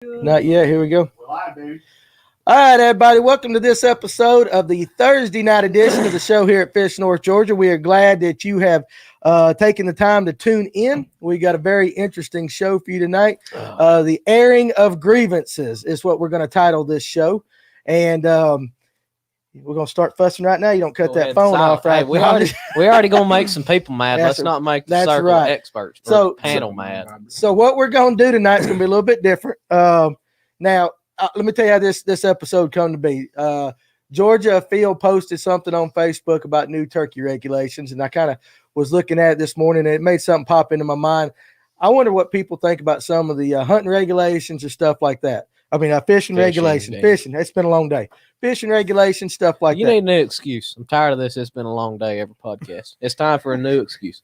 Not yet. Here we go. All right, everybody. Welcome to this episode of the Thursday night edition of the show here at Fish North Georgia. We are glad that you have taken the time to tune in. We got a very interesting show for you tonight. The airing of grievances is what we're going to title this show. And we're going to start fussing right now. You don't cut that phone off right now. We already going to make some people mad. Let's not make the circle of experts or the panel mad. So what we're going to do tonight is going to be a little bit different. Now, let me tell you how this episode come to be. Georgia Field posted something on Facebook about new turkey regulations, and I kind of was looking at it this morning, and it made something pop into my mind. I wonder what people think about some of the hunting regulations and stuff like that. I mean, fishing regulations. Fishing. It's been a long day. Fishing regulations, stuff like that. You need a new excuse. I'm tired of this. It's been a long day every podcast. It's time for a new excuse.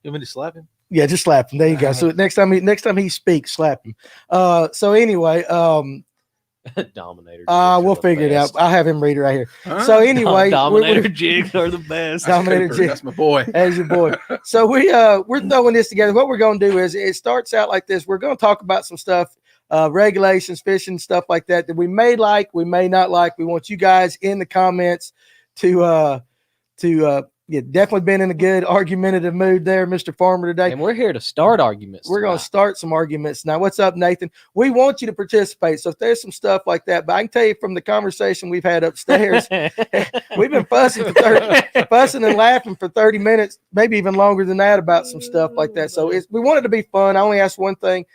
You want me to slap him? Yeah, just slap him. There you go. So next time he speaks, slap him. So anyway, Dominator. We'll figure it out. I'll have him read it right here. So anyway, Dominator jigs are the best. Dominator jigs. That's my boy. That's your boy. So we're throwing this together. What we're going to do is it starts out like this. We're going to talk about some stuff, regulations, fishing, stuff like that we may like, we may not like. We want you guys in the comments to definitely been in a good argumentative mood there, Mr. Farmer, today. And we're here to start arguments. We're going to start some arguments. Now, what's up, Nathan? We want you to participate. So if there's some stuff like that, but I can tell you from the conversation we've had upstairs, we've been fussing and laughing for 30 minutes, maybe even longer than that about some stuff like that. So we want it to be fun. I only ask one thing.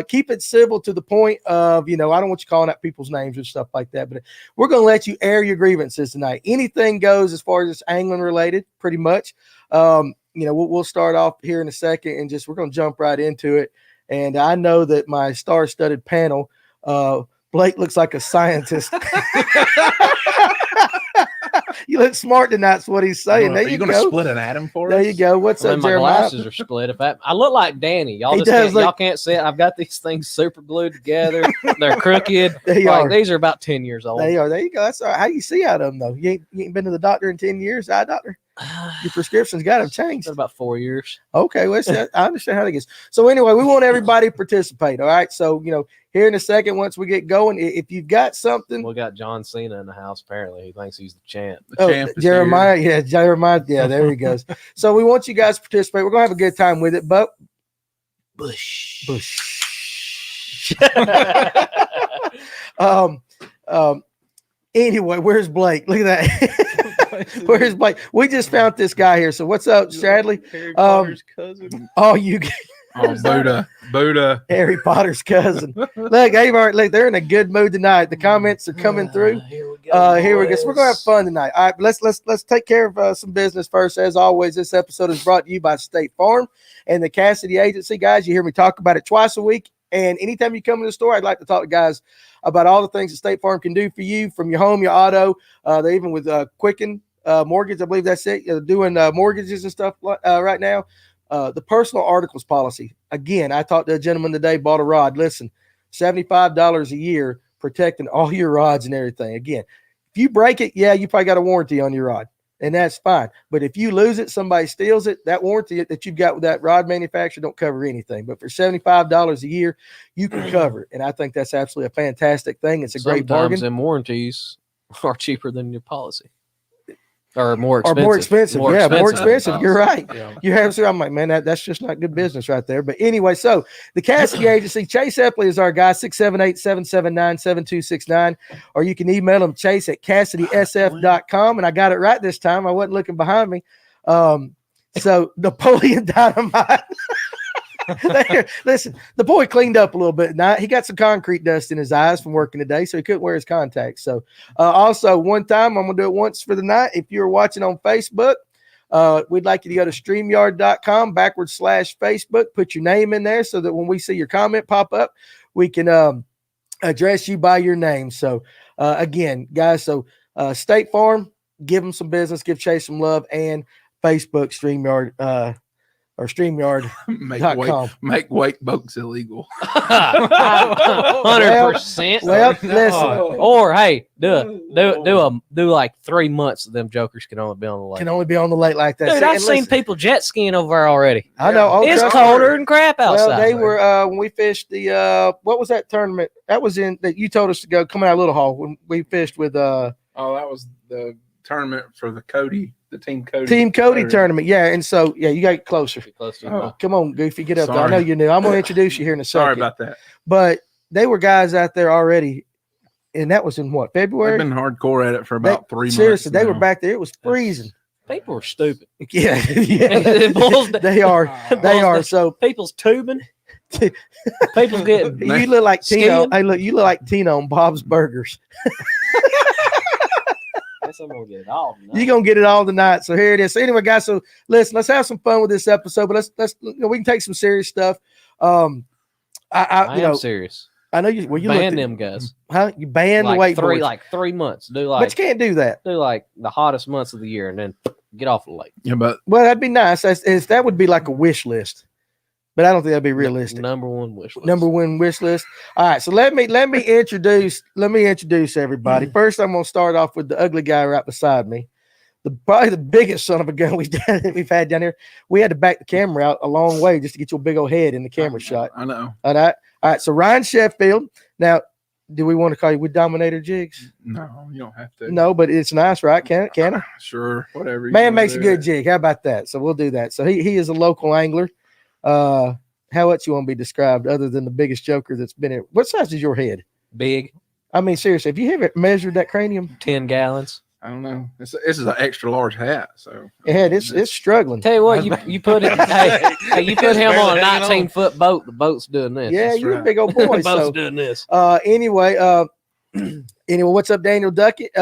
Keep it civil to the point of, I don't want you calling out people's names and stuff like that, but we're going to let you air your grievances tonight. Anything goes as far as it's angling related, pretty much. We'll start off here in a second and we're going to jump right into it. And I know that my star-studded panel, Blake looks like a scientist. You look smart tonight's what he's saying. There you go. Are you going to split an atom for us? There you go. What's up, my Jeremiah? glasses are split. I look like Danny. Y'all can't see it. I've got these things super glued together. They're crooked. These are about 10 years old. They are. There you go. That's all right. How do you see out of them, though? You ain't been to the doctor in 10 years, eye doctor? Your prescription's got to have changed. About 4 years. Okay, well, I understand how that gets. So anyway, we want everybody to participate. All right. So here in a second, once we get going, if you've got something, we got John Cena in the house. Apparently, he thinks he's the champ. Jeremiah. Yeah, Jeremiah. Yeah, there he goes. So we want you guys to participate. We're gonna have a good time with it. But Bush. Anyway, where's Blake? Look at that. Where's Blake? We just found this guy here. So what's up, Stradley? Harry Potter's cousin. Buddha. Harry Potter's cousin. Look, they're in a good mood tonight. The comments are coming through. Here we go. So we're gonna have fun tonight. All right, let's take care of some business first. As always, this episode is brought to you by State Farm and the Cassidy Agency. Guys, you hear me talk about it twice a week. And anytime you come to the store, I'd like to talk to guys about all the things that State Farm can do for you, from your home, your auto. They even with Quicken Mortgage, I believe that's it. Doing mortgages and stuff right now. The personal articles policy. Again, I talked to a gentleman today, bought a rod. Listen, $75 a year protecting all your rods and everything. Again, if you break it, you probably got a warranty on your rod, and that's fine. But if you lose it, somebody steals it, that warranty that you've got with that rod manufacturer don't cover anything. But for $75 a year, you can cover it. And I think that's absolutely a fantastic thing. It's a great bargain. Sometimes warranties are cheaper than your policy. Or more expensive. More expensive. You're right. Yeah. You have to. I'm like, man, that's just not good business right there. But anyway, so the Cassidy Agency, Chase Epley is our guy, 678-779-7269. Or you can email him, chase@CassidySF.com. And I got it right this time. I wasn't looking behind me. So Napoleon Dynamite. Listen, the boy cleaned up a little bit tonight. He got some concrete dust in his eyes from working today, so he couldn't wear his contacts. So also one time, I'm going to do it once for the night. If you're watching on Facebook, we'd like you to go to StreamYard.com/Facebook, put your name in there so that when we see your comment pop up, we can address you by your name. So again, guys, State Farm, give them some business, give Chase some love, and Facebook, StreamYard, or StreamYard.com. make wake boats illegal. 100%. Well, listen. Or hey, do like 3 months of them jokers can only be on the lake. Can only be on the lake like that. Dude, I've seen people jet skiing over there already. I know. Oh, it's colder than crap outside. Well, they were when we fished the what was that tournament? That was in that you told us to go coming out of Little Hall when we fished with Oh, that was the tournament for the Team Cody tournament. Yeah, and so you got to get closer. Come on, Goofy, get up there. I know you're new. I'm going to introduce you here in a second. Sorry about that. But they were guys out there already, and that was in what, February? They've been hardcore at it for about 3 months. Seriously, they were back there. It was freezing. People are stupid. Yeah. They are. So people's tubing. People's getting. You look like Tino. Hey, look, you look like Tino on Bob's Burgers. I'm gonna get it all tonight. You're gonna get it all tonight. So here it is. So anyway, guys, so listen, let's have some fun with this episode, but let's we can take some serious stuff. I am serious. I know you ban them guys. Huh? You ban the wakeboards. Like 3 months. But you can't do that. Do like the hottest months of the year and then get off the lake. Yeah, but that'd be nice. That would be like a wish list. But I don't think that'd be realistic. Number one wish list. Number one wish list. All right, so let me introduce everybody. First, I'm gonna start off with the ugly guy right beside me. Probably the biggest son of a gun we've had down here. We had to back the camera out a long way just to get your big old head in the camera shot. I know. All right. So Ryan Sheffield. Now, do we want to call you with Dominator Jigs? No, you don't have to. No, but it's nice, right? Can it? Sure, whatever. Man makes a good jig. How about that? So we'll do that. So he is a local angler. How else you want to be described other than the biggest joker that's been here? What size is your head? Big. I mean, seriously, have you ever measured that cranium? 10 gallons. I don't know. This is an extra large hat, so it's struggling. Tell you what, you put it. hey, you put him on a 19-foot boat. The boat's doing this. Yeah, you're a big old boy. The boat's doing this. Anyway, what's up, Daniel Duckett?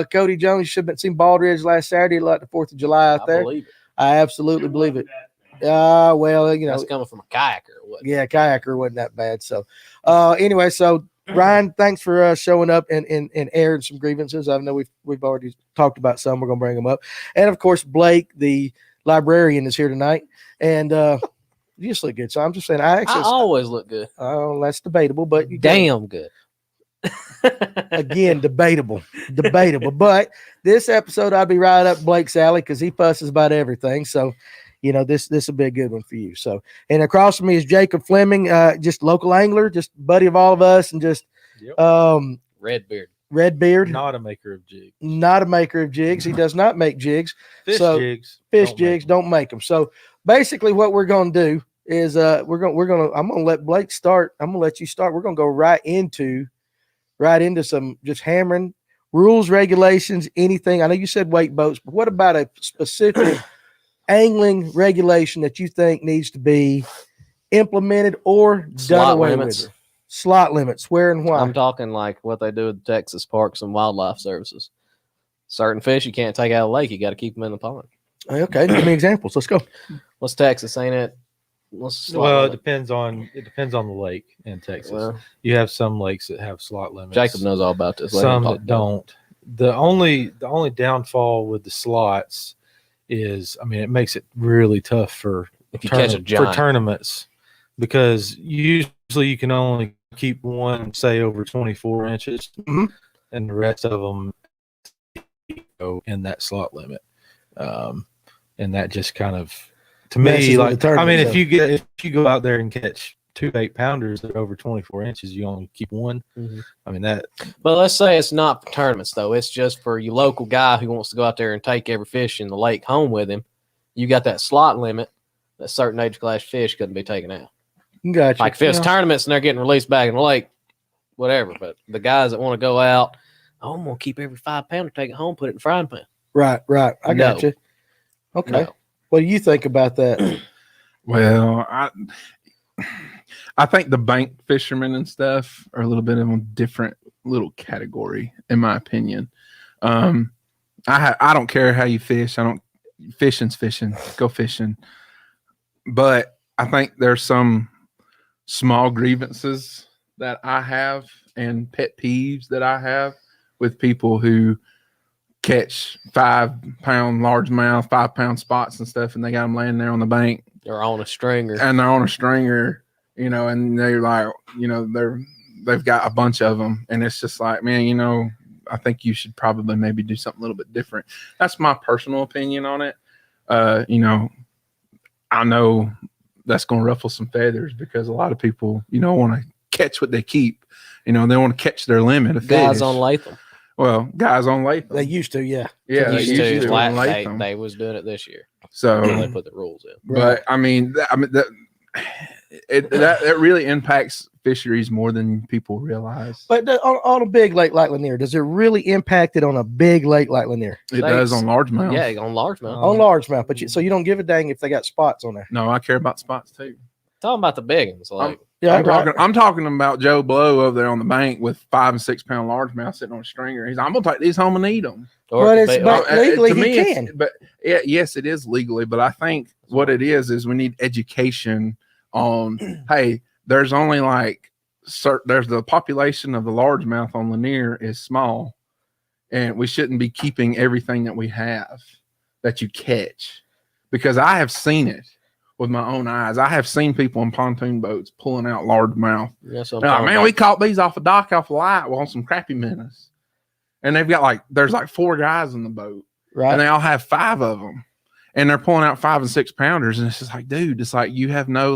Cody Jones, you should have seen Bald Ridge last Saturday, like the 4th of July out there. Believe it. I absolutely believe it. Well, that's coming from a kayaker. Yeah, kayaker wasn't that bad. So, anyway, so Ryan, thanks for showing up and airing some grievances. I know we've already talked about some. We're gonna bring them up, and of course, Blake, the librarian, is here tonight, and you just look good. So I'm just saying, I always look good. Oh, that's debatable, but damn good. Again, debatable. But this episode, I'd be right up Blake's alley because he fusses about everything. So. This will be a good one for you. So, and across from me is Jacob Fleming, just local angler, just buddy of all of us, and just Redbeard. Not a maker of jigs. He does not make jigs. Fish jigs. Don't make them. So basically, what we're going to do is I'm going to let Blake start. I'm going to let you start. We're going to go right into some just hammering rules, regulations, anything. I know you said wake boats, but what about a specific angling regulation that you think needs to be implemented or done away with? Slot limits. Where and why? I'm talking like what they do with Texas Parks and Wildlife Services. Certain fish you can't take out of the lake. You got to keep them in the pond. Okay, give me examples. Let's go. What's Texas? Ain't it? Well, it depends on the lake in Texas. Well, you have some lakes that have slot limits. Jacob knows all about this. Some that don't. The only downfall with the slots is, it makes it really tough for tournaments, because usually you can only keep one, say, over 24 inches, and the rest of them go in that slot limit. And that just kind of, to me, like, if you go out there and catch 2 8-pounders that are over 24 inches, you only keep one. That. But let's say it's not for tournaments, though. It's just for your local guy who wants to go out there and take every fish in the lake home with him. You got that slot limit that certain age class fish couldn't be taken out. Gotcha. Like if it's tournaments and they're getting released back in the lake, whatever. But the guys that want to go out, I'm going to keep every 5-pounder, take it home, put it in the frying pan. Right. I got you. Okay. No. What do you think about that? Well, I think the bank fishermen and stuff are a little bit of a different little category, in my opinion. I don't care how you fish. Fishing's fishing. Go fishing. But I think there's some small grievances that I have and pet peeves that I have with people who catch 5-pound largemouth, 5-pound spots and stuff, and they got them laying there on the bank They're on a stringer. And they're on a stringer, and they're like, they've got a bunch of them. And it's just like, man, I think you should probably maybe do something a little bit different. That's my personal opinion on it. I know that's going to ruffle some feathers because a lot of people, want to catch what they keep. They want to catch their limit of Guys fish. on Latham. Well, guys on Latham. They used to, yeah. Yeah, They used to. on Latham. They was doing it this year. So they put the rules in. But that really impacts fisheries more than people realize. But on a big lake like Lanier, does it really impact it on a big lake like Lanier? It does on largemouth. Yeah, on largemouth. On largemouth, but so you don't give a dang if they got spots on there. No, I care about spots too. Talking about the big ones, like I'm talking about Joe Blow over there on the bank with 5 and 6 pound largemouth sitting on a stringer. I'm gonna take these home and eat them. But legally he can. But yes, it is legally. But I think what it is we need education on. Hey, there's only there's the population of the largemouth on Lanier is small, and we shouldn't be keeping everything that we have that you catch, because I have seen it with my own eyes. I have seen people in pontoon boats pulling out largemouth. Yes, man, we caught these off a dock off a light on some crappy menace. And they've got there's 4 guys in the boat. Right. And they all have 5 of them. And they're pulling out 5 and 6 pounders. And it's just dude, it's you have no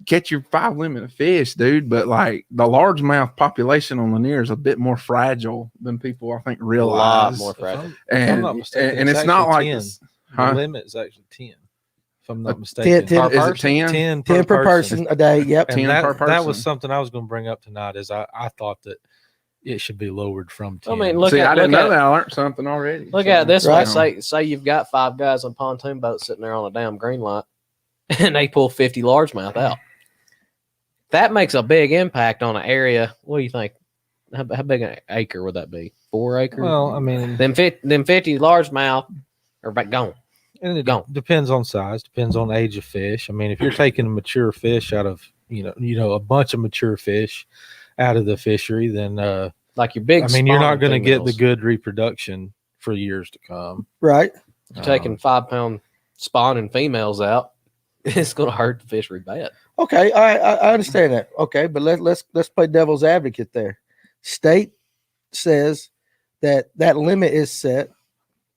catch your 5 limit of fish, dude. But the largemouth population on Lanier is a bit more fragile than people I think realize. A lot more fragile. And it's not like 10. this. The limit is actually 10. If I'm not mistaken. 10 is it 10? 10 per person a day. Yep. 10 per person. That was something I was going to bring up tonight. Is I thought that it should be lowered from 10. I mean, I didn't know that. I learned something already. Look at it this way. Say you've got 5 guys on pontoon boat sitting there on a damn green light, and they pull 50 largemouth out. That makes a big impact on an area. What do you think? How big an acre would that be? 4 acres? Well, I mean, them 50 largemouth are back gone. And it depends on size, depends on age of fish. I mean, if you're taking a mature fish out of, a bunch of mature fish out of the fishery, then like your big, you're not going to get the good reproduction for years to come. Right. You're taking 5 pound spawning females out. It's going to hurt the fishery bad. Okay, I understand that. Okay, but let's play devil's advocate there. State says that limit is set,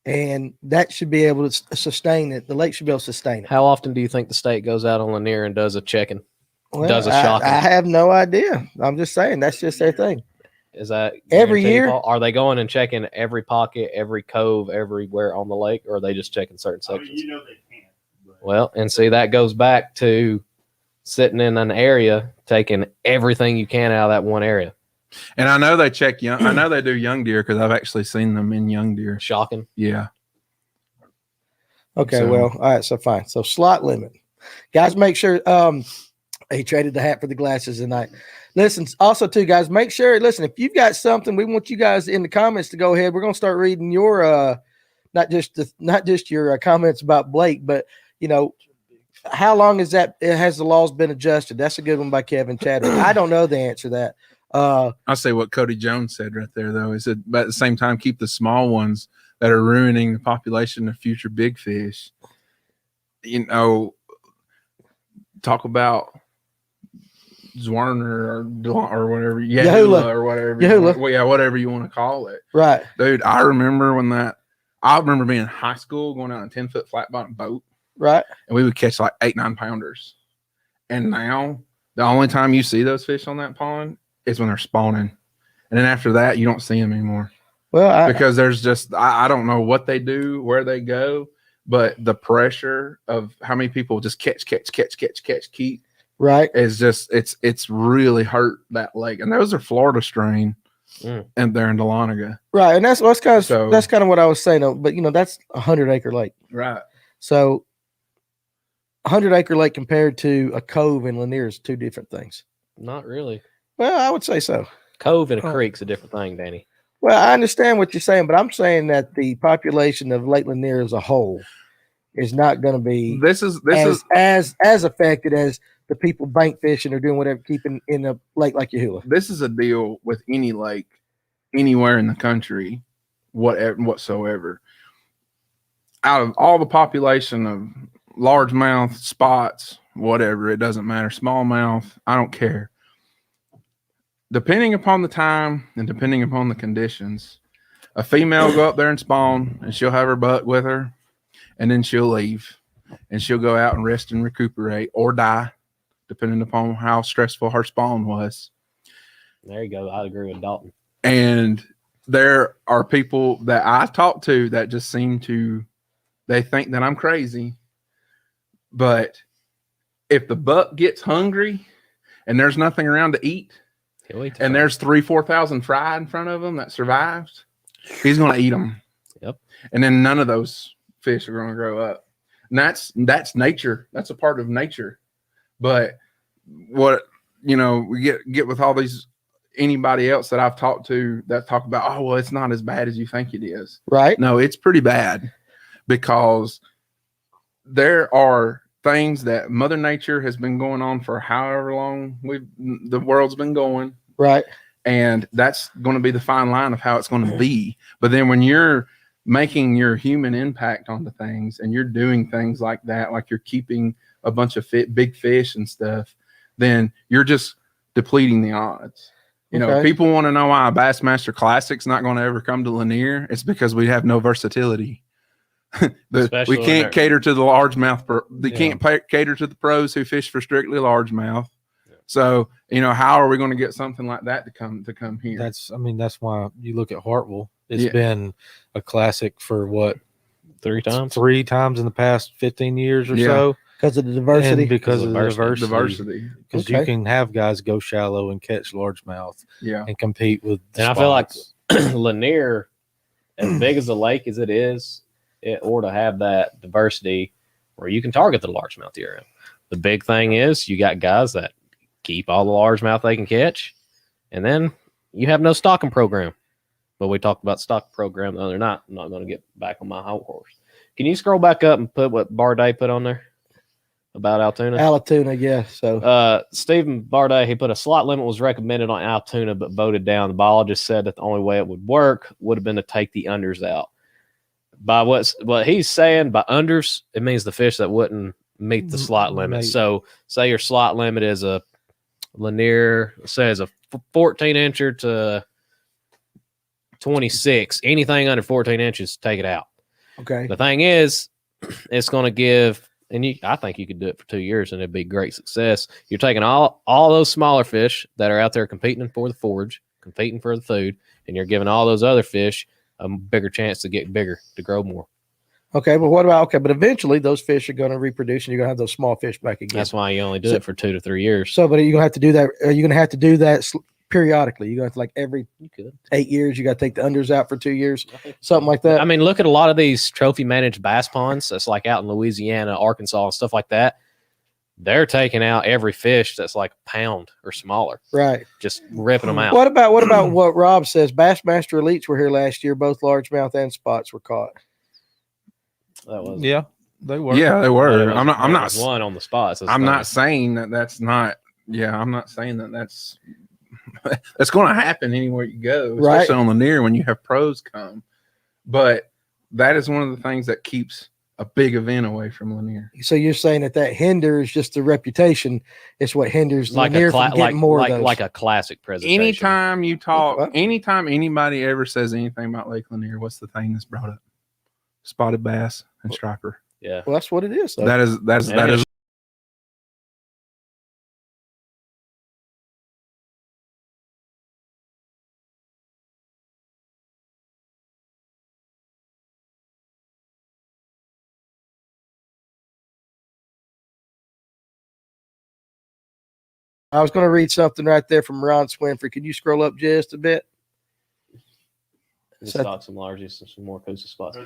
and that should be able to sustain it. The lake should be able to sustain it. How often do you think the state goes out on Lanier and does a checking? Well, does a shocking? I have no idea. I'm just saying that's just their thing. Is that every year? Are they going and checking every pocket, every cove, everywhere on the lake, or are they just checking certain sections? They can't. Well, and see, that goes back to sitting in an area, taking everything you can out of that one area. And I know they check young. I know they do young deer because I've actually seen them in young deer. Shocking. Yeah. Okay. Well, all right. So fine. So slot limit, guys. Make sure. He traded the hat for the glasses tonight. Listen. Also, too, guys. Make sure. Listen. If you've got something, we want you guys in the comments to go ahead. We're gonna start reading your not just your comments about Blake, but how long is that? Has the laws been adjusted? That's a good one by Kevin Chadwick. I don't know the answer to that. I'll say what Cody Jones said right there, though, is that but at the same time, keep the small ones that are ruining the population of future big fish. Talk about Zwerner or whatever, Yahula or whatever. Yahula. Well, yeah, whatever you want to call it. Right. Dude, I remember being in high school going on a 10-foot flat bottom boat. Right. And we would catch 8-9 pounders. And now the only time you see those fish on that pond is when they're spawning. And then after that, you don't see them anymore. Well, because there's just, I don't know what they do, where they go, but the pressure of how many people just catch, keep. Right. Is just, it's really hurt that lake. And those are Florida strain. And they're in Dahlonega. Right. And that's kind of what I was saying. Though. But, that's a 100-acre lake. Right. So 100-acre lake compared to a cove in Lanier is 2 different things. Not really. Well, I would say so. Cove and a creek's a different thing, Danny. Well, I understand what you're saying, but I'm saying that the population of Lake Lanier as a whole is not going to be as affected as the people bank fishing or doing whatever, keeping in a lake like Yahula. This is a deal with any lake anywhere in the country, whatsoever. out of all the population of largemouth, spots, whatever, it doesn't matter, smallmouth, I don't care. Depending upon the time and depending upon the conditions, a female will go up there and spawn, and she'll have her buck with her, and then she'll leave, and she'll go out and rest and recuperate or die, depending upon how stressful her spawn was. There you go. I agree with Dalton. And there are people that I talk to that just seem to, they think that I'm crazy. But if the buck gets hungry and there's nothing around to eat, and there's 3,000-4,000 fry in front of him that survived, he's going to eat them. Yep. And then none of those fish are going to grow up. And that's nature. That's a part of nature. But what, we get with all these, anybody else that I've talked to that talk about, oh, well, it's not as bad as you think it is. Right. No, it's pretty bad, because there are things that Mother Nature has been going on for however long the world's been going. Right. And that's going to be the fine line of how it's going to be. But then when you're making your human impact onto things and you're doing things like that, like you're keeping a bunch of big fish and stuff, then you're just depleting the odds. People want to know why a Bassmaster Classic's not going to ever come to Lanier. It's because we have no versatility. We can't cater to the largemouth. They can't cater to the pros who fish for strictly largemouth. Yeah. So, how are we going to get something like that to come here? That's why you look at Hartwell. It's been a classic for what? 3 times? 3 times in the past 15 years or so. Because of the diversity. And because of the diversity. Because you can have guys go shallow and catch largemouth and compete with the spots. I feel like Lanier, as big as the lake as it is, it ought to have that diversity where you can target the largemouth year round. The big thing is you got guys that keep all the largemouth they can catch, and then you have no stocking program. But we talked about stock program the other night. I'm not going to get back on my high horse. Can you scroll back up and put what Barday put on there about Altoona? Altoona, yeah. So Stephen Barday, he put a slot limit was recommended on Altoona, but voted down. The biologist said that the only way it would work would have been to take the unders out. By what he's saying, by unders, it means the fish that wouldn't meet the slot limit. So say your slot limit is a Lanier, says a 14-incher to 26. Anything under 14 inches, take it out. Okay. The thing is, it's going to give, and I think you could do it for 2 years and it'd be great success. You're taking all those smaller fish that are out there competing for the forage, competing for the food, and you're giving all those other fish a bigger chance to get bigger, to grow more. Okay, but what about, but eventually those fish are going to reproduce and you're going to have those small fish back again. That's why you only do it for 2 to 3 years. So, but you're going to have to do that. You're going to have to do that periodically. You're going to have to, every 8 years, you got to take the unders out for 2 years, something like that. I mean, look at a lot of these trophy managed bass ponds. That's like out in Louisiana, Arkansas, and stuff like that. They're taking out every fish that's like a pound or smaller. Right. Just ripping them out. What about what Rob says? Bassmaster Elites were here last year. Both largemouth and spots were caught. That was they were. Yeah, they were. I'm not one on the spots. I'm not saying that's not. Yeah, I'm not saying that's going to happen anywhere you go, especially on Lanier when you have pros come. But that is one of the things that keeps a big event away from Lanier. So you're saying that hinders just the reputation. It's what hinders Lanier from getting more of those. Like a classic presentation. Anytime you talk, anytime anybody ever says anything about Lake Lanier, what's the thing that's brought up? Spotted bass and striper. Yeah. Well, that's what it is. Though. That is. I was going to read something right there from Ron Swinfrey. Can you scroll up just a bit? Stock some larges and some more coastal spots.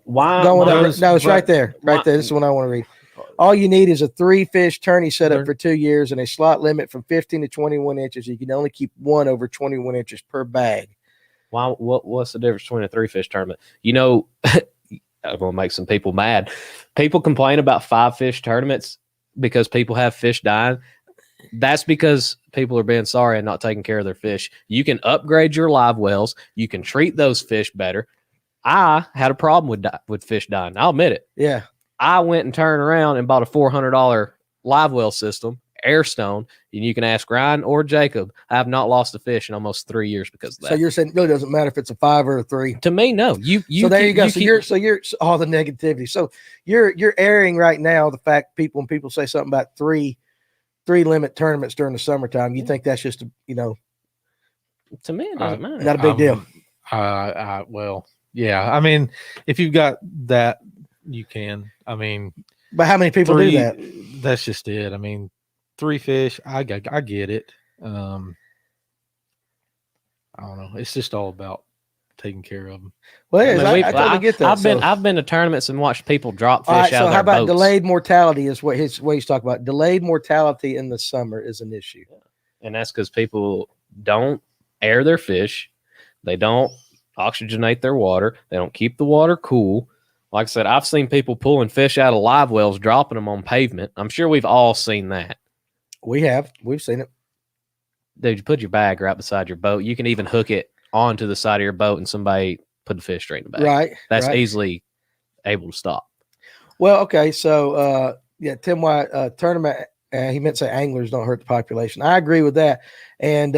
Why? No, it's right there. Right there. This is what I want to read. All you need is a 3-fish tourney setup for 2 years and a slot limit from 15 to 21 inches. You can only keep one over 21 inches per bag. Why? What's the difference between a 3-fish tournament? I'm going to make some people mad. People complain about 5-fish tournaments because people have fish dying. That's because people are being sorry and not taking care of their fish. You can upgrade your live wells. You can treat those fish better. I had a problem with fish dying. I'll admit it. Yeah. I went and turned around and bought a $400 live well system, Airstone, and you can ask Ryan or Jacob. I have not lost a fish in almost 3 years because of that. So you're saying it really doesn't matter if it's a 5 or a 3? To me, no. So there you go. So you're all the negativity. So you're airing right now the fact when people say something about three limit tournaments during the summertime, you think that's just to me it doesn't matter. Not a big deal. Well, yeah. I mean, if you've got that, you can. I mean, but how many people do that? That's just it. I mean, 3 fish. I get it. I don't know. It's just all about taking care of them. Well, I totally get that. I've been to tournaments and watched people drop fish out of their boats. So how about delayed mortality is what he's talking about. Delayed mortality in the summer is an issue. And that's because people don't air their fish. They don't oxygenate their water. They don't keep the water cool. Like I said, I've seen people pulling fish out of live wells, dropping them on pavement. I'm sure we've all seen that. We have. We've seen it. Dude, you put your bag right beside your boat. You can even hook it onto the side of your boat and somebody put the fish straight in the bag. Right. That's easily able to stop. Well, okay. So, Tim White, tournament, he meant to say anglers don't hurt the population. I agree with that. And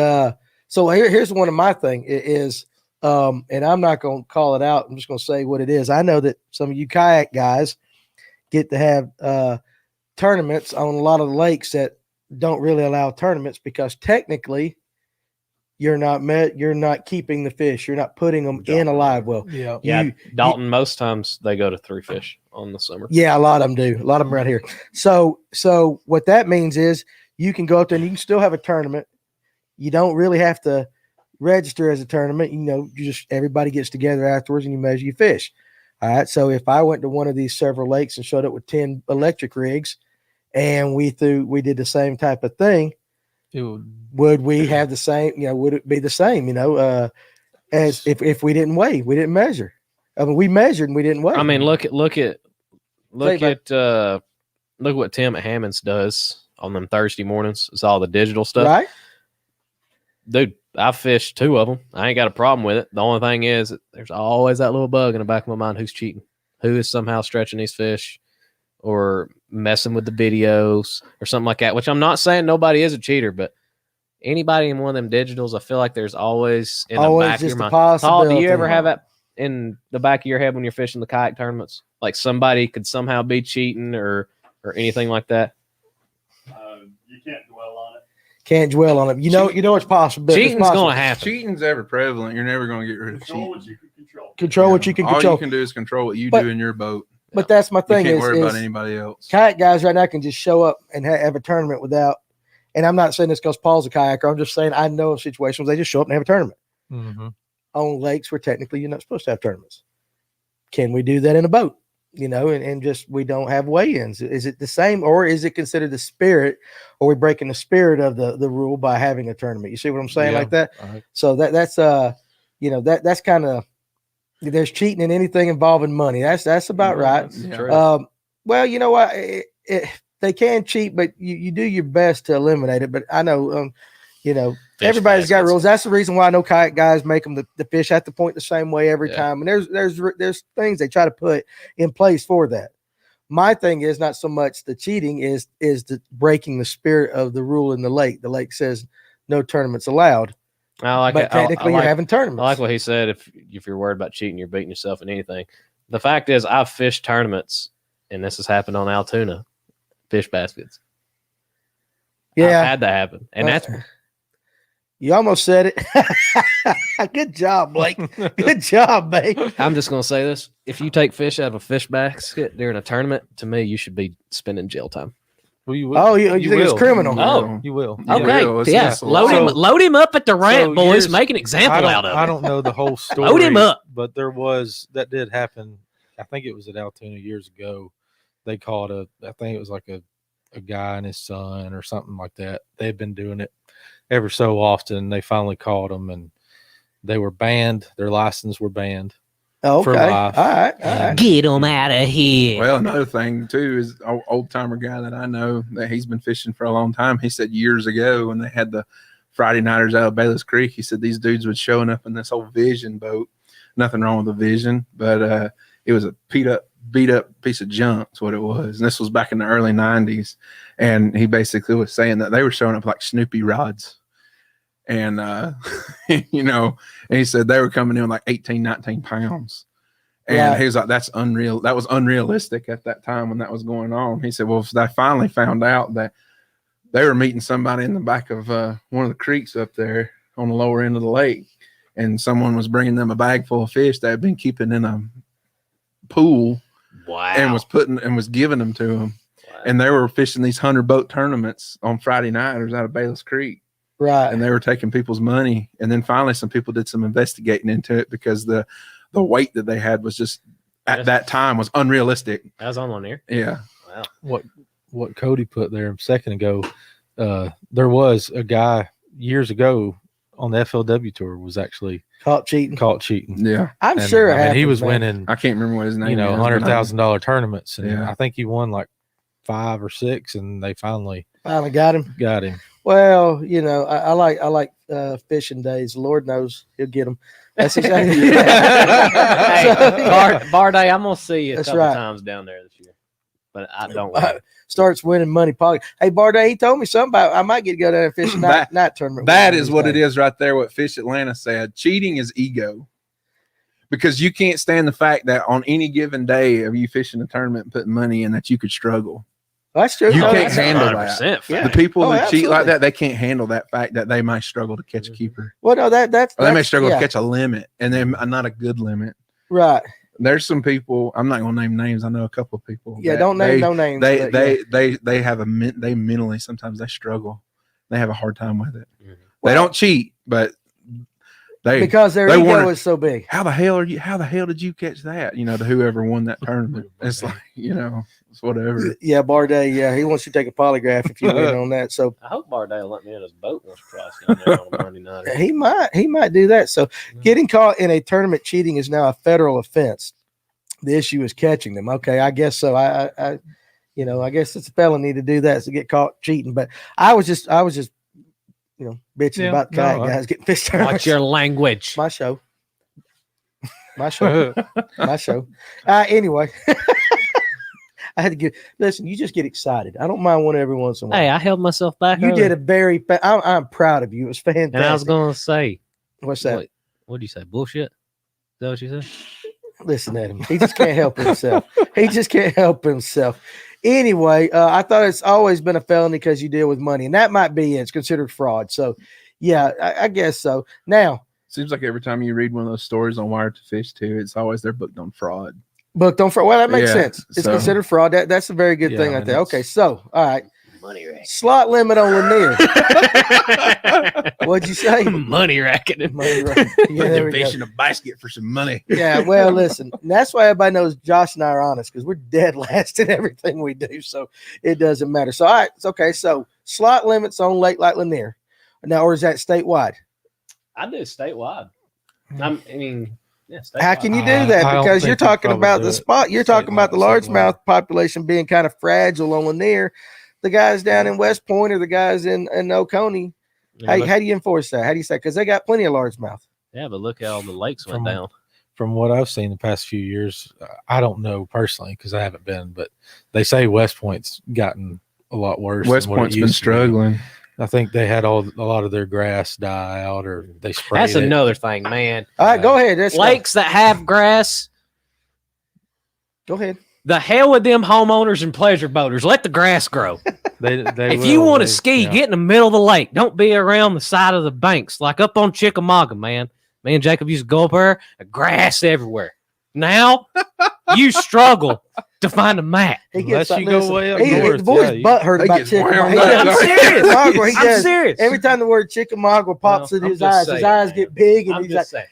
so here's one of my thing is, and I'm not going to call it out. I'm just going to say what it is. I know that some of you kayak guys get to have tournaments on a lot of the lakes that don't really allow tournaments because technically you're not keeping the fish. You're not putting them in a live well. Yeah. Dalton, most times they go to 3 fish on the summer. Yeah, a lot of them do. A lot of them around here. So what that means is you can go up there and you can still have a tournament. You don't really have to register as a tournament. You just everybody gets together afterwards and you measure your fish. All right. So if I went to one of these several lakes and showed up with 10 electric rigs and we did the same type of thing, would we have the same, would it be the same, as if we didn't weigh, we didn't measure. I mean, we measured and we didn't weigh. I mean, look at what Tim at Hammonds does on them Thursday mornings. It's all the digital stuff. Right. Dude, I fished 2 of them. I ain't got a problem with it. The only thing is there's always that little bug in the back of my mind who's cheating, who is somehow stretching these fish or messing with the videos or something like that, which I'm not saying nobody is a cheater, but anybody in one of them digitals, I feel like there's always in the back of your mind. Paul, do you ever have that in the back of your head when you're fishing the kayak tournaments? Like somebody could somehow be cheating or anything like that? You can't dwell on it. Can't dwell on it. You know it's possible. Cheating's going to happen. Cheating's ever prevalent. You're never going to get rid of Control cheating. what you can control. Control what you can control. All you can do is control what you do in your boat. But that's my thing. You can't worry about anybody else. Kayak guys right now can just show up and have a tournament without. And I'm not saying this because Paul's a kayaker. I'm just saying I know of situations where they just show up and have a tournament on lakes where technically you're not supposed to have tournaments. Can we do that in a boat? And just we don't have weigh-ins. Is it the same, or is it considered the spirit? Or we breaking the spirit of the rule by having a tournament? You see what I'm saying, like that? Right. So that's that's kind of. There's cheating in anything involving money. That's about right. Well, you know what? They can cheat, but you do your best to eliminate it. But I know, everybody's got rules. That's the reason why I know kayak guys make them the fish have to point the same way every time. And there's things they try to put in place for that. My thing is not so much the cheating is the breaking the spirit of the rule in the lake. The lake says no tournaments allowed. But technically, you're having tournaments. I like what he said. If you're worried about cheating, you're beating yourself in anything. The fact is, I've fished tournaments, and this has happened on Altoona, fish baskets. Yeah, I've had that happen, and that's. You almost said it. Good job, Blake. Good job, babe. I'm just gonna say this: if you take fish out of a fish basket during a tournament, to me, you should be spending jail time. Well, you will. Oh, you think it's criminal? Oh, you will. Okay, yeah. Load him up at the ramp, boys. Make an example out of it. I don't know the whole story. Load him up. But that did happen. I think it was at Altoona years ago. They caught I think it was like a guy and his son or something like that. They've been doing it ever so often. They finally caught them and they were banned. Their license were banned. Okay. For life. All right. Get them out of here. Well, another thing too is an old timer guy that I know that he's been fishing for a long time. He said years ago when they had the Friday nighters out of Bayless Creek, he said these dudes would showing up in this old Vision boat nothing wrong with the vision, but it was a beat up piece of junk. That's what it was. And this was back in the early 90s. And he basically was saying that they were showing up like Snoopy rods. And, you know, and he said they were coming in like 18, 19 pounds. And he was like, that's unreal. That was unrealistic at that time when that was going on. He said, well, they finally found out that they were meeting somebody in the back of one of the creeks up there on the lower end of the lake. And someone was bringing them a bag full of fish they had been keeping in a pool. Wow. And was giving them to them. Wow. And they were fishing these 100 boat tournaments on Friday night. It was out of Bayless Creek. Right. And they were taking people's money. And then finally some people did some investigating into it because the weight that they had was just at that time was unrealistic. That was on Lanier. Yeah. Wow. What Cody put there a second ago, there was a guy years ago on the FLW tour was actually caught cheating. Yeah. I'm sure he was winning. I can't remember what his name is. $100,000 tournaments. And yeah. I think he won like 5 or 6 and they finally got him. Well, you know, I like fishing days. Lord knows he'll get them. That's exactly. Hey, Bar Day, I'm gonna see you a couple times down there this year, but I don't. Starts winning money. Hey, Bar Day, he told me something about I might get to go down there and fish night tournament. That is what it is right there. What Fish Atlanta said: cheating is ego, because you can't stand the fact that on any given day of you fishing a tournament and putting money in that you could struggle. That's true. You can't handle that. Yeah. The people that cheat like that, they can't handle that fact that they might struggle to catch a keeper. Well, no, that's or they may struggle to catch a limit, and then not a good limit. Right. There's some people. I'm not gonna name names. I know a couple of people. Yeah, don't name no names. They have they mentally sometimes they struggle. They have a hard time with it. Mm-hmm. They don't cheat, but because their ego is so big. How the hell did you catch that? You know, to whoever won that tournament. It's like, you know, it's whatever. Yeah, Barday. Yeah, he wants you to take a polygraph if you win on that. So I hope Barday will let me in his boat once or twice down there on a Monday night. He might do that. So getting caught in a tournament cheating is now a federal offense. The issue is catching them. Okay, I guess so. I guess it's a felony to do that, to get caught cheating. But I was just bitching about the kayak guys getting fish tournaments. Watch your language. My show. Anyway, I had to listen. You just get excited. I don't mind one every once in a while. Hey, I held myself back. You did a I'm proud of you. It was fantastic. And I was going to say, what's that? What do you say? Bullshit? Is that what you said? Listen at him. He just can't help himself. Anyway, I thought it's always been a felony because you deal with money, and that might be it. It's considered fraud. So, yeah, I guess so. Now, seems like every time you read one of those stories on Wired to Fish too, it's always they're booked on fraud. Well, that makes sense. It's considered fraud. That's a very good thing right there. Okay, so all right. Money racket. Slot limit on Lanier. What'd you say? Money racket. Yeah, they're fishing a basket for some money. Yeah, well, listen, that's why everybody knows Josh and I are honest, because we're dead last in everything we do, so it doesn't matter. So, all right, okay, so slot limits on Lake Light Lanier. Now, or is that statewide? I do statewide. Statewide. How can you do that? Because you're talking about the spot. You're talking about the largemouth population being kind of fragile on Lanier. The guys down in West Point or the guys in Oconee, how do you enforce that? How do you say? Because they got plenty of largemouth. Yeah, but look how the lakes went down. From what I've seen the past few years, I don't know personally because I haven't been, but they say West Point's gotten a lot worse. West Point's been struggling. I think they had a lot of their grass die out, or they sprayed That's another thing, man. All right, go ahead. Lakes that have grass. Go ahead. The hell with them homeowners and pleasure boaters. Let the grass grow. If you want to ski, get in the middle of the lake. Don't be around the side of the banks, like up on Chickamauga, man. Me and Jacob used to go up there, grass everywhere. Now, you struggle to find a mat. Unless you go way up north. The boy's butt hurt about Chickamauga. I'm serious. Every time the word Chickamauga pops in his eyes get big, and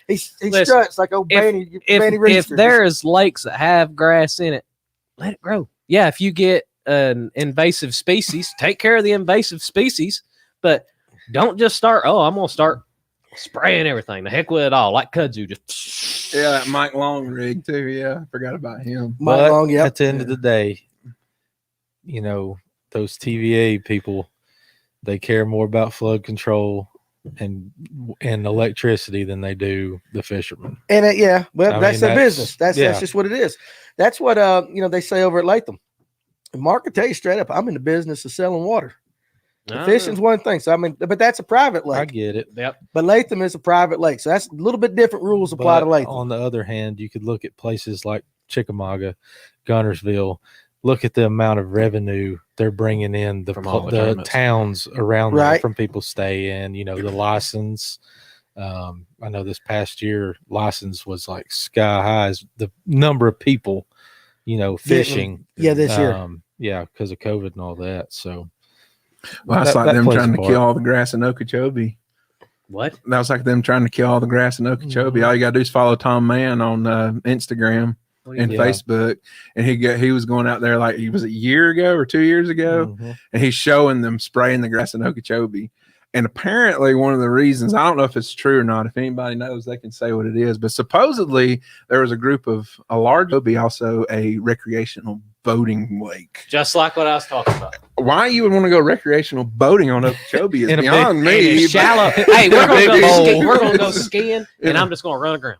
he struts like old Banny If there's lakes that have grass in it, let it grow. Yeah, if you get an invasive species, take care of the invasive species, but don't just start, I'm going to start spraying everything. The heck with it all, like kudzu. Just that Mike Long rig too. Yeah, I forgot about him. Mike Long, at the end of the day, those TVA people, they care more about flood control and electricity than they do the fishermen. And well, I that's mean, their business. That's yeah. just what it is. That's what they say over at Latham. And Mark will tell you straight up, I'm in the business of selling water. The fishing's one thing. So but that's a private lake. I get it. Yep. But Latham is a private lake. So that's a little bit different rules apply to Latham. On the other hand, you could look at places like Chickamauga, Gunnersville. Look at the amount of revenue they're bringing in the towns around there from people staying. The license. I know this past year license was like sky highs. The number of people, fishing. Yeah, this year. Because of COVID and all that. So, well, that's like them trying to kill all the grass in Okeechobee. What? That was like them trying to kill all the grass in Okeechobee. All you gotta do is follow Tom Mann on Instagram and Facebook, and he was going out there like he was a year ago or 2 years ago, and he's showing them spraying the grass in Okeechobee. And apparently one of the reasons, I don't know if it's true or not, if anybody knows, they can say what it is, but supposedly there was a large also a recreational boating lake. Just like what I was talking about. Why you would want to go recrational boating on Okeechobee is beyond me. Shallow. Hey, we're going to go skiing, and I'm just going to run aground.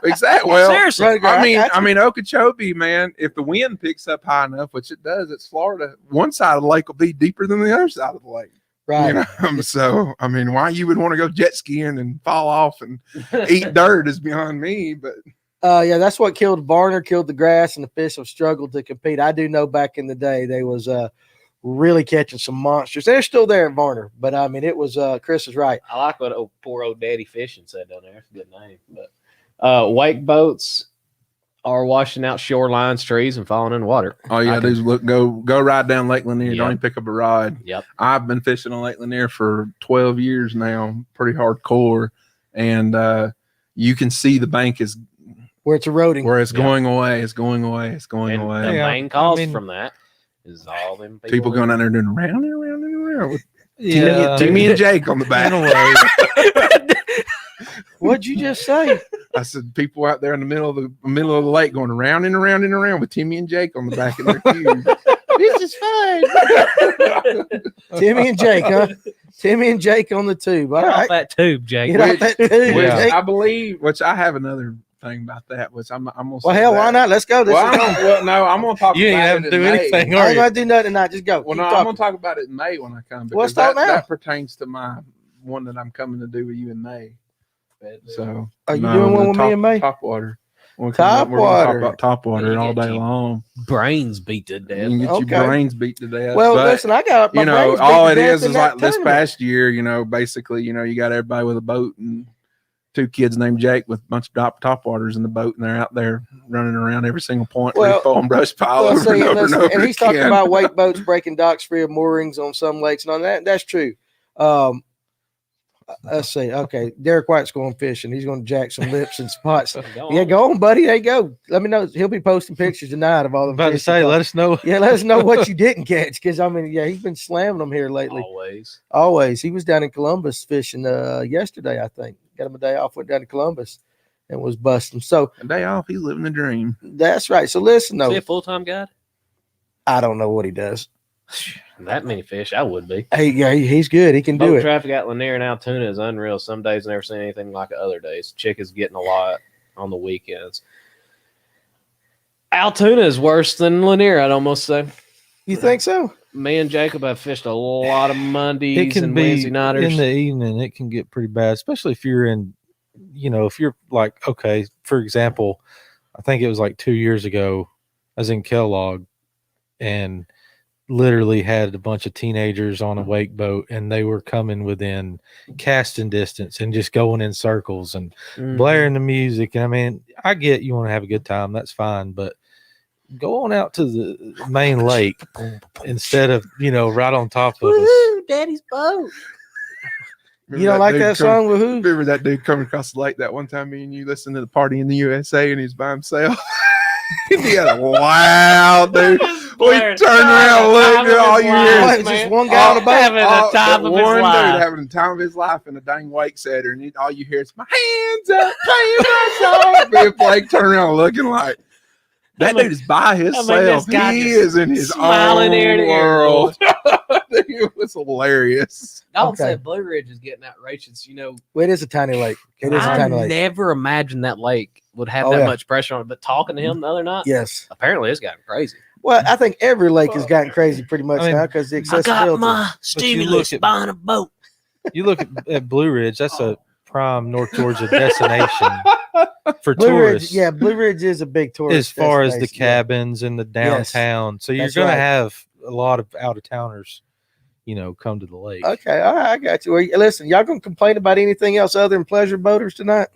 Exactly. Well, seriously. I mean, Okeechobee, man, if the wind picks up high enough, which it does, it's Florida, one side of the lake will be deeper than the other side of the lake. Right. So, I mean, why you would want to go jet skiing and fall off and eat dirt is beyond me. But that's what killed Varner, killed the grass, and the fish have struggled to compete. I do know back in the day they was really catching some monsters. They're still there at Varner, but I mean, it was Chris is right. I like what poor old Daddy Fishing said down there. It's a good name. But wake boats are washing out shorelines, trees, and falling in the water. All you gotta do is go ride down Lake Lanier. Yep. Don't even pick up a rod. Yep. I've been fishing on Lake Lanier for 12 years now, pretty hardcore, and you can see the bank is where it's eroding, where it's going away. It's going away. It's going away. The main cause from that is all them people going out there doing round and round and round with Yeah. Timmy and Jake on the back. What'd you just say? I said people out there in the middle of the lake going around and around and around with Timmy and Jake on the back of their cube. This is fun. Timmy and Jake, huh? Timmy and Jake on the tube. All Get right. off that tube, Jake. Get off that tube. Which Jake. I believe, which I have another thing about that, which I'm gonna say Well, hell, that. why not? Let's go. No, I'm gonna talk You ain't about having it to do in May. anything, I are ain't you? gonna do nothing tonight. Just go. Well, Keep no, I'm talking. gonna talk about it in May when I come. Well, let's because talk now. that pertains to my one that I'm coming to do with you in May. So, Are you doing one with me in May? Top water. We're Top gonna talk water. about top water Yeah, all get day you. long. Brains beat to You death. can get Okay. your brains beat to death. Well, but, listen, I got my brains beat all to it death is in that like this tournament. past year, basically, you got everybody with a boat and two kids named Jake with a bunch of top waters in the boat, and they're out there running around every single point, Well, reef and brush pile Well, over see, and over and listen, over and he's talking again. about wake boats breaking docks free of moorings on some lakes and all that. That's true. Let's see. Okay, Derek White's going fishing. He's going to jack some lips and spots. Yeah, go on, buddy. There you go. Let me know. He'll be posting pictures tonight of all the About to fish. say, let us know. Yeah, let us know what you didn't catch, because I mean, yeah, he's been slamming them here lately. Always. He was down in Columbus fishing yesterday, I think. Got him a day off. Went down to Columbus and was busting. So A day off, he's living the dream. that's right. So listen, Is he though, a full-time guy? I don't know what he does. That many fish, I would be. Hey, yeah, he's good. He can do Boat it. traffic at Lanier and Altoona is unreal. Some days I've never seen anything like it other days. Chick is getting a lot on the weekends. Altoona is worse than Lanier, I'd almost say. You think so? Me and Jacob have fished a lot of Mondays It can and be Wednesday nighters. in the evening. It can get pretty bad, especially if you're in, if you're like, okay, for example, I think it was like 2 years ago, I was in Kellogg and literally had a bunch of teenagers on a wake boat, and they were coming within casting distance and just going in circles and blaring the music. And I mean, I get you want to have a good time, that's fine, but go on out to the main lake instead of right on top of us. Daddy's boat. You don't like that song with who? Remember that dude coming across the lake that one time me and you listened to the Party in the USA and he's by himself? He had a wild dude. We turned around and looked at all you hear. Just one guy on the boat. Having the time of his One life. dude having the time of his life in a dang wake setter, and all you hear is my hands up, playing myself. Bill Blake turn around looking like that dude is by himself. this guy He just is in his smiling own ear to ear, world. It was hilarious. Dalton Okay. said Blue Ridge is getting outrageous. Well, it is a tiny lake. It is a I tiny lake. never imagined that lake would have Oh, that yeah. much pressure on it. But talking to him the other night, Yes. apparently it's gotten crazy. Well, I think every lake has gotten crazy pretty much I mean, now because the I accessibility. got my look stimulus at- buying a boat. You look at Blue Ridge. That's a prime North Georgia destination for Blue tourists. Ridge, yeah, Blue Ridge is a big tourist. As far as the destination, yeah. cabins and the downtown, so you're That's going right. to have a lot of out of towners, come to the lake. Okay, all right, I got you. Well, listen, y'all gonna complain about anything else other than pleasure boaters tonight?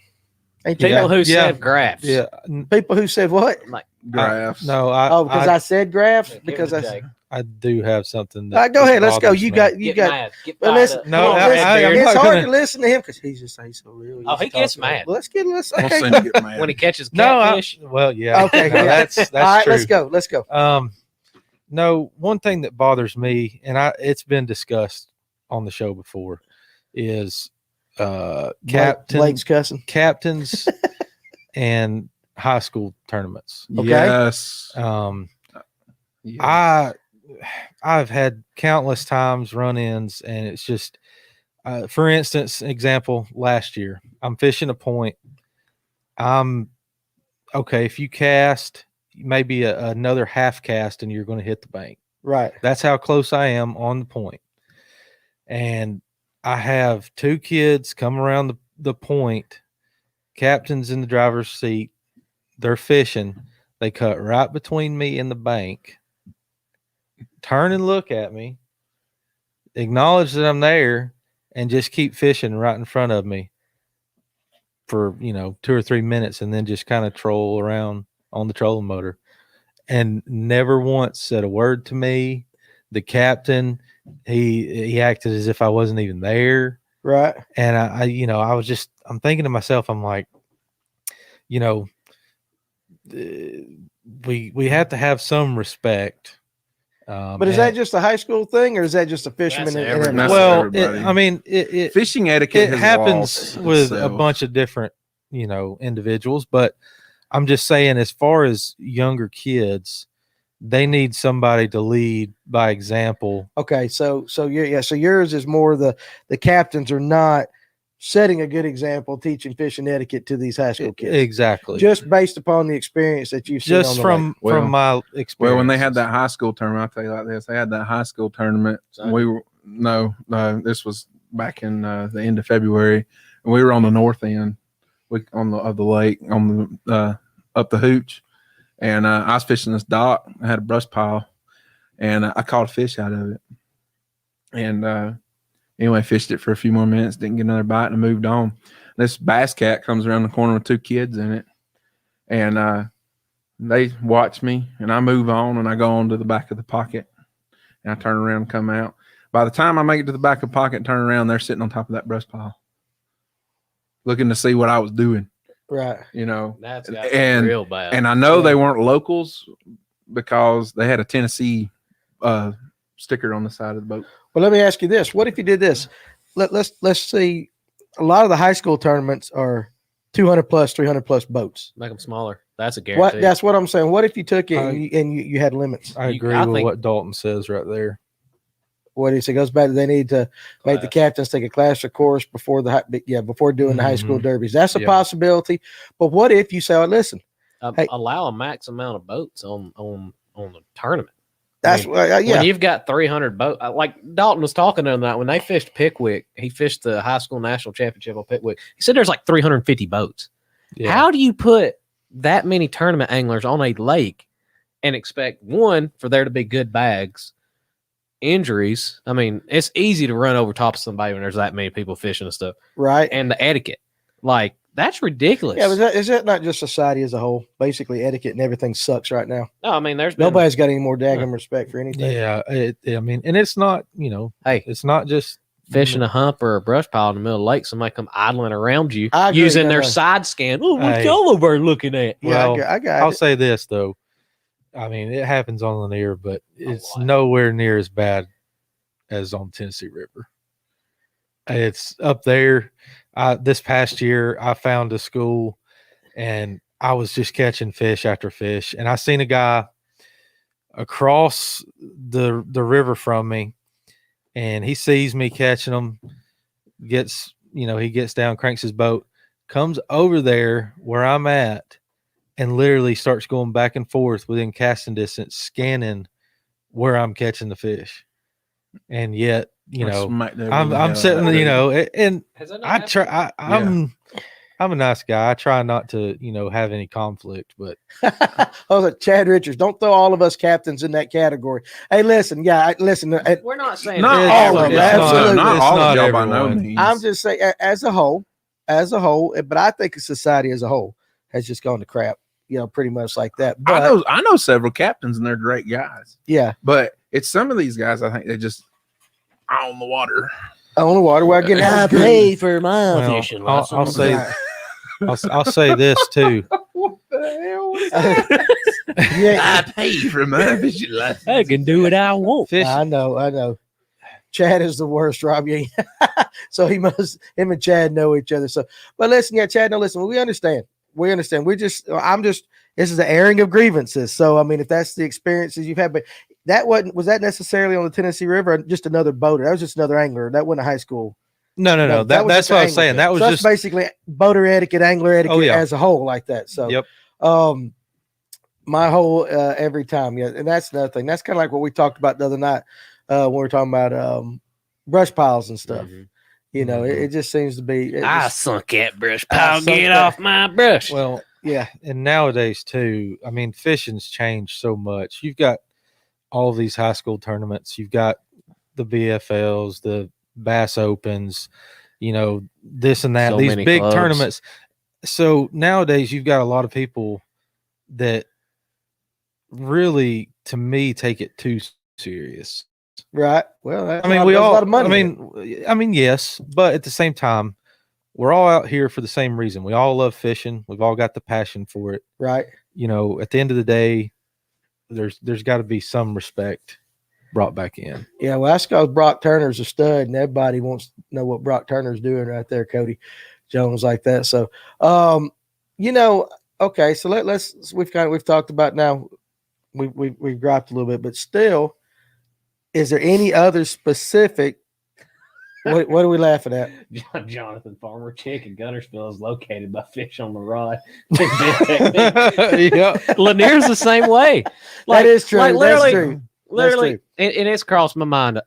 Ain't you? People who Yeah. said graphs. Yeah, People who said what? Like, Graphs. no, Because I said graphs. give it Because to I. Jake. I do have something. All right, go ahead. Let's go. bothers You me. got. You Get got. mad. Get Well, fired listen. up. No, Come on, I- Red I- Beard. It's not hard gonna- to listen to him because he's so real. Oh, he gets mad. Let's get. Let's. I'll Okay. send you get mad. when he catches No, catfish. well, yeah. Okay, no, yeah. that's All right. true. Let's go. Let's go. No, one thing that bothers me, and it's been discussed on the show before, is Blake's cussing. captains and high school tournaments. Okay. Yes. I've had countless times run-ins, and it's just, for instance, example, last year, I'm fishing a point. Okay, if you cast maybe another half cast and you're going to hit the bank. Right. That's how close I am on the point. And I have two kids come around the point, captain's in the driver's seat. They're fishing. They cut right between me and the bank, turn and look at me, acknowledge that I'm there, and just keep fishing right in front of me for 2 or 3 minutes, and then just kind of troll around on the trolling motor, and never once said a word to me. The captain, he acted as if I wasn't even there. Right. And I'm thinking to myself, I'm like, we have to have some respect. But is that just a high school thing, or is that just a fisherman? That's and That's well, everybody. it Fishing etiquette it has happens lost with a itself. bunch of different individuals, but I'm just saying, as far as younger kids, they need somebody to lead by example. Okay, so yours is more the captains are not setting a good example, teaching fishing etiquette to these high school kids. Exactly. Just based upon the experience that you've seen. Just from my experience. Well, when they had that high school tournament, I'll tell you like this: they had that high school tournament. We were no, this was back in the end of February, and we were on the north end, of the lake on the up the hooch, and I was fishing this dock. I had a brush pile, and I caught a fish out of it, and anyway, fished it for a few more minutes, didn't get another bite, and moved on. This bass cat comes around the corner with two kids in it, and they watch me, and I move on, and I go on to the back of the pocket, and I turn around and come out. By the time I make it to the back of the pocket and turn around, they're sitting on top of that brush pile, looking to see what I was doing. Right. That's got And- real bad. And I know Yeah. they weren't locals because they had a Tennessee sticker on the side of the boat. Well, let me ask you this: what if you did this? Let's see. A lot of the high school tournaments are 200 plus, 300 plus boats. Make them smaller. That's a guarantee. That's what I'm saying. What if you took it and you had limits? I agree I with think- what Dalton says right there. What is it goes back to they need to make the captains take a class or course before before doing the high school derbies. That's a Yeah. possibility. But what if you say, oh, listen, hey. Allow a max amount of boats on the tournament. that's When you've got 300 boats, like Dalton was talking on that when they fished Pickwick, he fished the high school national championship on Pickwick. He said there's like 350 boats. Yeah. How do you put that many tournament anglers on a lake and expect one for there to be good bags, injuries? I mean, it's easy to run over top of somebody when there's that many people fishing and stuff. right? And the etiquette, like that's ridiculous. Yeah, but is that not just society as a whole? Basically, etiquette and everything sucks right now. No, I mean, there's been, Nobody's got any more daggum respect for anything. Yeah. And it's not, hey, it's not just fishing a hump or a brush pile in the middle of the lake, somebody come idling around you I agree, using their no. side scan. Oh, what Hey. y'all over there looking at? Yeah, Well, I got I'll it. say this though. I mean, it happens on Lanier, but it's lot. nowhere near as bad as on Tennessee River. It's up there. This past year, I found a school, and I was just catching fish after fish, and I seen a guy across the river from me. and he sees me catching them. He gets down, cranks his boat, comes over there where I'm at, and literally starts going back and forth within casting distance, scanning where I'm catching the fish. And yet, I'm sitting, and I try. I'm a nice guy. I try not to, have any conflict, but I was like, Chad Richards, don't throw all of us captains in that category. Hey, listen. We're not saying Not all of them. Absolutely. Not all of y'all by everyone. no means. I'm just saying, as a whole, but I think society as a whole has just gone to crap, pretty much like that. But I know several captains and they're great guys. Yeah. But it's some of these guys, I think they just on the water. On the water. Well, again, I paid for my fishing license. I'll say I'll say this too. What the hell was that? I pay for my fishing license. I can do what I want. I know. Chad is the worst, Rob. Yeah. So him and Chad know each other. So, but listen, Chad, listen, we understand. This is an airing of grievances. So, I mean, if that's the experiences you've had, but was that necessarily on the Tennessee River or just another boater? That was just another angler. That wasn't a high school. No. That's what I was saying. That was just basically boater etiquette, angler etiquette as a whole, like that. So, yep. My whole every time, and that's another thing. That's kind of like what we talked about the other night when we were talking about brush piles and stuff. Mm-hmm. It just seems to be. I sunk that brush pile. Get off my brush. Well, yeah, and nowadays too. I mean, fishing's changed so much. You've got all of these high school tournaments. You've got the BFLs, the Bass Opens, this and that, so these big clubs. Tournaments. So nowadays you've got a lot of people that really, to me, take it too serious. Right. Well, I mean, we all, a lot of money. I mean, yes, but at the same time, we're all out here for the same reason. We all love fishing. We've all got the passion for it. Right. At the end of the day, there's got to be some respect brought back in. Yeah, well, that's because Brock Turner's a stud, and everybody wants to know what Brock Turner's doing right there, Cody Jones, like that. So, okay, so we've talked about now. We've dropped a little bit, but still, is there any other specific? What are we laughing at? Jonathan Farmer Chick in Gunnersville is located by fish on the rod. Lanier's the same way. That is true. Literally, and it's crossed my mind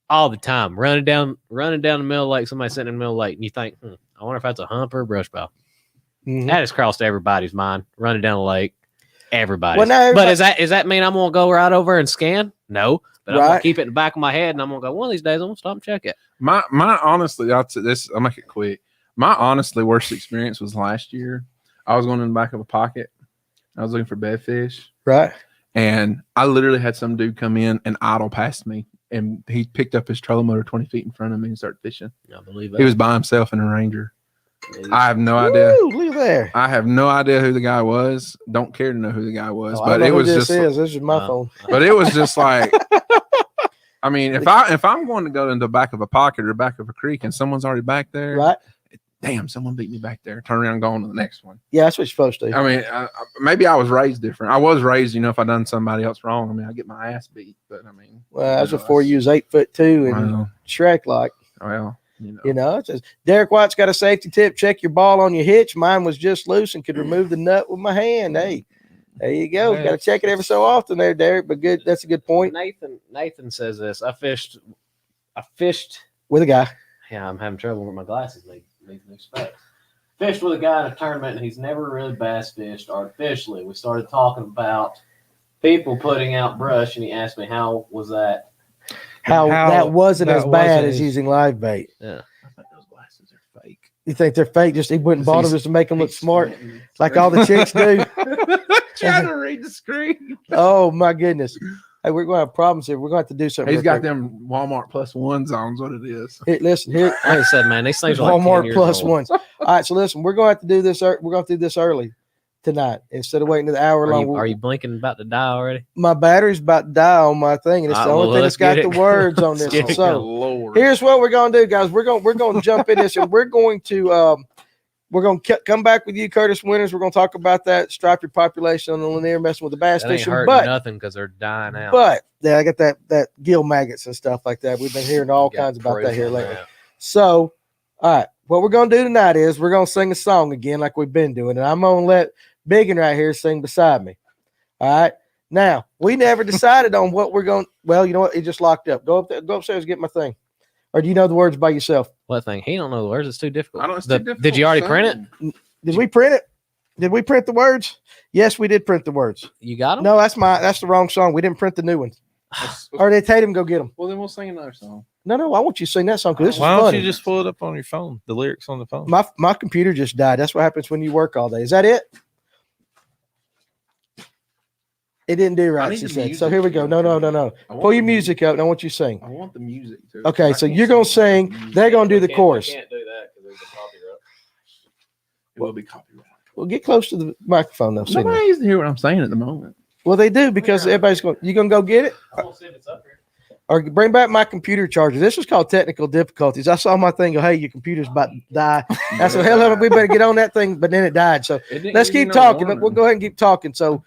all the time. Running down the middle of the lake, somebody sitting in the middle of the lake, and you think, I wonder if that's a hump or a brush pile. Mm-hmm. That has crossed everybody's mind. Running down the lake, everybody. But does that mean I'm gonna go right over and scan? No, but I'm gonna keep it in the back of my head, and I'm gonna go one of these days. I'm gonna stop and check it. My honestly, I'll make it quick. My honestly worst experience was last year. I was going in the back of a pocket. I was looking for bedfish. Right. And I literally had some dude come in and idle past me, and he picked up his trolling motor 20 feet in front of me and started fishing. I believe that. He was by himself in a Ranger. I have no idea. Look there. I have no idea who the guy was. Don't care to know who the guy was. But it was just this is my phone. But it was just like, I mean, if I'm going to go into the back of a pocket or back of a creek and someone's already back there, right? Damn, someone beat me back there. Turn around and go on to the next one. Yeah, that's what you're supposed to do. I mean, maybe I was raised different. I was raised, if I done somebody else wrong, I mean, I get my ass beat. But I mean, well, that's before you was 8'2" and Shrek like. Well, it's just Derek White's got a safety tip. Check your ball on your hitch. Mine was just loose and could remove the nut with my hand. Hey, there you go. Got to check it every so often there, Derek. But good. That's a good point. Nathan says this. I fished with a guy. Yeah, I'm having trouble with my glasses. Need new specs. Fished with a guy in a tournament, and he's never really bass fished artificially. We started talking about people putting out brush, and he asked me how was that. How that wasn't as bad as using live bait. Yeah, I think those glasses are fake. You think they're fake? Just he went and bought them just to make them look smart, like all the chicks do. Trying to read the screen. Oh my goodness. Hey, we're going to have problems here. We're going to have to do something. He's got them Walmart +1s on. What it is? Hey, listen here. Like I said, man, these things are Walmart +1s. All right, so listen, we're going to have to do this. We're going to do this early tonight instead of waiting an hour long. Are you blinking about to die already? My battery's about to die on my thing, and it's the only thing that's got the words on this one. So here's what we're going to do, guys. We're going to jump in this, and we're going to we're going to come back with you, Curtis Winters. We're going to talk about that striper population on the Lanier messing with the bass That ain't fishing. hurting But nothing because they're dying out. But yeah, I got that gill maggots and stuff like that. We've been hearing all kinds about that here lately. So, all right, what we're gonna do tonight is we're gonna sing a song again like we've been doing, and I'm gonna let Biggin right here sing beside me. All right. Now we never decided on what we're going. Well, you know what? It just locked up. Go upstairs and get my thing. Or do you know the words by yourself? What thing? He don't know the words. It's too difficult. I don't. It's too difficult did you already print it? Did we print it? Did we print the words? Yes, we did print the words. You got them? No, that's the wrong song. We didn't print the new ones. Or did Tatum go get them? Well, then we'll sing another song. No, I want you to sing that song because this is Why don't funny. you just pull it up on your phone? The lyrics on the phone. My computer just died. That's what happens when you work all day. Is that it? It didn't do right, she said. So here we go. No. Pull your music up and I want you to sing. I want the music too. Okay, so you're gonna sing. They're gonna do the chorus. Can't do that because there's a copyright. It will be copyrighted. Well, get close to the microphone though. Nobody needs to hear what I'm saying at the moment. Well, they do because everybody's going. You gonna go get it? I'm gonna see if it's up here. Or bring back my computer charger. This is called technical difficulties. I saw my thing go, hey, your computer's about to die. I said, hell, we better get on that thing, but then it died. So let's keep talking. We'll go ahead and keep talking. So,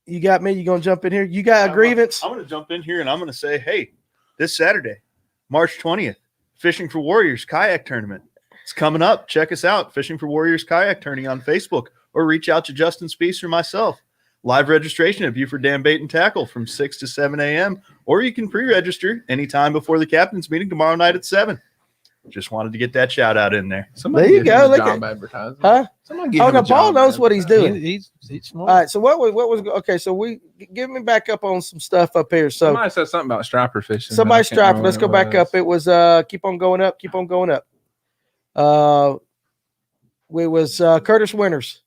you got me. You gonna jump in here? You got a grievance? I'm gonna jump in here and I'm gonna say, hey, this Saturday, March 20th, Fishing for Warriors kayak tournament. It's coming up. Check us out, Fishing for Warriors kayak tourney on Facebook, or reach out to Justin Spees or myself. Live registration at Buford Dam Bait and Tackle from 6 to 7 a.m. Or you can pre-register anytime before the captain's meeting tomorrow night at 7. Just wanted to get that shout out in there. There you go. Look at advertising. huh? Oh, no, Paul knows what he's doing. He's smart. All right. So what was okay? So we give me back up on some stuff up here. So Somebody said something about striper fishing. somebody I can't striper. remember Let's go what it back up. It was keep on going up. Keep on going up. It was Curtis Winters.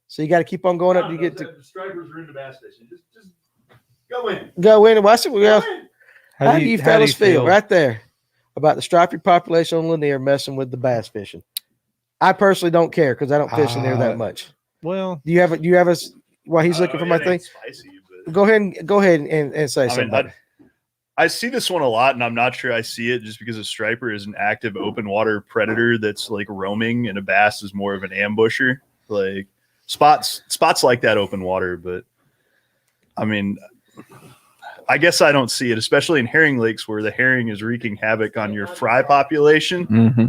So you got to keep on going up. You get to the stripers are into bass fishing. Just go in. go in and watch it. How do you how fellas feel right there about the striped population on Lanier messing with the bass fishing? I personally don't care because I don't fish in there that much. Well, Do you have a while he's looking for my thing? Spicy, but Go ahead and say something. I see this one a lot, and I'm not sure I see it just because a striper is an active open water predator that's like roaming, and a bass is more of an ambusher. Like spots like that open water, but I mean, I guess I don't see it, especially in herring lakes where the herring is wreaking havoc on your fry population. Mm-hmm.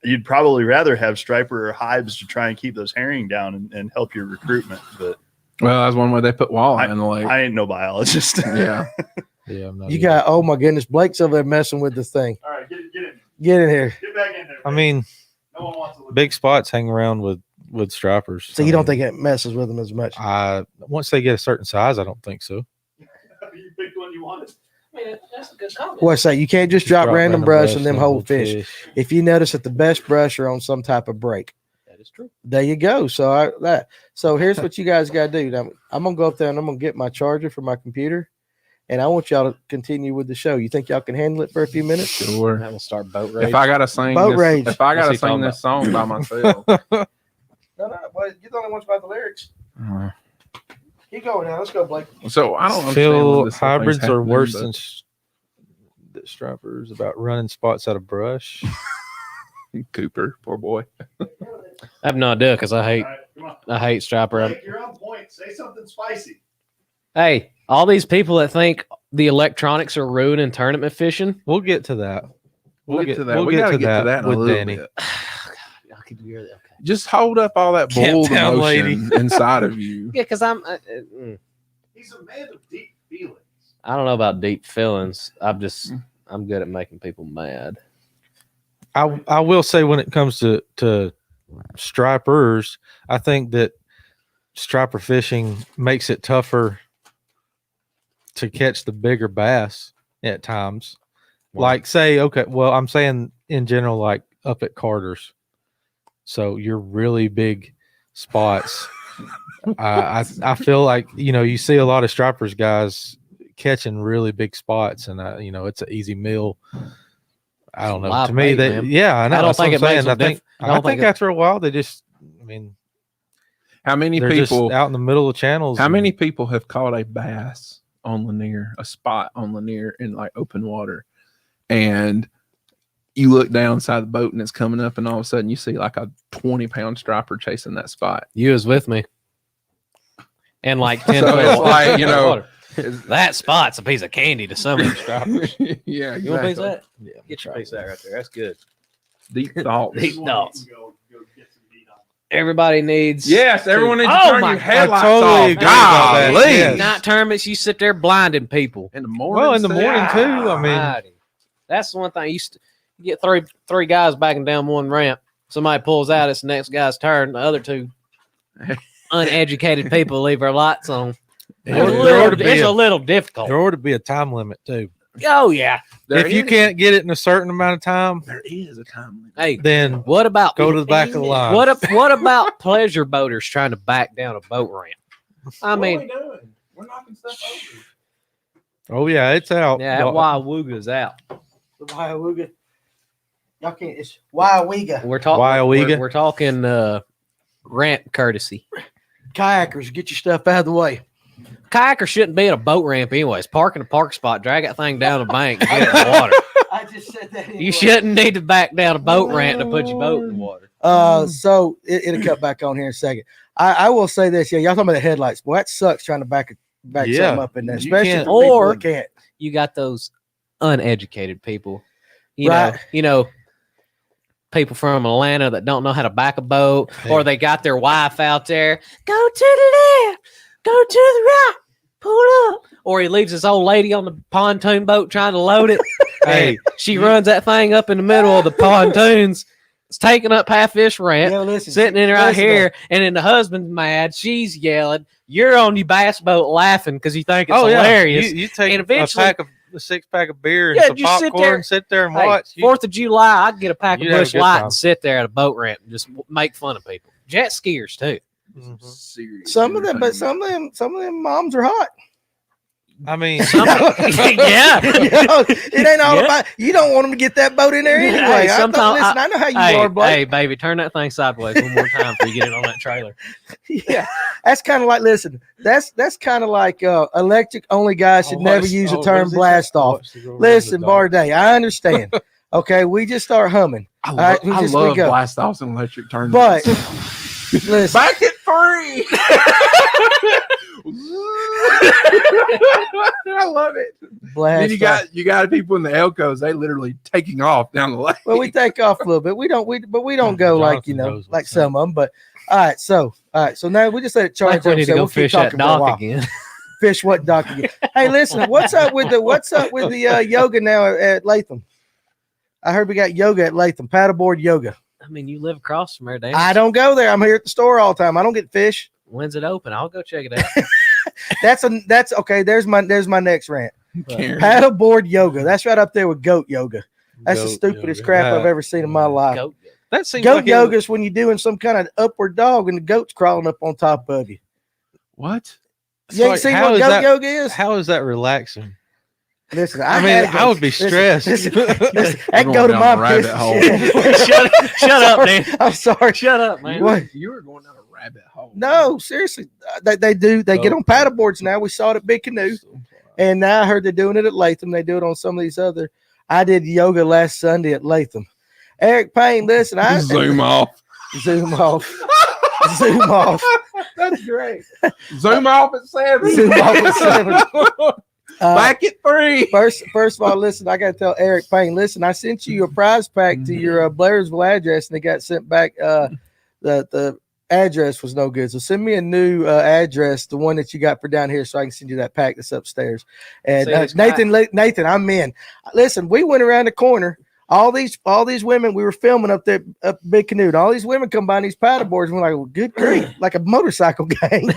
You'd probably rather have striper or hives to try and keep those herring down and help your recruitment. But Well, that's one way they put walleye in the lake. I ain't no biologist. Yeah. yeah, I'm not You either. got, oh my goodness, Blake's over there messing with this thing. All right, get in. Get in here. Get back in there. I mean, no one wants to look. big spots hang around with stripers. So you don't think it messes with them as much? Once they get a certain size, I don't think so. You picked one you wanted. Man, that's a good comment. What's that? You can't just drop random brush and them hold fish. fish. If you notice that the best brush are on some type of break. That is true. There you go. So here's what you guys got to do. Now, I'm gonna go up there and I'm gonna get my charger for my computer, and I want y'all to continue with the show. You think y'all can handle it for a few minutes? Sure. That will start boat rage. If I gotta sing Boat this, rage. if I gotta What's he sing talking this song by myself, No, well, you're the only ones about the lyrics. Keep going now. Let's go, Blake. so I don't understand Feel when this whole thing's hybrids are happening, worse but than the stripers about running spots out of brush. Cooper, poor boy. I have no idea because I hate All right, come on. I hate striper. Blake, you're on point. Say something spicy. Hey, all these people that think the electronics are ruining tournament fishing. We'll get to that. We'll get to that. We'll We gotta get to that in a with little Danny. bit. I could hear that. Okay. Just hold up all that Calm bold down, emotion inside of you. Yeah, because I'm. He's a man of deep feelings. I don't know about deep feelings. I'm good at making people mad. I will say when it comes to stripers, I think that striper fishing makes it tougher to catch the bigger bass at times. Like say, okay, well, I'm saying in general, like up at Carter's. So you're really big spots. I feel like, you see a lot of stripers guys catching really big spots, and it's an easy meal. I don't know. Live To me, bait, that man. I know. I don't That's think what it I'm makes saying. them I think after a while they just, How many they're people just out in the middle of channels. How and- many people have caught a bass on Lanier, a spot on Lanier in like open water, and you look down inside the boat and it's coming up, and all of a sudden you see like a 20-pound striper chasing that spot. You was with me. And like 10 So it's like, that spot's a piece of candy to some of the stripers. Yeah, You want a piece of exactly. that? Yeah, get your piece of that right there. That's good. Deep thoughts. Deep thoughts. Everybody needs. Yes, everyone needs to Oh turn my your headlights totally off. agree with that. Golly. Yes. Night tournaments, you sit there blinding people. In the morning. Well, in the morning too. I mean, Almighty. That's the one thing. You get three guys backing down one ramp. Somebody pulls out. It's the next guy's turn. The other two uneducated people leave their lights on. It's a little difficult. there ought to be a time limit too. Oh yeah. If you can't get it in a certain amount of time, there is a time limit. Hey, then what about go to the back of the line. What about pleasure boaters trying to back down a boat ramp? I mean, doing? We're knocking stuff over. Oh yeah, it's out. yeah, that Waiwooga's out. The Waiwooga. Y'all can't. It's Waiwooga. We're talking. Waiwooga? We're talking ramp courtesy. Kayakers, get your stuff out of the way. Kayaker shouldn't be at a boat ramp anyways. Park in a park spot, drag that thing down the bank, and get it in the water. I just said that. You shouldn't need to back down a boat ramp to put your boat in the water. So it'll cut back on here in a second. I will say this. Yeah, y'all talking about the headlights. Boy, that sucks trying to back something up in there, You especially can't. for people Or- that can't. You got those uneducated people. You Right. know, people from Atlanta that don't know how to back a boat, or they got their wife out there. Go to the left, go to the right, pull up. Or he leaves his old lady on the pontoon boat trying to load it. Hey, And she runs that thing up in the middle of the pontoons. It's taking up half this ramp. Yeah, listen, Sitting in right listen, here, and then the husband's mad. She's yelling. You're on your bass boat laughing because you think it's oh yeah, hilarious. you take And eventually- a 6-pack of beer and Yeah, some you sit popcorn, there- sit there and Hey, watch. 4th of July, I'd get a pack of You'd have a Bush good Light time. and sit there at a boat ramp and just make fun of people. Jet skiers too. Mhm. Serious Some of them, but entertainment. some of them moms are hot. I mean, Yeah. You know, it ain't all Yeah. about. You don't want them to get that boat in there anyway. Hey, I know how you are, buddy. Hey, baby, turn that thing sideways one more time before you get it on that trailer. Yeah, that's kind of like. Listen, that's kind of like electric only guys should never use the term blast off. Listen, Barday, I understand. Okay, we just start humming. I right, love, we just- I we love go. blast offs and electric turns. But listen, back at 3. I love it. blast Then off. you got people in the Elcos. They literally taking off down the lake. Well, we take off a little bit. We don't go like Jonathan knows like what's some of them. But all right, so now we just let it charge. Like we need to go fish that dock again. Fish what dock again? Hey, listen, what's up with the yoga now at Latham? I heard we got yoga at Latham, paddleboard yoga. I mean, you live across from there, Dan. I don't go there. I'm here at the store all the time. I don't get fish. When's it open? I'll go check it out. That's okay. There's my next rant. Karen. Paddleboard yoga. That's right up there with goat yoga. That's the Goat stupidest yoga. crap I've ever seen in my life. Go. That seems Goat like yoga is when you're doing some kind of upward dog and the goat's crawling up on top of you. What? You ain't seen what goat yoga is? How is that relaxing? Listen, I mean, I would be stressed. Listen, that We're go to going my down a rabbit business. Shut up, Dan. I'm sorry. Shut up, man. What? You were going down a rabbit hole. No, seriously, they do. They get on paddle boards now. We saw it at Big Canoe, and now I heard they're doing it at Latham. They do it on some of these other. I did yoga last Sunday at Latham. Eric Payne, listen, I Zoom off. zoom off, zoom off, That's great. Zoom off at 7. zoom off at 7. Back at 3. First of all, listen, I got to tell Eric Payne, listen, I sent you a prize pack to your Blairsville address, and they got sent back. The address was no good, so send me a new address, the one that you got for down here, so I can send you that pack that's upstairs. And Nathan, I'm in. Listen, we went around the corner. All these women, we were filming up there up Big Canoe. And all these women come by on these paddle boards, and we're like, well, good grief, like a motorcycle gang.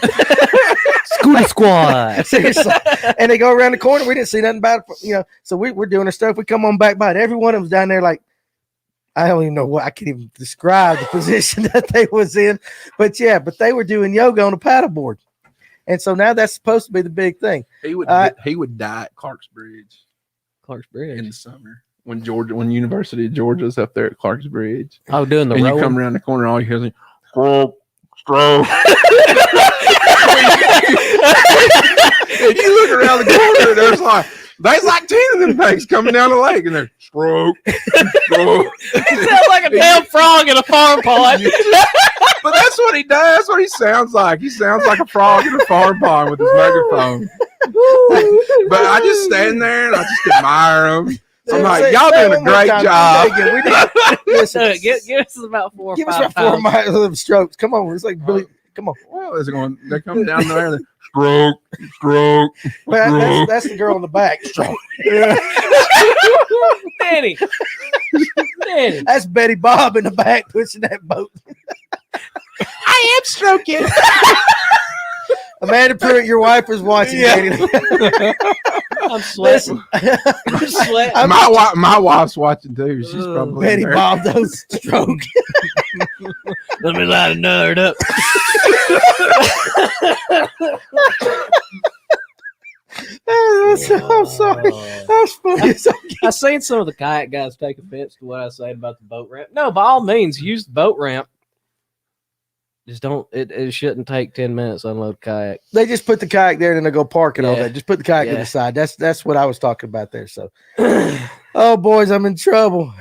Scooter Squad. Seriously. And they go around the corner. We didn't see nothing about it, so we're doing our stuff. We come on back by it. Every one of them's down there like, I don't even know what, I can't even describe the position that they was in. But they were doing yoga on a paddleboard. And so now that's supposed to be the big thing. He would die at Clark's Bridge Clark's in Bridge. the summer when University of Georgia's up there at Clark's Bridge. Oh, doing the And road. you come around the corner, all you hear is stroke. If you look around the corner, there's like There's like 10 of them things coming down the lake, and they're stroke. He sounds like a damn frog in a farm pond. But that's what he does. That's what he sounds like. He sounds like a frog in a farm pond with his megaphone. But I just stand there and I just admire him. I'm like, y'all doing a great job. Listen, Give us about 4 or 5 give us about 4 miles strokes. Come on, it's like Billy. Come on. Well, they're coming down there. And stroke. Well, that's the girl in the back. Stroke. Danny. That's Betty Bob in the back pushing that boat. I am stroking. Amanda Pruitt, your wife was watching. Yeah. I'm sweating. I'm sweating. My wife's watching too. She's probably Betty Bob those stroke. Let me light another up. I'm sorry. That's funny. I seen some of the kayak guys take offense to what I said about the boat ramp. No, by all means, use the boat ramp. Just don't. It shouldn't take 10 minutes to unload a kayak. They just put the kayak there and then they go park and all Yeah. that. Just put the kayak to Yeah. the side. That's what I was talking about there. So, oh boys, I'm in trouble.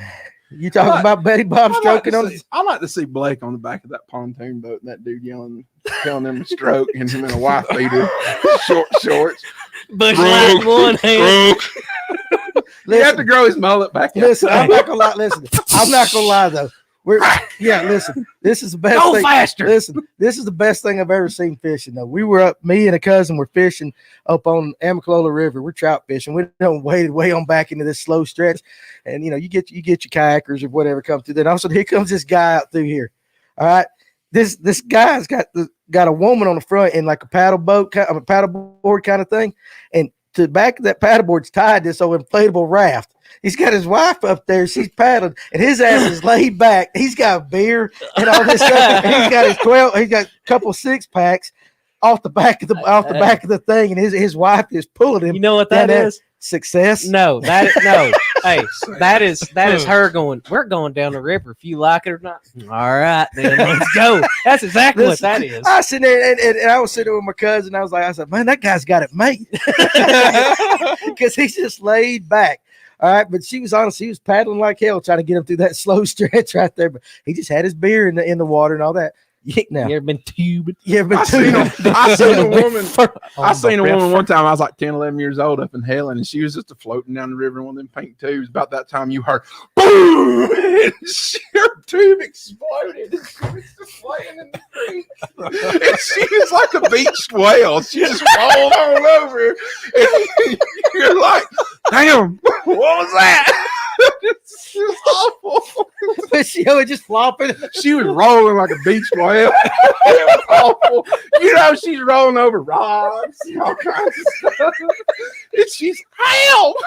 You talking about Betty Bob stroking on? I like to see Blake on the back of that pontoon boat and that dude telling them to stroke and him in a wife beater, short shorts. Bush light in one hand. He had to grow his mullet back. Listen, I'm not gonna lie. Listen, I'm not gonna lie though. Listen, this is the best Go thing. faster. Listen, this is the best thing I've ever seen fishing though. We were up, me and a cousin were fishing up on Amicalola River. We're trout fishing. We don't waded way on back into this slow stretch. And you get your kayakers or whatever come through. Then all of a sudden here comes this guy out through here. All right. This guy's got a woman on the front in like a paddle boat, a paddle board kind of thing. And to the back of that paddle board's tied this old inflatable raft. He's got his wife up there. She's paddling, and his ass is laid back. He's got beer and all this stuff. And he's got his 12. He's got a couple 6-packs off the back of the thing, and his wife is pulling him. You know what that is? Success. No. Hey, that is her going. We're going down the river. If you like it or not. All right, then let's go. That's exactly what that is. I was sitting there and I was sitting there with my cousin. I said, man, that guy's got it made because he's just laid back. All right, but she was honest. He was paddling like hell, trying to get him through that slow stretch right there. But he just had his beer in the water and all that. Now, You ever been tubing? I seen a woman. I seen a woman one time. I was like 10, 11 years old up in Helen, and she was just floating down the river in one of them pink tubes. About that time, you heard boom, and her tube exploded. And she was just laying in the creek, and she was like a beached whale. She just rolled on over, and you're like, "Damn, what was that?" It's just awful. but she was just flopping. She was rolling like a beached whale. It was awful. You know, she's rolling over rocks and all kinds of stuff. And she's help.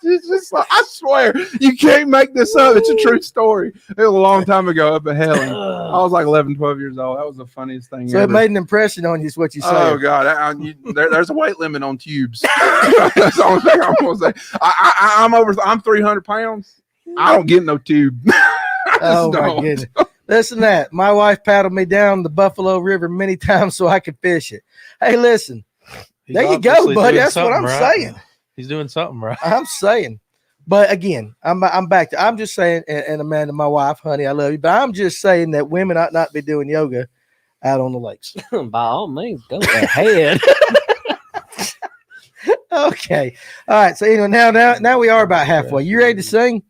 It's just like, I swear, you can't make this up. It's a true story. It was a long time ago up at Helen. I was like 11, 12 years old. That was the funniest thing So ever. it made an impression on you, is what you say. Oh God, there's a weight limit on tubes. That's the only thing I'm gonna say. I'm 300 pounds. I don't get no tube. Oh my goodness. Listen to that. My wife paddled me down the Buffalo River many times so I could fish it. Hey, listen. He's There you go, obviously buddy. doing That's what I'm something right. saying. He's doing something right. I'm saying. But again, I'm back to, I'm just saying, and Amanda, my wife, honey, I love you. But I'm just saying that women ought not be doing yoga out on the lakes. By all means, go ahead. Okay. All right. So anyway, now we are about halfway. You ready to sing?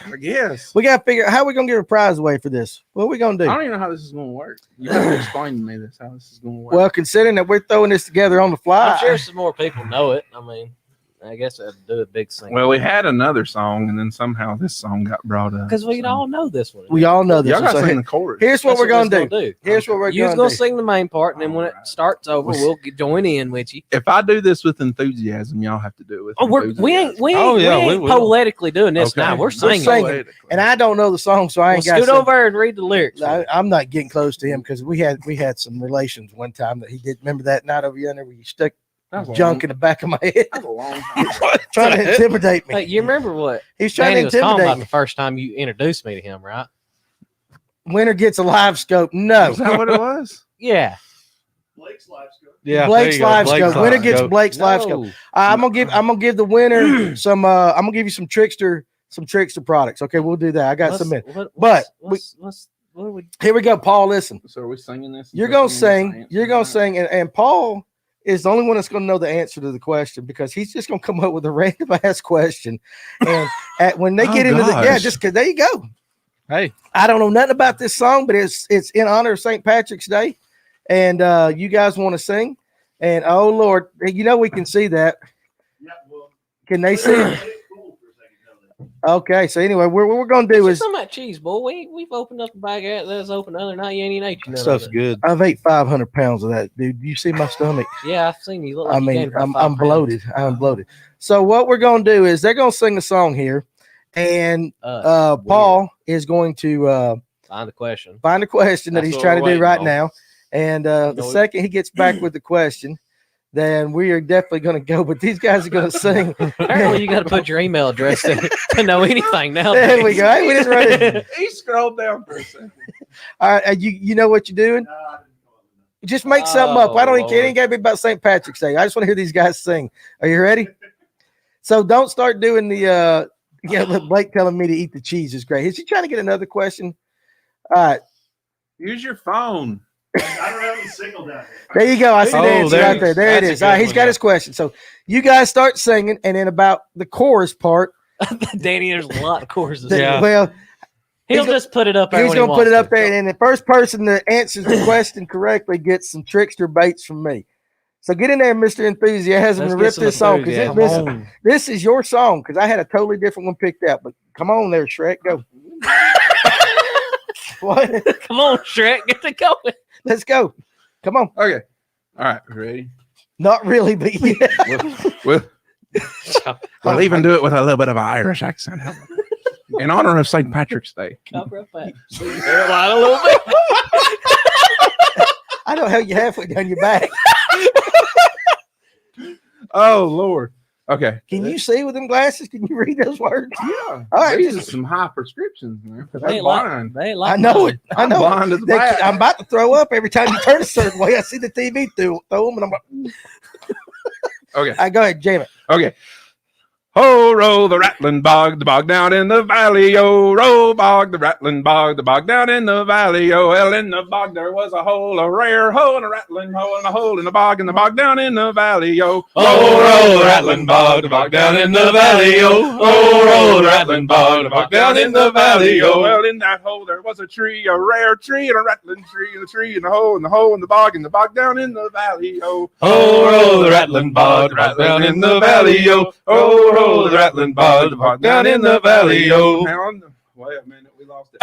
I guess. We got to figure out how we're going to give a prize away for this. What are we going to I do? don't even know how this is going to work. You have to explain to me how this is going to work. Well, considering that we're throwing this together on the fly. I'm sure some more people know it. I mean, I guess I'd do a big thing. Well, we had another song, and then somehow this song got brought up. Because we all know this one. We all know this. Y'all got So to sing the chorus. here's what That's we're going to gonna do. Here's what we're You was going gonna to do. sing the main part, and then when it starts over, we'll join in with you. If I do this with enthusiasm, y'all have to do it with Oh, we ain't will. poetically doing this Okay. now. We're We're singing. singing. And I don't know the song, so I Well, ain't got scoot some- over and read the lyrics. I'm not getting close to him because we had some relations one time that he did. Remember that night over yonder where you stuck junk in the back of my head, That was a long time. trying to intimidate me. Hey, you remember what He's trying Danny to was talking intimidate about me. the first time you introduced me to him, right? Winner gets a live scope. No, Is that what it was? Yeah. Blake's live scope. Yeah, Blake's there you go. live Blake's scope. Winner live gets scope. Blake's live scope. I'm gonna give the winner some. I'm gonna give you some trickster products. Okay, we'll do that. I got some in. Here we go, Paul. Listen, So are we singing this? you're gonna sing. You're gonna sing, and Paul is the only one that's gonna know the answer to the question because he's just gonna come up with a random ass question, and when they get into just because there you go. Hey, I don't know nothing about this song, but it's in honor of St. Patrick's Day, and you guys want to sing, and oh Lord, you know we can see that. Yeah, well, Can they see it? Okay, so anyway, what we're gonna do is some of that cheese, boy. We've opened up a bag that was open the other night. You ain't even ate none of stuff's it. good. I've ate 500 pounds of that, dude. You see my stomach? Yeah, I've seen you. Look like I you mean, gained about I'm 5 pounds. bloated. I'm bloated. So what we're gonna do is they're gonna sing a song here, and Paul is going to Find the question. find a question that That's he's what trying to we're do waiting right on. now, and the second he gets back with the question, then we are definitely going to go. But these guys are going to sing. Apparently, you got to put your email address in to know anything now. There we go. Hey, we just run it. He scrolled down for a second. All right, you know what you're doing? Just make something up. I don't even care. It ain't got to be about St. Patrick's Day. I just want to hear these guys sing. Are you ready? So don't start doing the Blake telling me to eat the cheese is great. Is he trying to get another question? All right. Use your phone. I don't have any signal down here. There you go. I see the answer there right it there. is. There it That's a is. All right, good he's one, got yeah. his question. So you guys start singing, and then about the chorus part, Danny, there's a lot of courses. Yeah. well, He'll just put it up there. he's when he going to put it wants up there, and the first person that answers the question correctly gets some trickster baits from me. So get in there, Mr. Enthusiasm, Let's and get rip some this song because enthusiasm. this is your song because I had a totally different one picked out. But come on there, Shrek, go. What? Come on, Shrek, get it going. Let's go. Come on. Okay. All right. Ready? Not really, but yeah. We'll even do it with a little bit of an Irish accent. In honor of St. Patrick's Day. Cover up that hairline a little bit. I don't have you halfway down your back. Oh, Lord. Okay. Can you see with them glasses? Can you read those words? Yeah. All right, These just- are some high prescriptions, man. They That's ain't blind. They ain't I like know mine. it. I I'm know. blind as a bat. I'm about to throw up every time you turn a certain way. I see the TV throw them, and I'm like, Okay. all right, go ahead, jam it. Okay. Ho, roll the rattling bog down in the valley. Oh, roll bog, the rattling bog down in the valley. Oh, well, in the bog there was a hole, a rare hole, and a rattling hole, and a hole in the bog down in the valley. Oh, roll the rattling bog down in the valley. Oh, roll the rattling bog down in the valley. Oh, well, in that hole there was a tree, a rare tree, and a rattling tree, and a tree in the hole, in the bog down in the valley. Oh, roll the rattling bog down in the valley. Oh, roll the rattling bog down in the valley. Oh, wait a minute, we lost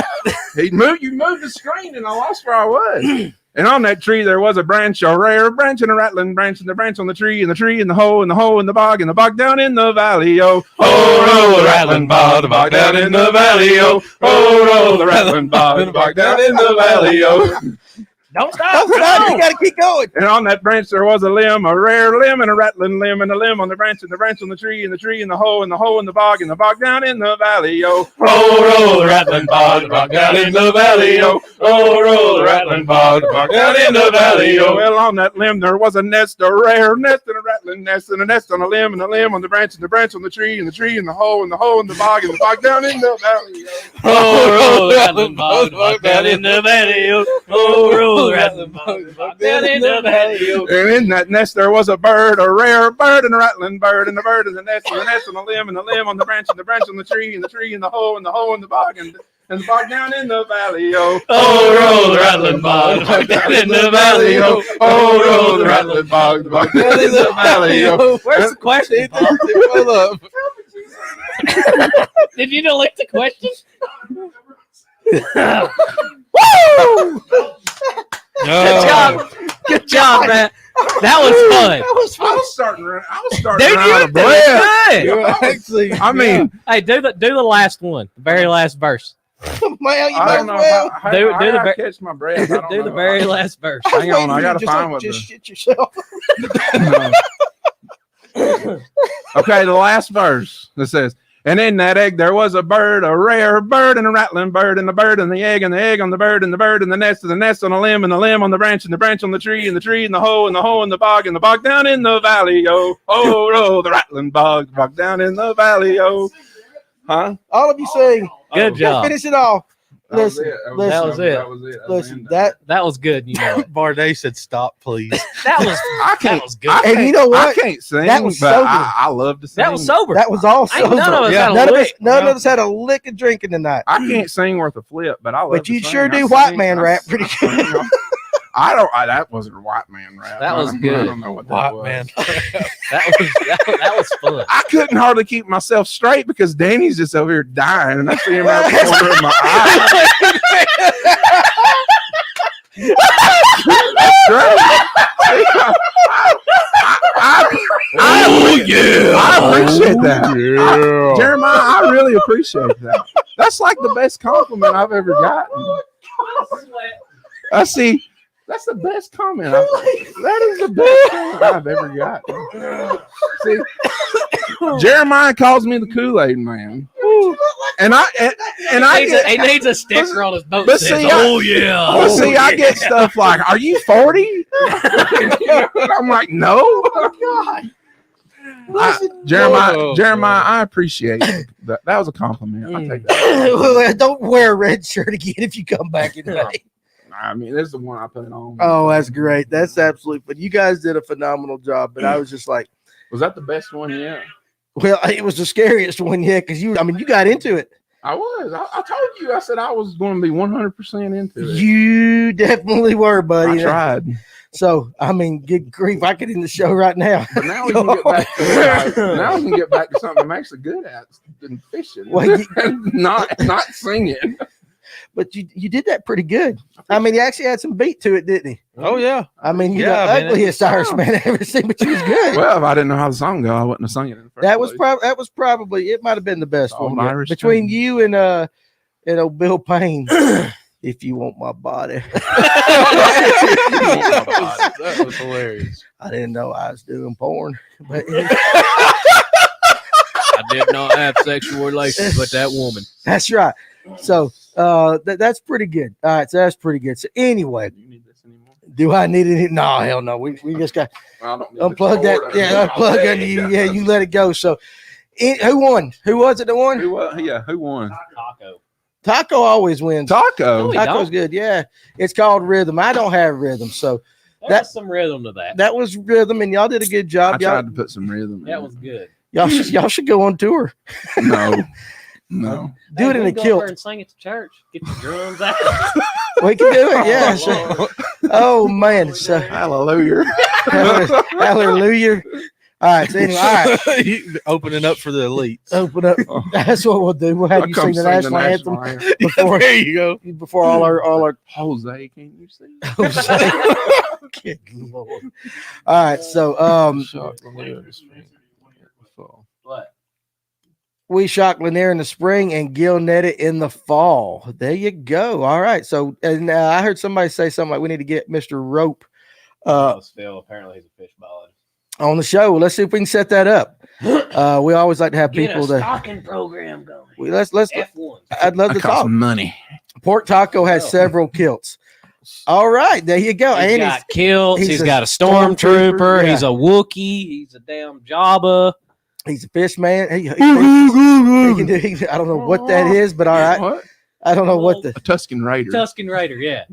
it. You moved the screen, and I lost where I was. And on that tree there was a branch, a rare branch, and a rattling branch, and the branch on the tree, and the tree in the hole, in the bog down in the valley. Oh, roll the rattling bog down in the valley. Oh, roll the rattling bog down in the valley. Oh. Don't stop. Don't stop. You got to keep going. And on that branch there was a limb, a rare limb, and a rattling limb, and a limb on the branch, and the branch on the tree, and the tree in the hole, in the bog down in the valley. Oh, roll the rattling bog down in the valley. Oh, roll the rattling bog down in the valley. Oh, well, on that limb there was a nest, a rare nest, and a rattling nest, and a nest on a limb, and a limb on the branch, and the branch on the tree, and the tree in the hole, in the bog down in the valley. Oh, roll the rattling bog down in the valley. Oh, roll the rattling bog down in the valley. And in that nest there was a bird, a rare bird, and a rattling bird, and the bird in the nest, and the nest on the limb, and the limb on the branch, and the branch on the tree, and the tree in the hole, in the bog, and the bog down in the valley. Oh, roll the rattling bog down in the valley. Oh, roll the rattling bog down in the valley. Oh, Where's the question? Did you delete the question? Woo! Good job, man. That was fun. I was starting Dude, out you of breath. did Actually, I mean, Hey, do the last one, the very last verse. well, you I might don't as know. well. Do I the gotta ver- catch my breath. I don't Do the know. very last verse. Hang on, I gotta Just find what just shit yourself. Okay, the last verse that says, And in that egg there was a bird, a rare bird, and a rattling bird, and the bird and the egg on the bird, and the bird and the nest on a limb, and the limb on the branch, and the branch on the tree, and the tree in the hole, and the hole in the bog down in the valley, yo. Oh, the rattling bog down in the valley, yo. Huh? All of you sing. Good job. Finish it off. That was Listen, it. That was it. That was it. listen, that That was good. You know, it. Bardet said, "Stop, please." that was that was good. And you know what? I can't sing, That was but sober. I love to sing. That was sober. that was all Ain't none of us sober. had a None of us, lick. none of us had a lick of drinking tonight. I can't sing worth a flip, but I love But to you sing. sure I do sing, white man I rap sing, pretty I sing. That wasn't a white man rap. That was I good. don't know what that White was. man. that was fun. I couldn't hardly keep myself straight because Danny's just over here dying, and I see him out the corner of my eye. That's right. I appreciate that. Jeremiah, I really appreciate that. That's like the best compliment I've ever gotten. I see. That's the best comment. That is the best comment I've ever gotten. See, Jeremiah calls me the Kool-Aid man, and He needs a sticker on his boat. But That says, see, "Oh yeah." But see, I get stuff like, "Are you 40?" I'm like, "No." Jeremiah, I appreciate it. That was a compliment. I take that. Well, don't wear a red shirt again if you come back in May. I mean, this is the one I put on. Oh, that's great. That's absolutely. But you guys did a phenomenal job. But I was just like, Was that the best one yet? well, it was the scariest one yet because you got into it. I was. I told you. I said I was going to be 100% into it. You definitely were, buddy. I tried. So, good grief, I could end the show right now. But now we can get back to now we can get back to something I'm actually good at, than fishing. Well, not singing. But you did that pretty good. He actually had some beat to it, didn't he? Oh yeah. You're the Yeah, man, ugliest Irishman I ever seen, but you was good. Well, if I didn't know how the song go, I wouldn't have sung it in the first that was place. probably it. Might have been the best Old one yet. Irish Between tune. you and old Bill Payne. If you want my body, That was hilarious. I didn't know I was doing porn, but I did not have sexual relations with that woman. that's right. So that's pretty good. All right, so that's pretty good. So anyway, Do you need this anymore? do I need it? No, hell no. We just got I don't need unplug the that. cord. Yeah, unplug under you. Yeah, you let it go. So, who won? Who was it that won? Who won? Taco. Taco always wins. Taco. No, he Taco's don't. good. Yeah, it's called rhythm. I don't have rhythm, so There's some rhythm to that. that was rhythm, and y'all did a good I job. Y'all, tried to put some rhythm in That it. was good. y'all should go on tour. No. Do it in we a go kilt. over and sing at the church. Get the drums out. We can do it. Yeah. So, oh man. So Hallelujah. hallelujah. All right. So anyway, all right. Opening up for the elites. Open up. That's what we'll do. We'll have you sing the national anthem before There you go. before all our Jose, can you see? Good Lord. All right. So What? we shot Lanier in the spring and Gil netted in the fall. There you go. All right. So and I heard somebody say something like we need to get Mr. Rope Phil. Apparently, he's a fish ballad. on the show. Let's see if we can set that up. We always like to have Get people a that stocking program going. let's F1. I'd love to talk. money. Pork Taco has several kilts. All right, there you go. He's And got kilts. he's He's a got a stormtrooper, stormtrooper. yeah. He's a Wookiee. He's a damn Jabba. he's a fish man. He can do. I don't know what that is, but all right. What? I don't know what the. A Tuscan Raider. Tuscan Raider. Yeah.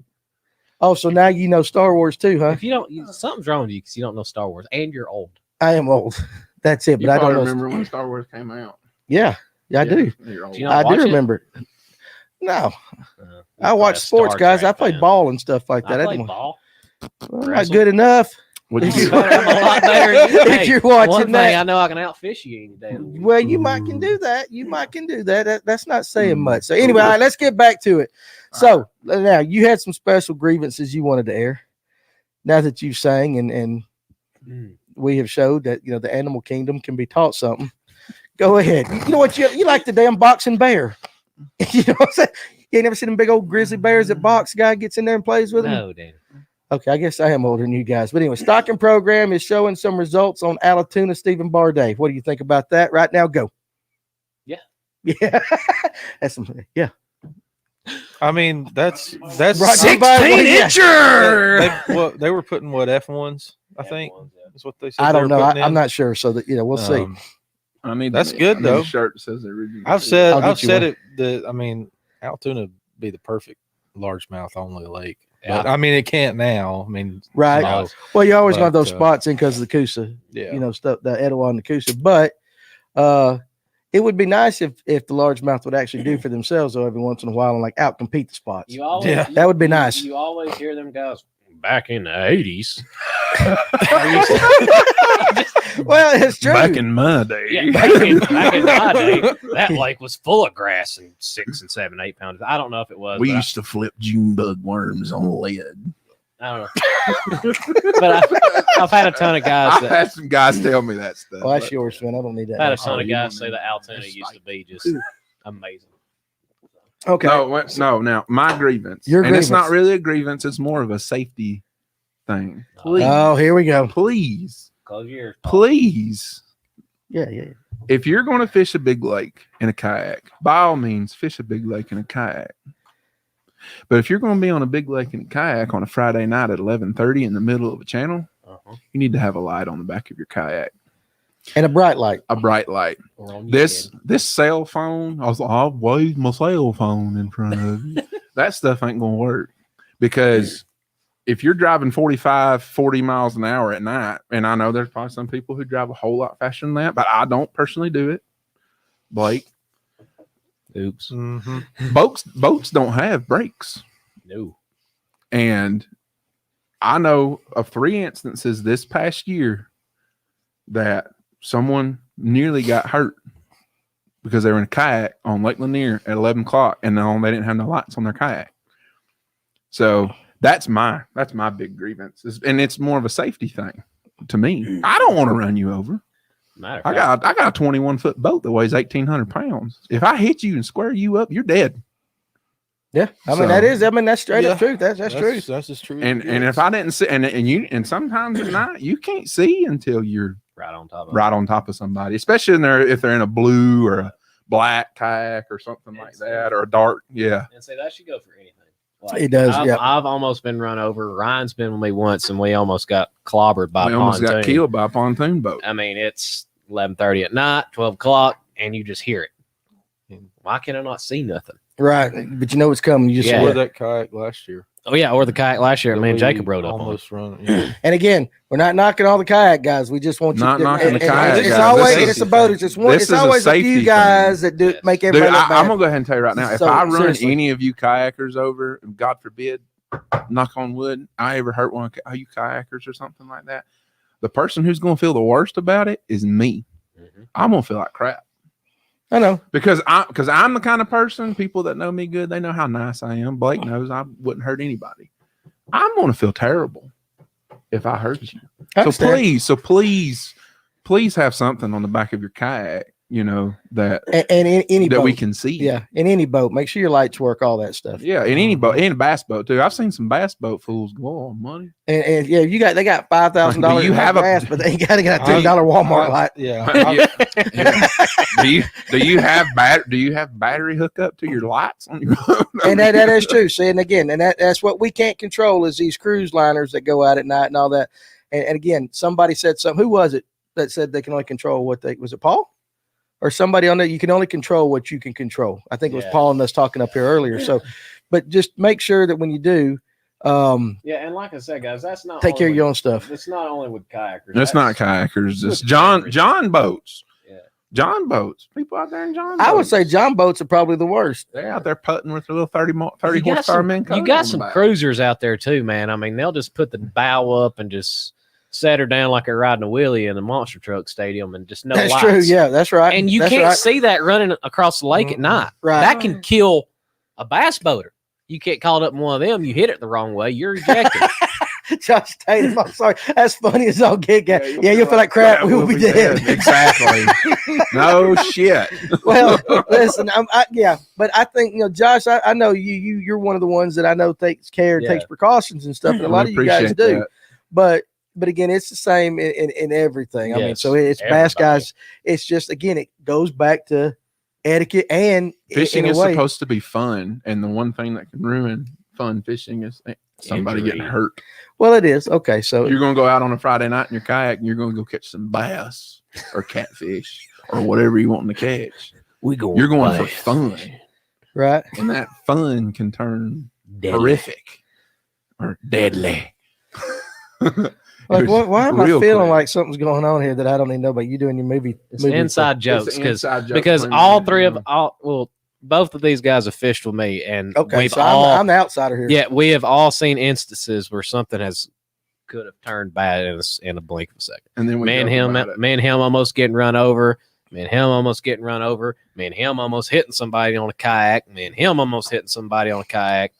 Oh, so now you know Star Wars too, huh? If you don't, something's wrong with you because you don't know Star Wars and you're old. I am old. That's it, You but I don't probably know. remember when Star Wars came out. Yeah, I do. You're old. Do you not I watch do it? remember it. No, You're I watch a sports, Star guys. Trek I play fan. ball and stuff like that. I I play didn't- ball. well, not wrestle. good enough. What'd If you you- do? I'm a lot better than you. If Hey, you're one watching thing that, I know I can outfish you any day. of the week. well, you might can do that. You might can do that. That's not saying much. So anyway, all right, let's get back to it. So now you had some special grievances you wanted to air. Now that you sang and we have showed that the animal kingdom can be taught something. Go ahead. You know what you like the damn boxing bear. You know what I'm saying? You ain't never seen them big old grizzly bears that box guy gets in there and plays with them? No, Dan. Okay, I guess I am older than you guys. But anyway, stocking program is showing some results on Alatuna Stephen Barday. What do you think about that? Right now, go. Yeah, Yeah, that's yeah. I mean, that's Brought to you 16 by- yeah. incher. They were putting what F1s, I think. That's what they said. I don't know. putting I'm in. not sure. So that we'll see. I need That's the- good, I need a though. shirt that says original. I've said I'll get you one. it. I mean, Altoona would be the perfect largemouth only lake. Yeah. But I mean, it can't now. I mean, Right. no. Well, you always But, got those spots in because of the Coosa. Yeah. You know, stuff the Etowah and the Coosa. But it would be nice if the largemouth would actually do for themselves though every once in a while and like out compete the spots. You always, Yeah. That would be nice. You always hear them guys back in the 80s. Well, it's true. Back in my day. Yeah, back in my day, that lake was full of grass and 6 and 7, 8 pounds. I don't know if it was. We but used to flip June bug worms on lead. I don't know. But I've had a ton of guys I've that had some guys tell me that stuff. Well, that's but- yours, man. I don't need that. I've had a now. ton of you guys don't say need that that. Altoona That's used to be just amazing. Okay. No, now my grievance. Your and it's not grievance. really a grievance, it's more of a safety thing. Please. Oh, here we go. Please. Close your ears. Please. Yeah. If you're going to fish a big lake in a kayak, by all means, fish a big lake in a kayak. But if you're going to be on a big lake in a kayak on a Friday night at 11:30 in the middle of a channel, you need to have a light on the back of your kayak, And a bright light. a bright light. Or on your This head. cell phone, I'll wave my cell phone in front of you. That stuff ain't going to work because if you're driving 40 miles an hour at night, and I know there's probably some people who drive a whole lot faster than that, but I don't personally do it. Blake, Oops. Mhm. boats don't have brakes. No. And I know of 3 instances this past year that someone nearly got hurt because they were in a kayak on Lake Lanier at 11 o'clock and they didn't have no lights on their kayak. So that's my big grievance. And it's more of a safety thing to me. I don't want to run you over. Matter of I fact, got a 21-foot boat that weighs 1,800 pounds. If I hit you and square you up, you're dead. Yeah. I mean, So- that's straight up Yeah. truth. That's true. That's as true. And if I didn't see, and sometimes at night you can't see until you're right on top of right on top of somebody, especially if they're in a blue or a black kayak or something like that, or a dark. Yeah. And say that should go for anything. It does, I've, yeah. I've almost been run over. Ryan's been with me once, and we almost got clobbered by We a almost pontoon. got killed by a pontoon boat. I mean, it's 11:30 at night, 12 o'clock, and you just hear it. Why can I not see nothing? Right. But you know what's coming. You just Yeah. Or that kayak last year. Oh yeah, or the kayak last year, that me and we Jacob rode up on. almost run. Yeah. And again, we're not knocking all the kayak guys. We just want you Not to knocking the kayak It's guys. always This and is- it's a boat. It's just one. this It's is a always a safety few guys that do Yes. make Dude, everybody look bad. I'm gonna go ahead and tell you right now. If So, I run seriously. any of you kayakers over, and God forbid, knock on wood, I ever hurt one of you kayakers or something like that, the person who's gonna feel the worst about it is me. Mhm. I'm gonna feel like crap. I know. Because I'm the kind of person, people that know me good, they know how nice I am. Blake knows I wouldn't hurt anybody. I'm gonna feel terrible if I hurt you. I So understand. please have something on the back of your kayak, that And in any that boat, we can see. yeah, in any boat, make sure your lights work, all that stuff. Yeah, in any boat, in a bass boat too. I've seen some bass boat fools go on money. And yeah, they got $5,000. Do you have a- gas, but they ain't got a $10 Walmart light. Yeah. do you have battery hookup to your lights on your boat? And that is true. See, and again, that's what we can't control is these cruise liners that go out at night and all that. And again, somebody said something. Who was it that said they can only control was it Paul? Or somebody on there, you can only control what you can control. I think it was Yeah. Paul and us talking up here earlier. So, but just make sure that when you do, Yeah, and like I said, guys, that's not take care of only your own stuff. It's not only with kayakers. It's not kayakers. It's John boats. Yeah. John boats. People out there in John. I would boats. say John boats are probably the worst. They're out there putting with their little 30 You got horsepower some, men. you got some cruisers out there too, man. I mean, they'll just put the bow up and just set her down like they're riding a wheelie in a monster truck stadium and just no That's lights. true. Yeah, that's right. And you That's can't right. see that running across the lake at night. Right. That can kill a bass boater. You get caught up in one of them, you hit it the wrong way, you're ejected. Josh Tatum, I'm sorry. That's funny as all get. Yeah, you'll feel like crap. We will be dead. Exactly. No shit. Well, listen, but I think Josh. I know you're one of the ones that I know takes care, and Yeah. takes precautions and stuff, and a lot of you guys do. But again, it's the same in everything. I mean, Yes, so it's bass everybody. guys. It's just again, it goes back to etiquette, and Fishing in a is way, supposed to be fun, and the one thing that can ruin fun fishing is somebody Injury. getting hurt. well, it is okay. So You're going to go out on a Friday night in your kayak, and you're going to go catch some bass or catfish or whatever you want to catch. You're going for fun, right. and that fun can turn horrific or deadly. Like, why am I real feeling quick. like something's going on here that I don't even know about? You doing your movie? It's movie inside stuff. jokes It's an inside joke because between all me three and of both of these guys have fished with me, and Okay, we've so all I'm the outsider here. yeah, we have all seen instances where something could have turned bad in a blink of a second. And then we Me and joke him almost getting run over. Me and him almost getting run over. Me and him almost hitting somebody on a kayak. Me and him almost hitting somebody on a kayak.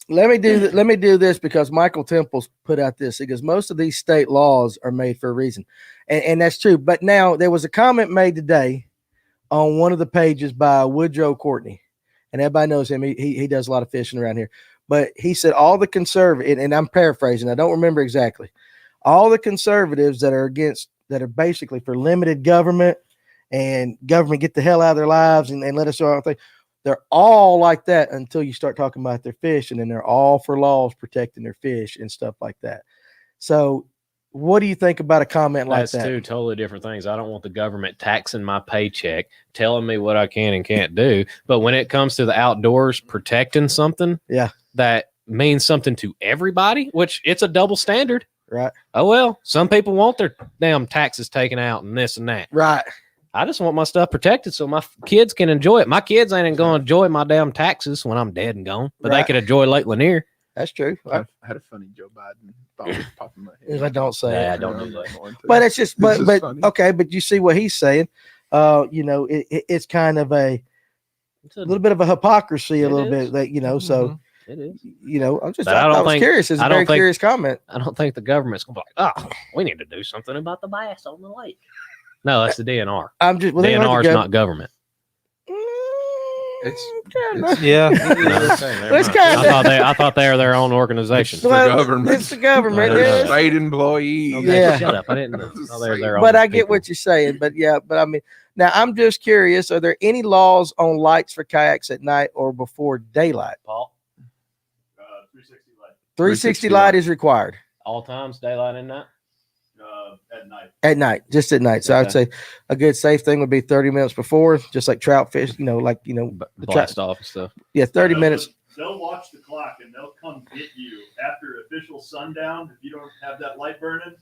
Let me do this because Michael Temple's put out this. He goes, most of these state laws are made for a reason, and that's true. But now there was a comment made today on one of the pages by Woodrow Courtney, and everybody knows him. He does a lot of fishing around here. But he said all the conservative, and I'm paraphrasing, I don't remember exactly, all the conservatives that are basically for limited government and government get the hell out of their lives and let us do our thing. They're all like that until you start talking about their fish, and then they're all for laws protecting their fish and stuff like that. So what do you think about a comment like that? That's two totally different things. I don't want the government taxing my paycheck, telling me what I can and can't do. But when it comes to the outdoors protecting something that means something to everybody, which it's a double standard. Right. Oh, well, some people want their damn taxes taken out and this and that. Right. I just want my stuff protected so my kids can enjoy it. My kids ain't going to enjoy my damn taxes when I'm dead and gone, but they could enjoy Lake Lanier. That's true. I had a funny Joe Biden thought pop in my head. I don't say it. I don't do that. But it's just, but funny. okay. But you see what he's saying. It's kind of a little bit of a hypocrisy, a little bit that So it is. I was curious. It's a very curious comment. I don't think the government's going to be like, oh, we need to do something about the bass on the lake. No, that's the DNR. DNR is not government. Yeah. I thought they were their own organization. It's the government. It's the government. They're state employees. Okay, shut up. I didn't know. They were their own But I get people. what you're saying. But I mean, now I'm just curious. Are there any laws on lights for kayaks at night or before daylight? Paul? 360 light 360 light is required. All times, daylight and night? at night. At night, just at night. So I'd say a good safe thing would be 30 minutes before, just like trout fish, the Blast off and stuff. Yeah, 30 minutes. They'll watch the clock and they'll come get you after official sundown. If you don't have that light burning,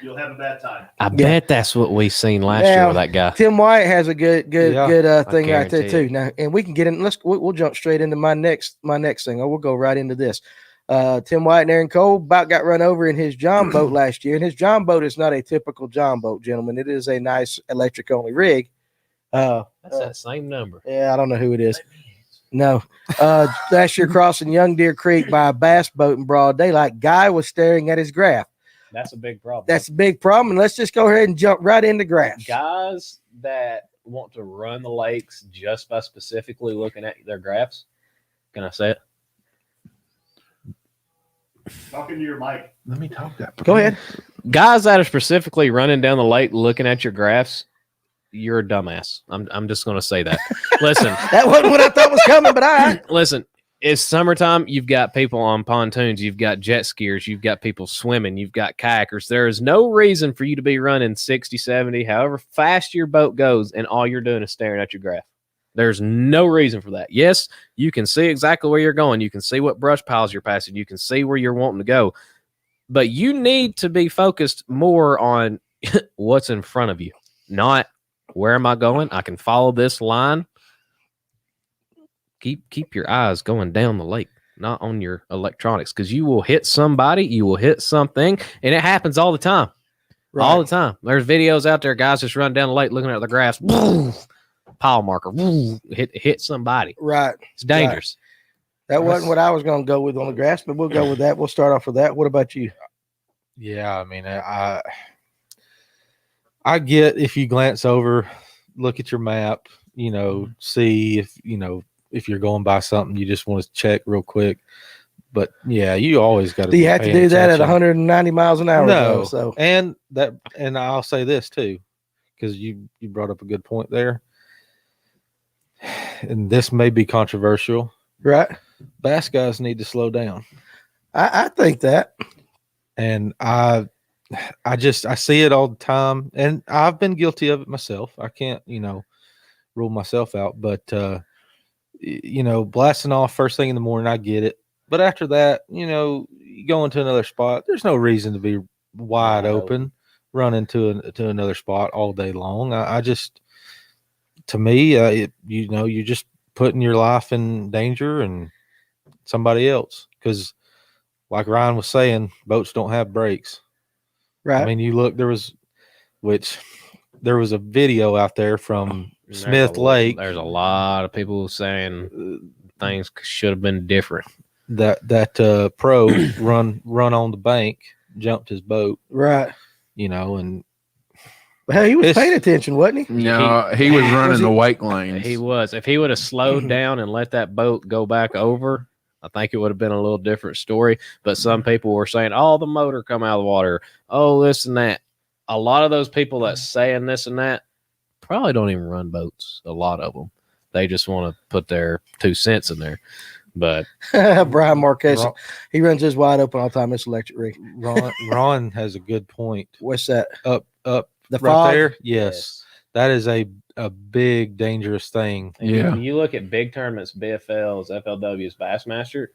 you'll have a bad time. I bet that's what we seen last year with that guy. Tim White has a good thing right there too. it. Now, and we can get in. We'll jump straight into my next thing, or we'll go right into this. Tim White and Aaron Cole about got run over in his John boat last year, and his John boat is not a typical John boat, gentlemen. It is a nice electric only rig. That's that same number. Yeah, I don't know who it is. No, last year crossing Young Deer Creek by a bass boat in broad daylight, guy was staring at his graph. That's a big problem. That's a big problem. And let's just go ahead and jump right into graphs. Guys that want to run the lakes just by specifically looking at their graphs. Can I say it? Talking to your mic. Let me talk that. Go ahead. Guys that are specifically running down the lake looking at your graphs, you're a dumbass. I'm just going to say that. Listen. That wasn't what I thought was coming, but all right. Listen, it's summertime. You've got people on pontoons. You've got jet skiers. You've got people swimming. You've got kayakers. There is no reason for you to be running 60, 70, however fast your boat goes, and all you're doing is staring at your graph. There's no reason for that. Yes, you can see exactly where you're going. You can see what brush piles you're passing. You can see where you're wanting to go. But you need to be focused more on what's in front of you, not where am I going? I can follow this line. Keep your eyes going down the lake, not on your electronics, because you will hit somebody, you will hit something, and it happens all the time. Right. All the time. There's videos out there, guys just run down the lake looking at the graphs, pile marker, hit somebody. Right. It's dangerous. Right. That wasn't what I was going to go with on the graphs, but we'll go with that. We'll start off with that. What about you? Yeah, I mean, I get if you glance over, look at your map, see if you're going by something, you just want to check real quick. But yeah, you always got to. Do you have to do that at 190 miles an hour? No. Though, so and I'll say this too: because you brought up a good point there, and this may be controversial. Right. Bass guys need to slow down. I think that. And I see it all the time, and I've been guilty of it myself. I can't, rule myself out, but blasting off first thing in the morning, I get it. But after that, you go into another spot. There's no reason to be wide open, running to another spot all day long. I just, to me, you're just putting your life in danger and somebody else, because like Ryan was saying, boats don't have brakes. Right. I mean, you look, there was a video out there from Smith Lake. There's a lot of people saying things should have been different. That pro run on the bank, jumped his boat. Right. And hell, he was paying attention, wasn't he? No, he was running the wake lanes. He was. If he would have slowed down and let that boat go back over, I think it would have been a little different story. But some people were saying, "Oh, the motor come out of the water. Oh, this and that." A lot of those people that's saying this and that probably don't even run boats. A lot of them, they just want to put their 2 cents in there. But Brian Marquez, he runs his wide open all the time. It's electric rig. Ron has a good point. What's that? Up the right fog? there. Yes, that is a big dangerous thing. Yeah. When you look at big tournaments, BFLs, FLWs, Bassmaster,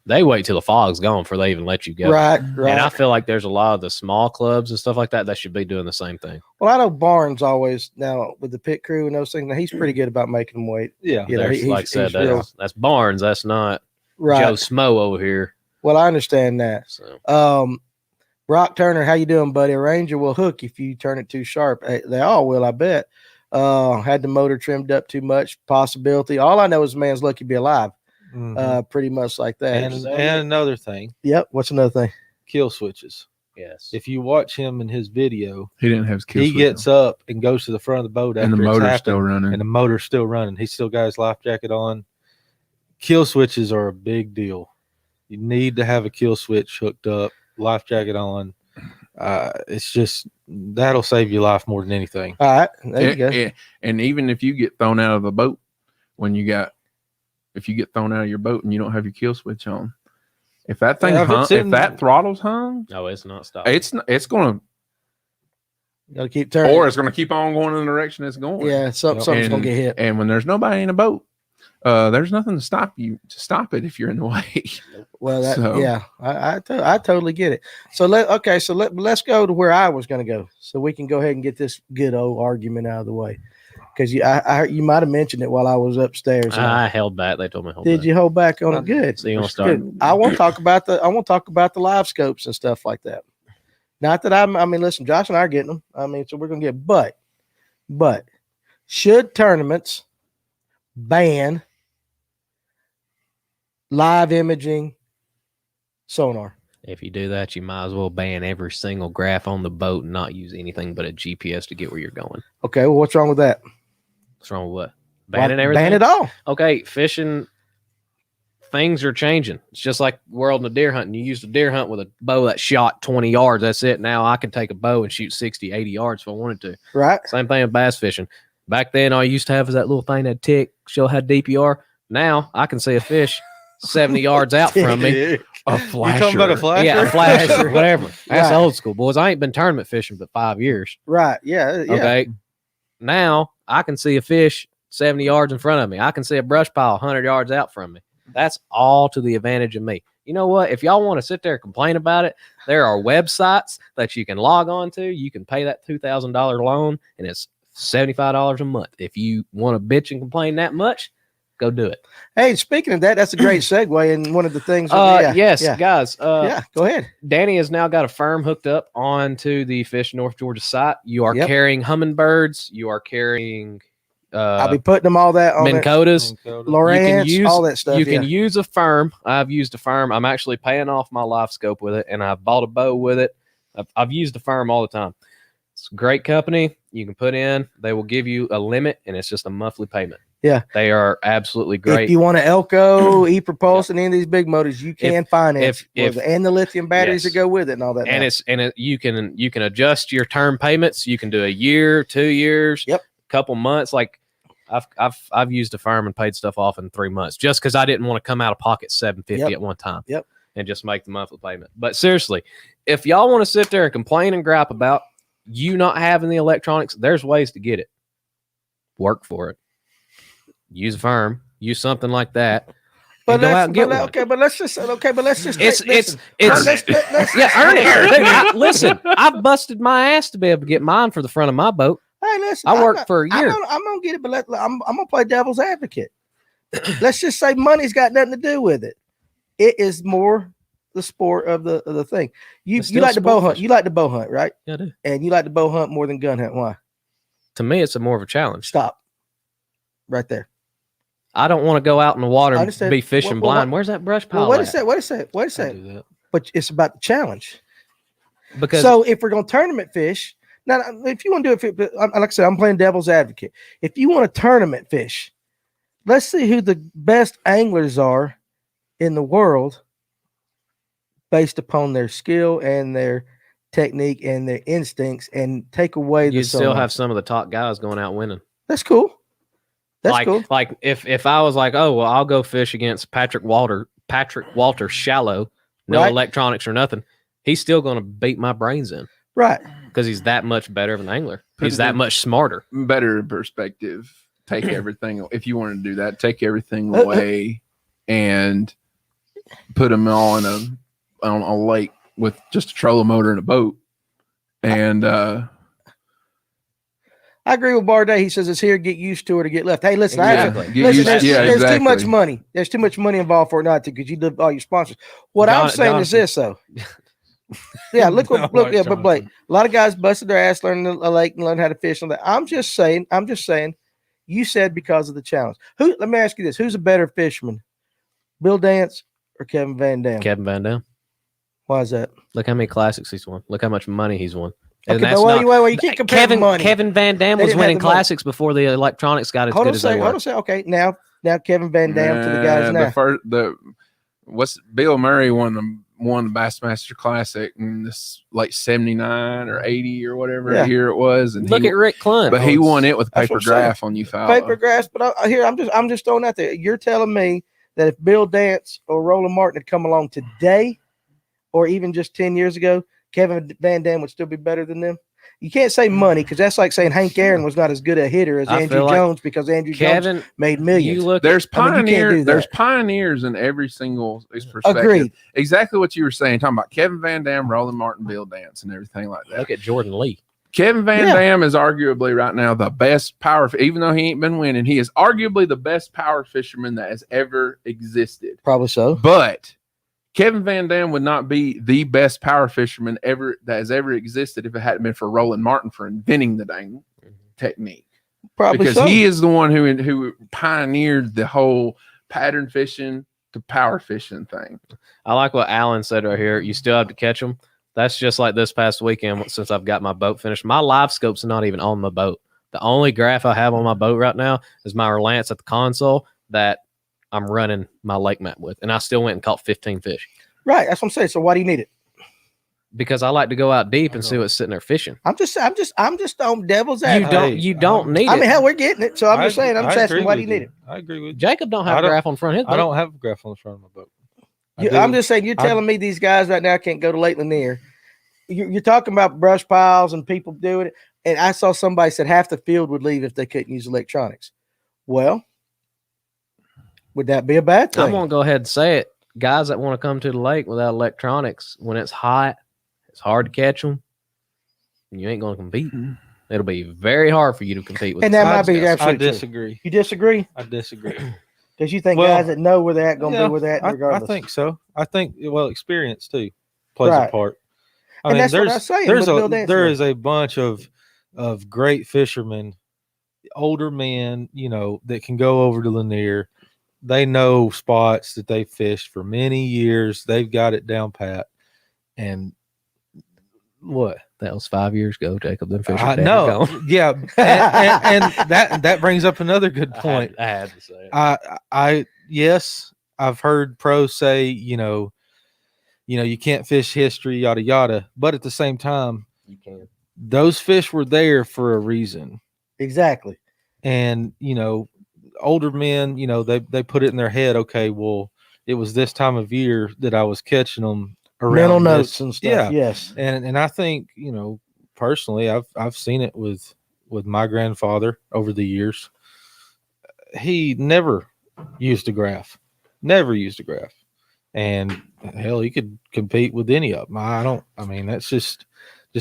they wait till the fog's gone before they even let you go. Right. And I feel like there's a lot of the small clubs and stuff like that should be doing the same thing. Well, I know Barnes always, now with the pit crew and those things, now he's pretty good about making them wait. Yeah. Like I said, that's Barnes. That's not right. Joe Smo over here. Well, I understand that. So. Brock Turner, how you doing, buddy? A Ranger will hook if you turn it too sharp. They all will, I bet. Had the motor trimmed up too much, possibility. All I know is the man's lucky to be alive. Pretty much like that. And another thing. Yep. What's another thing? Kill switches. Yes. If you watch him in his video, he didn't have his kill he switch gets up and goes to the front of the boat and after the motor's happened, still running. and the motor's still running. He's still got his life jacket on. Kill switches are a big deal. You need to have a kill switch hooked up, life jacket on. It's just, that'll save your life more than anything. All right, there you go. And even if you get thrown out of the boat, if you get thrown out of your boat and you don't have your kill switch on, if that thing if that throttle's hung, no, it's not stopping. It's gonna gotta keep turning, or it's gonna keep on going in the direction it's going. Yeah, something's gonna get hit. And when there's nobody in a boat, there's nothing to stop it if you're in the way. Well, I totally get it. So let's go to where I was going to go, so we can go ahead and get this good old argument out of the way. Because you might have mentioned it while I was upstairs. I held back. They told me hold Did back. you hold back on it? Good. So you want to start? Good. I want to talk about the live scopes and stuff like that. Not that I mean, listen, Josh and I are getting them. I mean, so we're gonna get, but should tournaments ban live imaging sonar? If you do that, you might as well ban every single graph on the boat and not use anything but a GPS to get where you're going. Okay, well, what's wrong with that? What's wrong with what? Banning everything? Ban it all. Okay, fishing, things are changing. It's just like world of deer hunting. You used to deer hunt with a bow that shot 20 yards. That's it. Now I can take a bow and shoot 60, 80 yards if I wanted to. Right. Same thing with bass fishing. Back then, all you used to have is that little thing that tick, show how deep you are. Now I can see a fish 70 yards out from me. A flasher. You talking about a flasher? Yeah, a flasher, whatever. That's Right. old school, boys. I ain't been tournament fishing for 5 years. Right. Yeah. Okay. Now I can see a fish 70 yards in front of me. I can see a brush pile 100 yards out from me. That's all to the advantage of me. You know what? If y'all want to sit there and complain about it, there are websites that you can log on to. You can pay that $2,000 loan, and it's $75 a month. If you want to bitch and complain that much, go do it. Hey, speaking of that, that's a great segue. And one of the things. Guys. Yeah, go ahead. Danny has now got a firm hooked up onto the Fish North Georgia site. You are Yep. carrying hummingbirds. You are carrying I'll be putting them all that on Minn Kotas. Lowrance, all that stuff. You can use a firm. I've used a firm. I'm actually paying off my live scope with it, and I've bought a bow with it. I've used the firm all the time. It's a great company. You can put in. They will give you a limit, and it's just a monthly payment. Yeah. They are absolutely great. If you want an Elko, e-propulse, and any of these big motors, you can finance and the lithium batteries that go with it and all that. And you can adjust your term payments. You can do a year, 2 years, couple months. Like I've used a firm and paid stuff off in 3 months just because I didn't want to come out of pocket $750 at one time. And just make the monthly payment. But seriously, if y'all want to sit there and complain and gripe about you not having the electronics, there's ways to get it. Work for it. Use a firm. Use something like that. But let's just it's Ernie. Listen, I busted my ass to be able to get mine for the front of my boat. Hey, listen, I worked for a year. I'm gonna get it, but I'm gonna play devil's advocate. Let's just say money's got nothing to do with it. It is more the sport of the thing. You like to bow hunt. You like to bow hunt, right? Yeah, I do. And you like to bow hunt more than gun hunt. Why? To me, it's more of a challenge. Stop. Right there. I don't want to go out in the water and be fishing blind. Where's that brush pile? Wait a second. But it's about the challenge. Because so if we're going to tournament fish, now if you want to do it, like I said, I'm playing devil's advocate. If you want to tournament fish, let's see who the best anglers are in the world based upon their skill and their technique and their instincts, and take away you still have some of the top guys going out winning. That's cool. That's cool. Like if I was like, oh well, I'll go fish against Patrick Walter shallow, no electronics or nothing. He's still going to beat my brains in, right? Because he's that much better of an angler. He's that much smarter. Better perspective. Take everything. If you want to do that, take everything away and put them all on a lake with just a trolling motor and a boat. And I agree with Barday. He says it's here, get used to it or get left. Hey, listen, there's too much money. There's too much money involved for it not to, because you live all your sponsors. What I'm saying is this, though. Yeah, look, but Blake, a lot of guys busted their ass learning a lake and learn how to fish on that. I'm just saying, you said because of the challenge. Let me ask you this: who's a better fisherman, Bill Dance or Kevin Van Dam? Kevin Van Dam. Why is that? Look how many classics he's won. Look how much money he's won. Okay, but wait, you can't compare money. Kevin Van Dam was winning classics before the electronics got as good as they were. Okay, now Kevin Van Dam to the guys now. Bill Murray won the Bassmaster Classic in this like 79 or 80 or whatever year it was. And look at Rick Clunt. But he won it with paper graph on you foul. Paper graph, but I'm just throwing out there. You're telling me that if Bill Dance or Roland Martin had come along today, or even just 10 years ago, Kevin Van Dam would still be better than them? You can't say money, because that's like saying Hank Aaron was not as good a hitter as Andrew Jones, because Andrew Jones made millions. There's pioneers in every single perspective. Agreed. Exactly what you were saying, talking about Kevin Van Dam, Roland Martin, Bill Dance, and everything like that. Look at Jordan Lee. Kevin Van Dam is arguably right now the best power, even though he ain't been winning, he is arguably the best power fisherman that has ever existed. Probably so. But Kevin Van Dam would not be the best power fisherman that has ever existed if it hadn't been for Roland Martin for inventing the dang technique. Probably because he is the one who pioneered the whole pattern fishing to power fishing thing. I like what Alan said right here. You still have to catch them. That's just like this past weekend since I've got my boat finished. My live scope's not even on my boat. The only graph I have on my boat right now is my Relance at the console that I'm running my lake map with, and I still went and caught 15 fish. Right, that's what I'm saying. So why do you need it? Because I like to go out deep and see what's sitting there fishing. I'm just on devil's advocate. You don't need it. I mean, hell, we're getting it. So I'm just saying. I'm just asking, why do you need it? I agree with you. Jacob don't have a graph on front of his boat. I don't have a graph on the front of my boat. I'm just saying, you're telling me these guys right now can't go to Lake Lanier. You're talking about brush piles and people doing it. And I saw somebody said half the field would leave if they couldn't use electronics. Well, would that be a bad thing? I'm going to go ahead and say it. Guys that want to come to the lake without electronics, when it's hot, it's hard to catch them. You ain't going to compete. It'll be very hard for you to compete with. And that might be I absolutely disagree. True. You disagree? I disagree. Because you think guys that know where they're at going to be where they're at regardless. I think so. I think, experience too plays a part. I mean, that's what I'm saying. There is a bunch of great fishermen, older men, that can go over to Lanier. They know spots that they fished for many years. They've got it down pat. And What? That was 5 years ago, Jacob. Them fish are dead and No, gone. yeah, and that brings up another good point. I had to say it. Yes, I've heard pros say, you can't fish history, yada yada, but at the same time, You can. those fish were there for a reason. Exactly. And older men, they put it in their head, okay, well, it was this time of year that I was catching them around Mental this. notes and stuff. Yeah. Yes. And I think, personally, I've seen it with my grandfather over the years. He never used a graph. And hell, he could compete with any of them. That's just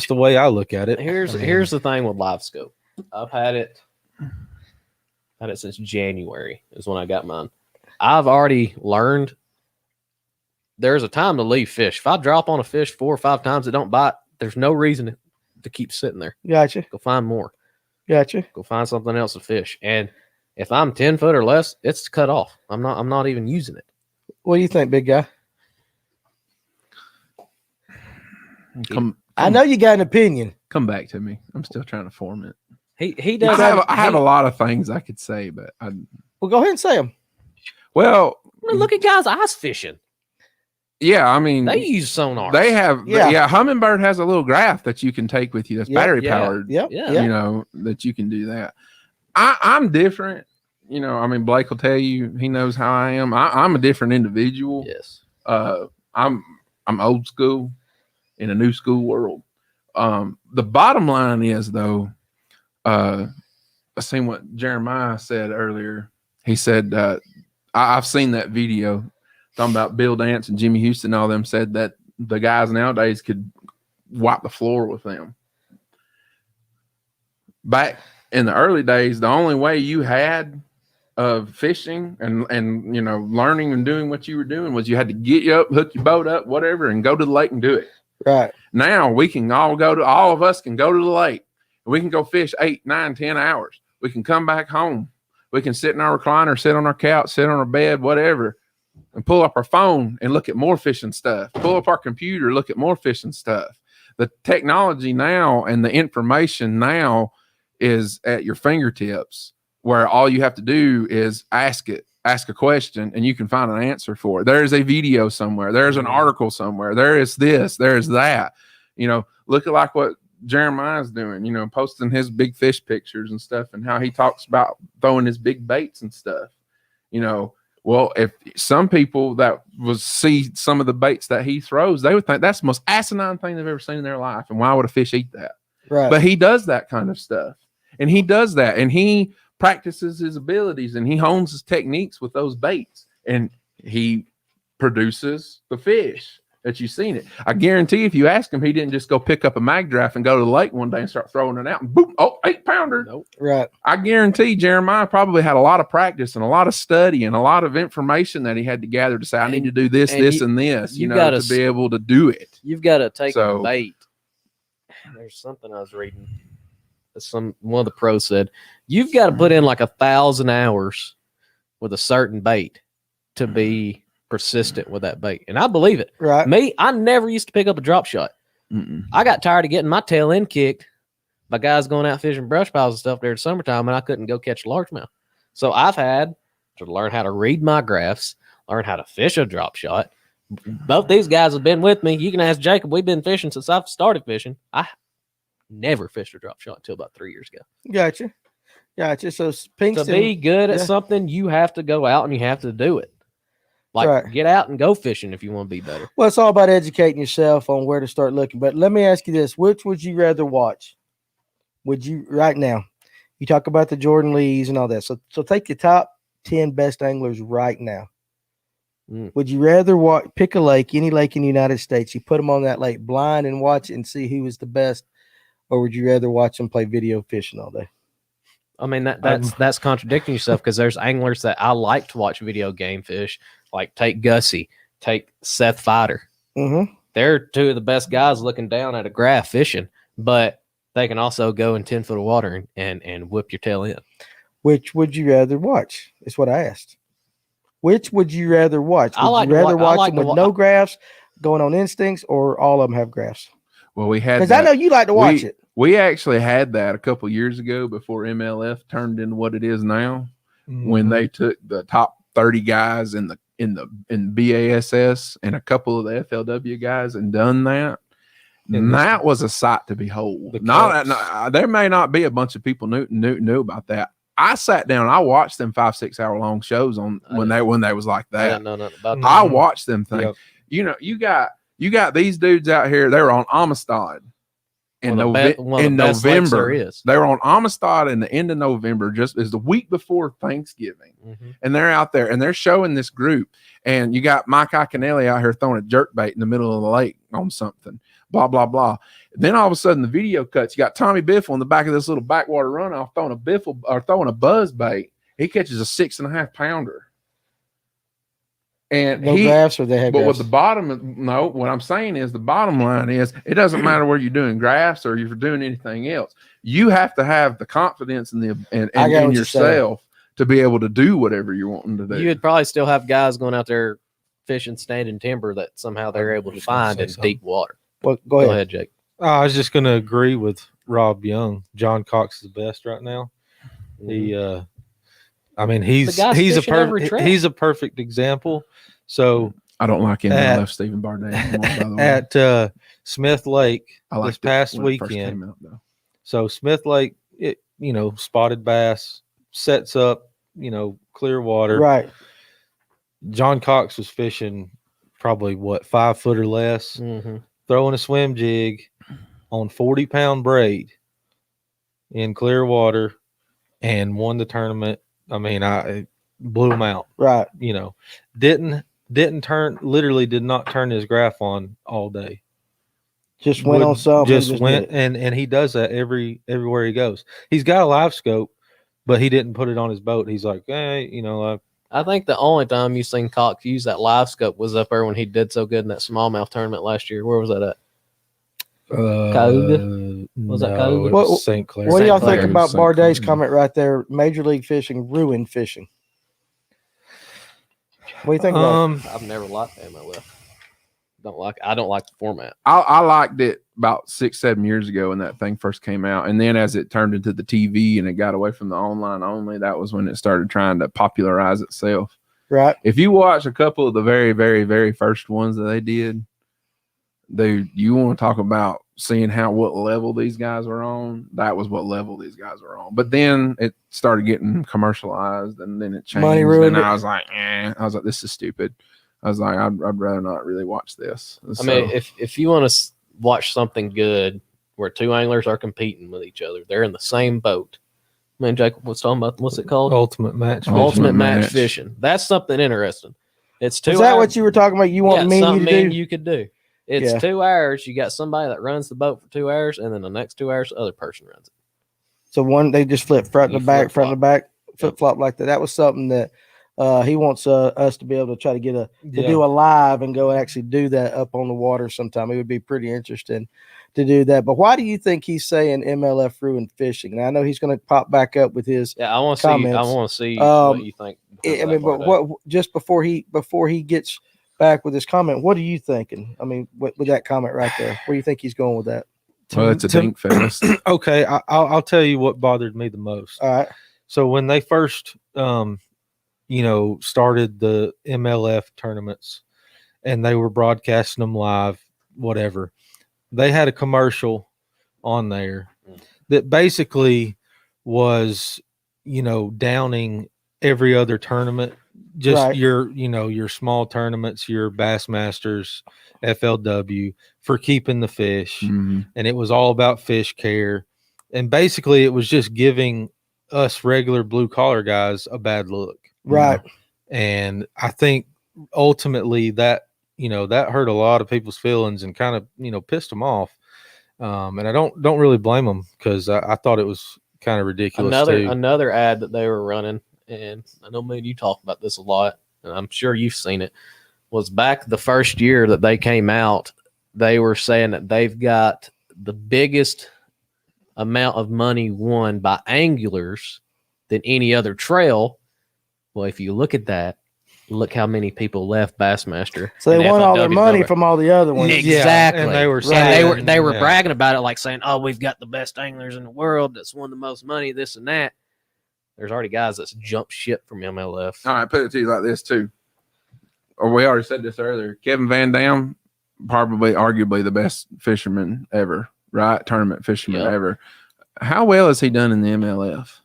the way I look at it. Here's the thing with live scope. I've had it since January is when I got mine. I've already learned there's a time to leave fish. If I drop on a fish 4 or 5 times it don't bite, there's no reason to keep sitting there. Gotcha. Go find more. Gotcha. Go find something else to fish. And if I'm 10 foot or less, it's cut off. I'm not even using it. What do you think, big guy? I know you got an opinion. Come back to me. I'm still trying to form it. He does. I have a lot of things I could say, but Well, go ahead and say them. well, Look at guys ice fishing. yeah, I mean, They use sonar. they have, Yeah. Humminbird has a little graph that you can take with you that's Yep. battery Yeah. powered. Yep. Yeah. Yep. That you can do that. I'm different. Blake will tell you he knows how I am. I'm a different individual. Yes. I'm old school in a new school world. The bottom line is though, I seen what Jeremiah said earlier. He said, I've seen that video talking about Bill Dance and Jimmy Houston. All them said that the guys nowadays could wipe the floor with them. Back in the early days, the only way you had of fishing and learning and doing what you were doing was you had to get you up, hook your boat up, whatever, and go to the lake and do it. Right. Now we can all of us can go to the lake. We can go fish 8, 9, 10 hours. We can come back home. We can sit in our recliner, sit on our couch, sit on our bed, whatever, and pull up our phone and look at more fishing stuff. Pull up our computer, look at more fishing stuff. The technology now and the information now is at your fingertips, where all you have to do is ask a question, and you can find an answer for it. There is a video somewhere. There's an article somewhere. There is this. There is that. Look at like what Jeremiah's doing, posting his big fish pictures and stuff, and how he talks about throwing his big baits and stuff. Well, if some people that was see some of the baits that he throws, they would think that's the most asinine thing they've ever seen in their life. And why would a fish eat that? Right. But he does that kind of stuff, and he does that, and he practices his abilities, and he hones his techniques with those baits, and he produces the fish that you've seen it. I guarantee if you ask him, he didn't just go pick up a mag draft and go to the lake one day and start throwing it out and boom, 8-pounder. Nope. Right. I guarantee Jeremiah probably had a lot of practice and a lot of study and a lot of information that he had to gather to say, I need to do this, this, and this, to be able to do it. You've got to take a bait. There's something I was reading. One of the pros said, you've got to put in like 1,000 hours with a certain bait to be persistent with that bait. And I believe it. Right. Me, I never used to pick up a drop shot. I got tired of getting my tail end kicked by guys going out fishing brush piles and stuff there in summertime, and I couldn't go catch a largemouth. So I've had to learn how to read my graphs, learn how to fish a drop shot. Both these guys have been with me. You can ask Jacob. We've been fishing since I've started fishing. I never fished a drop shot until about 3 years ago. Gotcha. So Pinkston, to be good at something, you have to go out and you have to do it. Get out and go fishing if you want to be better. Well, it's all about educating yourself on where to start looking. But let me ask you this: which would you rather watch? Would you right now? You talk about the Jordan Lees and all that. So take your top 10 best anglers right now. Would you rather pick a lake, any lake in the United States? You put them on that lake blind and watch it and see who is the best, or would you rather watch them play video fishing all day? I mean, that's contradicting yourself, because there's anglers that I like to watch video game fish, like take Gussie, take Seth Fighter. Mm-hmm. They're two of the best guys looking down at a graph fishing, but they can also go in 10 foot of water and whip your tail in. Which would you rather watch? Is what I asked. Which would you rather watch? Would I like you rather to watch them with no graphs, going on instincts, or all of them have graphs? Well, we had because I that. know you like to watch it. We actually had that a couple years ago before MLF turned into what it is now. When they took the top 30 guys in BASS and a couple of the FLW guys and done that. And that was a sight to behold. There may not be a bunch of people knew about that. I sat down, I watched them 5-6 hour long shows on when they was like that. I didn't know nothing about that. I watched them things. Yep. You know, you got these dudes out here. They were on Amistad in November. They were on Amistad in the end of November, just as the week before Thanksgiving. And they're out there and they're showing this group. And you got Mike Iaconelli out here throwing a jerkbait in the middle of the lake on something. Blah, blah, blah. Then all of a sudden the video cuts. You got Tommy Biffle in the back of this little backwater runoff throwing a buzz bait. He catches a 6.5 pounder. And Graphs or they had but graphs? with the bottom, what I'm saying is the bottom line is it doesn't matter whether you're doing graphs or you're doing anything else. You have to have the confidence in yourself to be able to do whatever you're wanting to do. You would probably still have guys going out there fishing standing timber that somehow they're able to find in deep water. Well, go ahead, Jake. I was just going to agree with Rob Young. John Cox is the best right now. He, I mean, he's a perfect example. So I don't like MLF Stephen Barnett at Smith Lake this past weekend. So Smith Lake, spotted bass sets up, clear water. Right. John Cox was fishing probably 5 foot or less. Throwing a swim jig on 40-pound braid in clear water and won the tournament. I mean, I blew him out. Right. Did not turn his graph on all day. Just went on something. Just went and he does that everywhere he goes. He's got a live scope, but he didn't put it on his boat. He's like, I think the only time you seen Cox use that live scope was up there when he did so good in that smallmouth tournament last year. Where was that at? Cayuga? Was that Cayuga? St. Clair. What do y'all think about Bardet's comment right there? Major League Fishing ruined fishing. What do you think about it? I've never liked the MLF. I don't like the format. I liked it about 6-7 years ago when that thing first came out, and then as it turned into the TV and it got away from the online only, that was when it started trying to popularize itself. Right. If you watch a couple of the very, very, very first ones that they did, you want to talk about seeing what level these guys were on. That was what level these guys were on. But then it started getting commercialized, and then it changed. Money ruined and it. I was like, this is stupid. I was like, I'd rather not really watch this. I mean, if you want to watch something good where two anglers are competing with each other, they're in the same boat. I mean, Jake was talking about, what's it called? Ultimate match. Ultimate match fishing. That's something interesting. It's 2 hours. Is that what you were talking about? You want me and you to do? You could do. It's 2 hours. You got somebody that runs the boat for 2 hours, and then the next 2 hours, the other person runs it. So they just flip front and back, flip flop like that. That was something that he wants us to be able to try to get do a live and go and actually do that up on the water sometime. It would be pretty interesting to do that. But why do you think he's saying MLF ruined fishing? Now, I know he's going to pop back up with his I want to see what you think. I mean, but what just before he gets back with his comment, what are you thinking? I mean, with that comment right there, where do you think he's going with that? Well, it's a dink fest. Okay, I'll tell you what bothered me the most. All right. So when they first started the MLF tournaments and they were broadcasting them live, whatever, they had a commercial on there that basically was, downing every other tournament, just your small tournaments, your Bassmasters, FLW, for keeping the fish. Mm-hmm. And it was all about fish care. And basically it was just giving us regular blue collar guys a bad look. Right. And I think ultimately that hurt a lot of people's feelings and kind of, pissed them off. And I don't really blame them, because I thought it was kind of ridiculous. Another ad that they were running, and I know me and you talk about this a lot, and I'm sure you've seen it, was back the first year that they came out, they were saying that they've got the biggest amount of money won by anglers than any other trail. Well, if you look at that, look how many people left Bassmaster. So they and won all their money FLW. from all the other ones. Exactly. And they were And saying, they were yeah. bragging about it, like saying, "Oh, we've got the best anglers in the world. That's won the most money. This and that." There's already guys that's jumped ship from MLF. All right, put it to you like this too. Or we already said this earlier. Kevin Van Dam, probably arguably the best fisherman ever, right? Tournament fisherman ever. How well has he done in the MLF?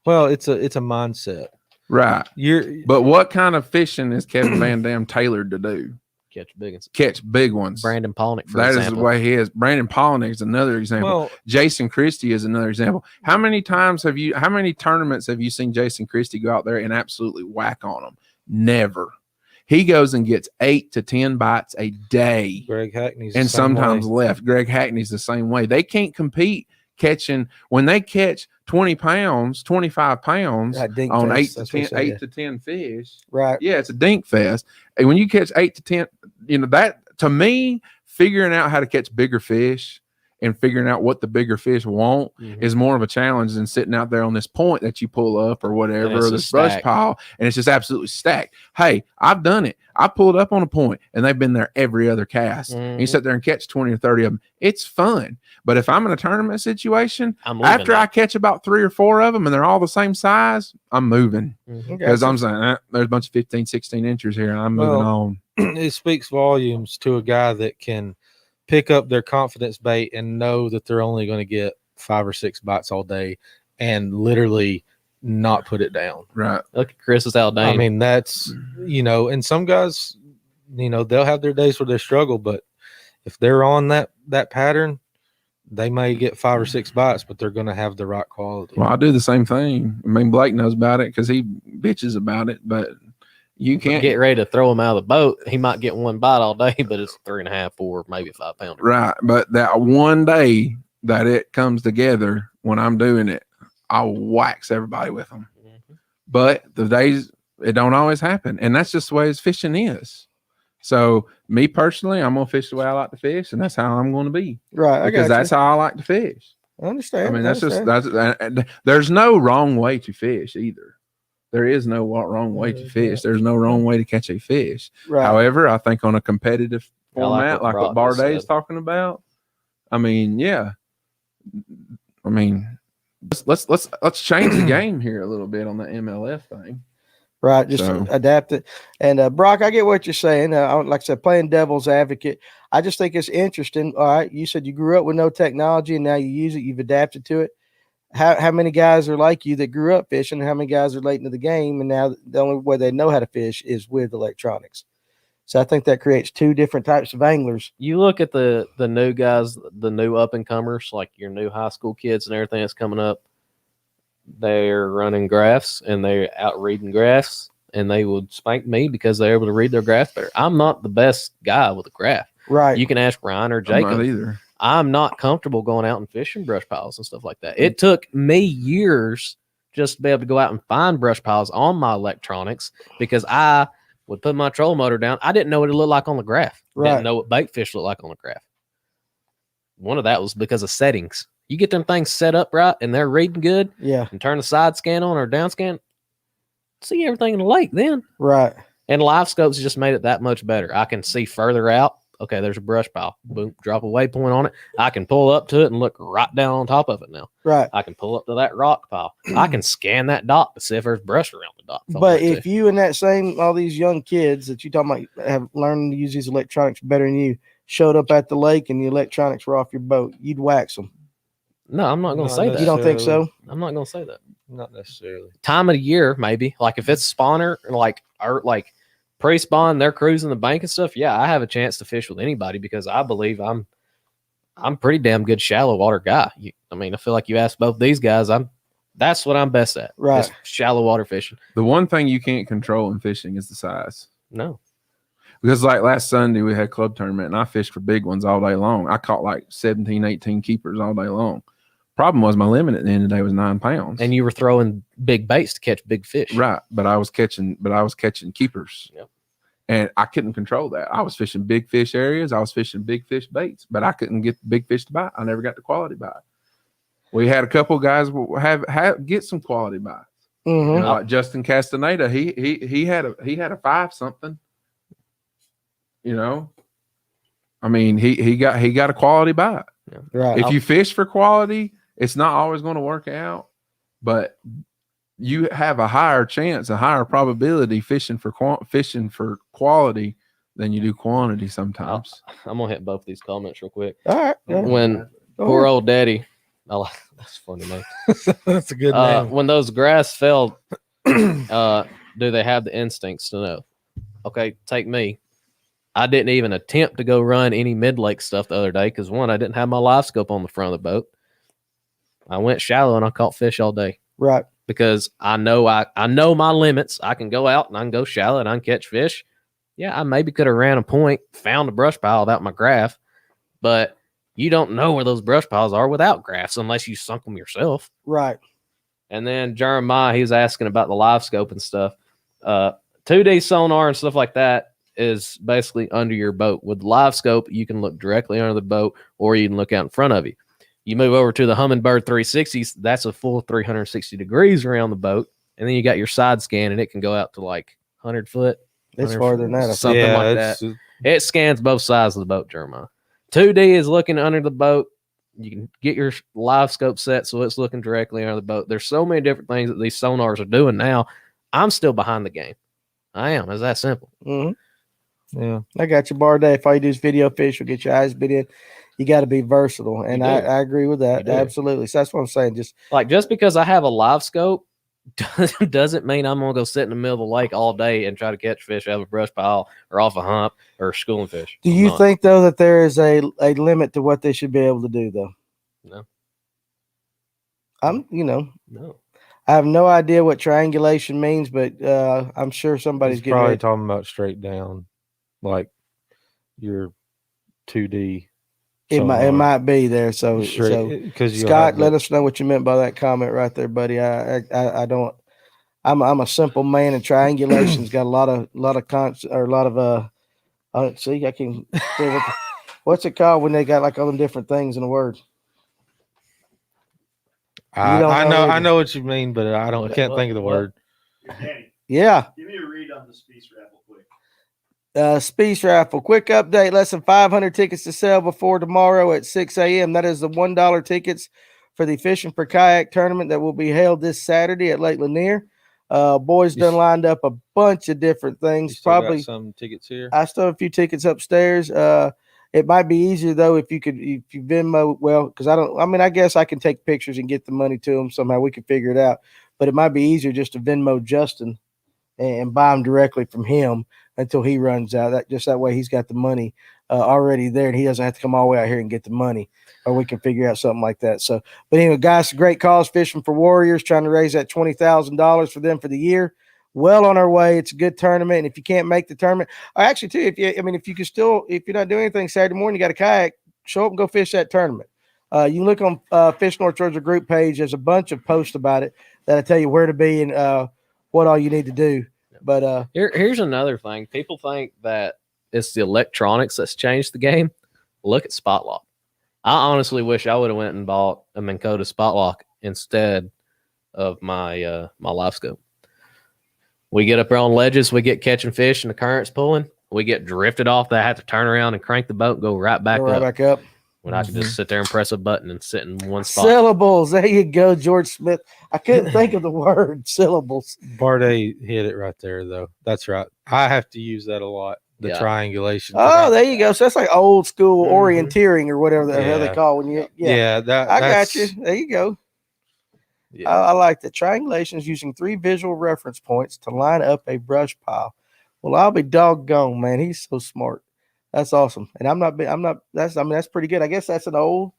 Well, it's a mindset. Right. But what kind of fishing is Kevin Van Dam tailored to do? Catch big ones. Brandon Polnick, for that example. Is the way he is. Brandon Polnick is another example. Well, Jason Christie is another example. How many tournaments have you seen Jason Christie go out there and absolutely whack on them? Never. He goes and gets 8 to 10 bites a day. Greg Hackney's and sometimes left. Greg Hackney's the same way. They can't compete catching when they catch 20 pounds, 25 pounds on 8 to 10 fish. Right. Yeah, it's a dink fest. And when you catch 8 to 10, that to me, figuring out how to catch bigger fish and figuring out what the bigger fish want is more of a challenge than sitting out there on this point that you pull up or whatever, or this brush pile, and it's just absolutely stacked. Hey, I've done it. I pulled up on a point and they've been there every other cast. And you sit there and catch 20 or 30 of them. It's fun. But if I'm in a tournament situation, after I catch about 3 or 4 of them and they're all the same size, I'm moving. Because I'm saying, there's a bunch of 15, 16 inches here and I'm moving on. It speaks volumes to a guy that can pick up their confidence bait and know that they're only going to get 5 or 6 bites all day and literally not put it down. Right. Look at Chris's Aldane. I mean, that's, and some guys, they'll have their days where they struggle, but if they're on that pattern, they may get 5 or 6 bites, but they're going to have the right quality. Well, I do the same thing. I mean, Blake knows about it because he bitches about it, but you can't get ready to throw him out of the boat. He might get 1 bite all day, but it's 3.5, 4, maybe 5 pounder. Right. But that one day that it comes together when I'm doing it, I'll wax everybody with them. But the days it don't always happen. And that's just the way fishing is. So me personally, I'm going to fish the way I like to fish, and that's how I'm going to be. Right. Because that's how I like to fish. I understand. I mean, there's no wrong way to fish either. There is no wrong way to fish. There's no wrong way to catch a fish. Right. However, I think on a competitive format, like what Bardet is said. talking about, I mean, yeah. I mean, let's change the game here a little bit on the MLF thing. Right, just adapt it. And Brock, I get what you're saying. Like I said, playing devil's advocate, I just think it's interesting. All right, you said you grew up with no technology, and now you use it. You've adapted to it. How many guys are like you that grew up fishing? And how many guys are late into the game, and now the only way they know how to fish is with electronics? So I think that creates 2 different types of anglers. You look at the new guys, the new up and comers, like your new high school kids and everything that's coming up. They're running graphs and they're out reading graphs, and they would spank me because they're able to read their graph better. I'm not the best guy with a graph. Right. You can ask Ryan or Jacob. I'm not either. I'm not comfortable going out and fishing brush piles and stuff like that. It took me years just to be able to go out and find brush piles on my electronics because I would put my trolling motor down. I didn't know what it looked like on the graph. Right. Didn't know what bait fish looked like on the graph. One of that was because of settings. You get them things set up right and they're reading good. Yeah. And turn the side scan on or down scan. See everything in the lake then. Right. And live scopes just made it that much better. I can see further out. Okay, there's a brush pile. Boom, drop a waypoint on it. I can pull up to it and look right down on top of it now. Right. I can pull up to that rock pile. I can scan that dock to see if there's brush around the dock. But if you and that same, all these young kids that you talking about have learned to use these electronics better than you, showed up at the lake and the electronics were off your boat, you'd wax them. No, I'm not going to say that. You don't think so? I'm not going to say that. Not necessarily. Time of the year, maybe. Like if it's spawner, like pre-spawn, they're cruising the bank and stuff. Yeah, I have a chance to fish with anybody because I believe I'm pretty damn good shallow water guy. I feel like you asked both these guys. That's what I'm best at. Right. Shallow water fishing. The one thing you can't control in fishing is the size. No. Because like last Sunday we had club tournament and I fished for big ones all day long. I caught like 17, 18 keepers all day long. Problem was my limit at the end of the day was 9 pounds. And you were throwing big baits to catch big fish. Right. But I was catching keepers. Yep. And I couldn't control that. I was fishing big fish areas. I was fishing big fish baits, but I couldn't get the big fish to bite. I never got the quality bite. We had a couple guys get some quality bites. Mhm. You know, like Justin Castaneda, he had a 5 something. You know, I mean, he got a quality bite. Yeah. Right. If you fish for quality, it's not always going to work out, but you have a higher chance, a higher probability fishing for quality than you do quantity sometimes. I'm gonna hit both these comments real quick. All right. Yeah. When poor old daddy, that's a funny name. That's a good name. When those grass fell, do they have the instincts to know? Okay, take me. I didn't even attempt to go run any mid-lake stuff the other day because, one, I didn't have my live scope on the front of the boat. I went shallow and I caught fish all day. Right. Because I know my limits. I can go out and I can go shallow and I can catch fish. Yeah, I maybe could have ran a point, found a brush pile without my graph, but you don't know where those brush piles are without graphs unless you sunk them yourself. Right. And then Jeremiah, he was asking about the live scope and stuff. 2D sonar and stuff like that is basically under your boat. With the live scope, you can look directly under the boat or you can look out in front of you. You move over to the Humminbird 360s, that's a full 360 degrees around the boat. And then you got your side scan, and it can go out to like 100 foot. It's farther than that. Something like that. It scans both sides of the boat, Jeremiah. 2D is looking under the boat. You can get your live scope set so it's looking directly under the boat. There's so many different things that these sonars are doing now. I'm still behind the game. I am. It's that simple. Mm-hmm. Yeah. I got you, Bar Day. If all you do is video fish or get your eyes bit in, you got to be versatile. And I agree with that. Absolutely. So that's what I'm saying. Just because I have a live scope doesn't mean I'm going to go sit in the middle of the lake all day and try to catch fish out of a brush pile or off a hump or schooling fish. Do you think, though, that there is a limit to what they should be able to do, though? No. No. I have no idea what triangulation means, but I'm sure somebody's He's probably talking about straight down, like your 2D. It might be there. So Scott, let us know what you meant by that comment right there, buddy. I don't. I'm a simple man, and triangulation's got a lot of see, I can. What's it called when they got like all them different things in a word? I know what you mean, but I can't think of the word. Danny, yeah. Give me a read on the Speece raffle quick. Speece raffle. Quick update. Less than 500 tickets to sell before tomorrow at 6 a.m. That is the $1 tickets for the Fishing for Kayak tournament that will be held this Saturday at Lake Lanier. Boys done lined up a bunch of different things. Probably got some tickets here. I still have a few tickets upstairs. It might be easier though if you Venmo, because I guess I can take pictures and get the money to them somehow. We can figure it out, but it might be easier just to Venmo Justin and buy them directly from him until he runs out. That way he's got the money already there, and he doesn't have to come all the way out here and get the money, or we can figure out something like that. So, but anyway, guys, great cause, Fishing for Warriors, trying to raise that $20,000 for them for the year. Well on our way. It's a good tournament. And if you can't make the tournament, or actually too, if you're not doing anything Saturday morning, you got a kayak, show up and go fish that tournament. You can look on Fish North Georgia group page. There's a bunch of posts about it that'll tell you where to be and what all you need to do. But here's another thing. People think that it's the electronics that's changed the game. Look at Spot Lock. I honestly wish I would have went and bought a Minn Kota Spot Lock instead of my my live scope. We get up there on ledges, we get catching fish and the current's pulling. We get drifted off. I have to turn around and crank the boat and go right back up. When I could just sit there and press a button and sit in one spot. Syllables. There you go, George Smith. I couldn't think of the word syllables. Barday hit it right there, though. That's right. I have to use that a lot. The triangulation. Oh, there you go. So that's like old school orienteering or whatever the hell they call when you. Yeah, I got you. There you go. Yeah. I like the triangulations using 3 visual reference points to line up a brush pile. Well, I'll be doggone, man. He's so smart. That's awesome. And that's pretty good. I guess that's an old.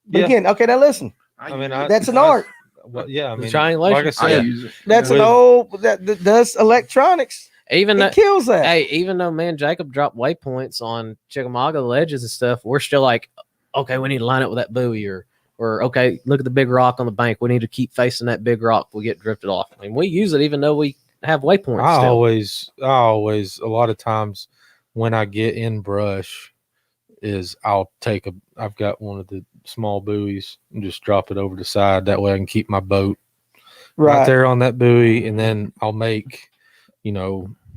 But again, okay, now listen. That's an art. Well, yeah, triangulation. Like I said, that's an old that does electronics. It kills that. Hey, even though Jacob dropped waypoints on Chickamauga ledges and stuff, we're still like, okay, we need to line up with that buoy or okay, look at the big rock on the bank. We need to keep facing that big rock. We get drifted off. I mean, we use it even though we have waypoints. I always, a lot of times when I get in brush, I've got one of the small buoys and just drop it over the side. That way I can keep my boat right there on that buoy, and then I'll make,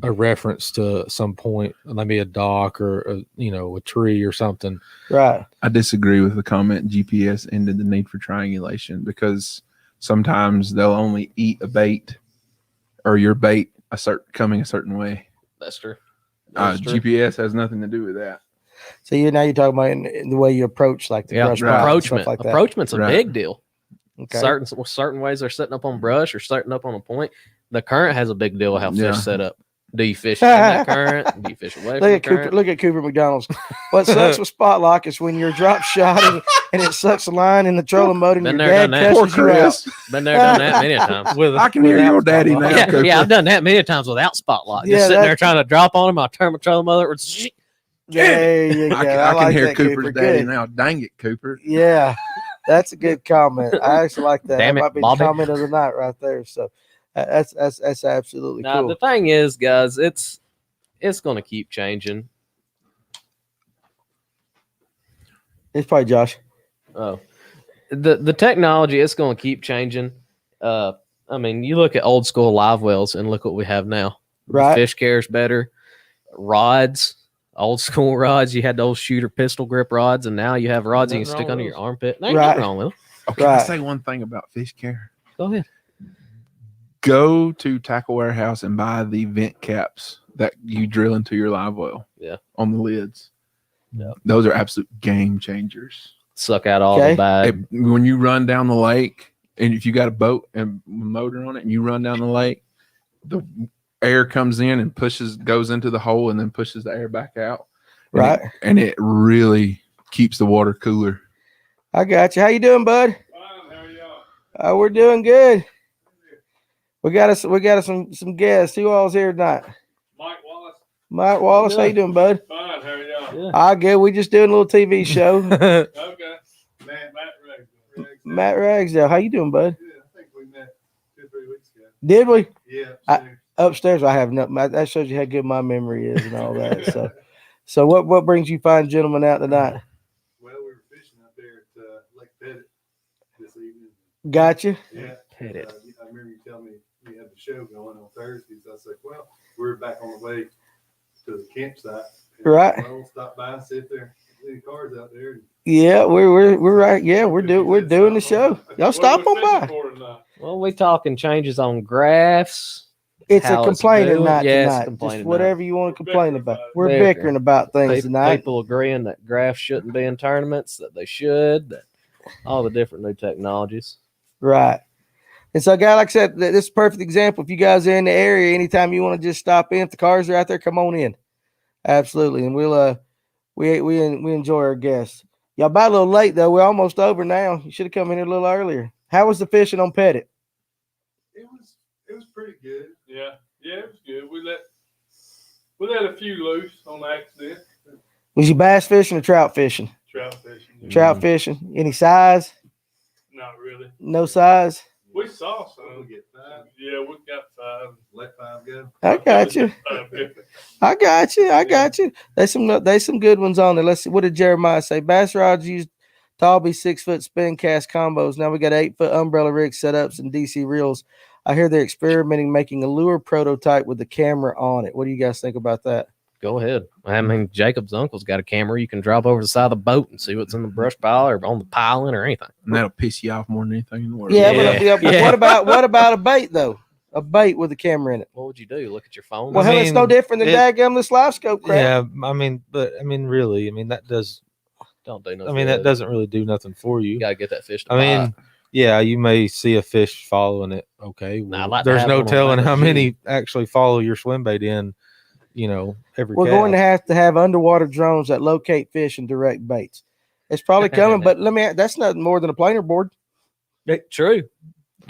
a reference to some point, maybe a dock or a tree or something. Right. I disagree with the comment GPS ended the need for triangulation, because sometimes they'll only eat a bait or your bait coming a certain way. That's true. GPS has nothing to do with that. So now you're talking about in the way you approach, like the brush pile and stuff approachment. like that. Approachment's a big deal. Okay. Certain ways they're setting up on brush or setting up on a point. The current has a big deal with how fish set up. Do you fish in that current? Do you fish away from the current? Look at Cooper McDonald's. What sucks with spot lock is when you're drop shotting and it sucks a line in the trolling mode and your dad cusses you out. Been there, done that many times. I can hear your daddy now. Yeah, I've done that many times without spotlight. Just sitting there trying to drop on him. I'll turn my trolling mother. There you go. I can hear Cooper's Cooper. daddy Good. now. Dang it, Cooper. Yeah, that's a good comment. I actually like that. Damn That it, might be Bobby. the comment of the night right there. So that's absolutely cool. The thing is, guys, it's going to keep changing. It's probably Josh. Oh, the technology, it's going to keep changing. I mean, you look at old school live wells and look what we have now. Right. Fish cares better. Rods, old school rods. You had the old shooter pistol grip rods, and now you have rods you can stick under your armpit. There ain't nothing wrong with them. Okay, I'll say one thing about fish care. Go ahead. Go to Tackle Warehouse and buy the vent caps that you drill into your live well. Yeah. On the lids. Yeah. Those are absolute game changers. Suck out all the bad. When you run down the lake, and if you got a boat and motor on it and you run down the lake, the air comes in and goes into the hole and then pushes the air back out. Right. And it really keeps the water cooler. I got you. How you doing, bud? Fine, how are y'all? We're doing good. We got some guests. Who all's here tonight? Mike Wallace. Mike Wallace, how you doing, bud? Fine, how are y'all? I good. We just doing a little TV show. Okay. Matt Ragsdale. Matt Ragsdale, how you doing, bud? Yeah, I think we met 2 or 3 weeks ago. Did we? Yeah. Upstairs, I have nothing. That shows you how good my memory is and all that. So what brings you fine gentlemen out tonight? Well, we were fishing out there at Lake Pettit this evening. Gotcha. Yeah. Pettit. I remember you telling me we had the show going on Thursdays. I said, well, we're back on the way to the campsite. Right. Well, we'll stop by and see if there are any cars out there. Yeah, we're right. Yeah, we're doing the show. Y'all stop on by. Well, we talking changes on graphs. It's a complaining night yes, tonight. Just whatever you want to complain about. We're Bickering. bickering about things tonight. People agreeing that graphs shouldn't be in tournaments, that they should, that all the different new technologies. Right. And so, guy, like I said, this is a perfect example. If you guys are in the area, anytime you want to just stop in, if the cars are out there, come on in. Absolutely. And we'll we enjoy our guests. Y'all about a little late though. We're almost over now. You should have come in here a little earlier. How was the fishing on Pettit? It was pretty good. Yeah, it was good. We let a few loose on accident. Was you bass fishing or trout fishing? Trout fishing. Yeah. Trout fishing. Any size? Not really. No size? We saw some. We get 5. Yeah, we got 5. Let 5 go. I got you. I got you. There's some good ones on there. Let's see. What did Jeremiah say? Bass rods used Talby 6-foot spin cast combos. Now we got 8-foot umbrella rig setups and DC reels. I hear they're experimenting making a lure prototype with the camera on it. What do you guys think about that? Go ahead. I mean, Jacob's uncle's got a camera. You can drop over the side of the boat and see what's in the brush pile or on the piling or anything. And that'll piss you off more than anything in the world. Yeah. But what about a bait though? A bait with a camera in it. What would you do? Look at your phone? Well, it's no different than daggum this live scope crap. Yeah, really, that does. Don't do nothing. That doesn't really do nothing for you. You gotta get that fish to bite. Yeah, you may see a fish following it. Okay, well, there's no telling how many actually follow your swim bait in. Every we're going to have underwater drones that locate fish and direct baits. It's probably coming, but that's nothing more than a planer board. True.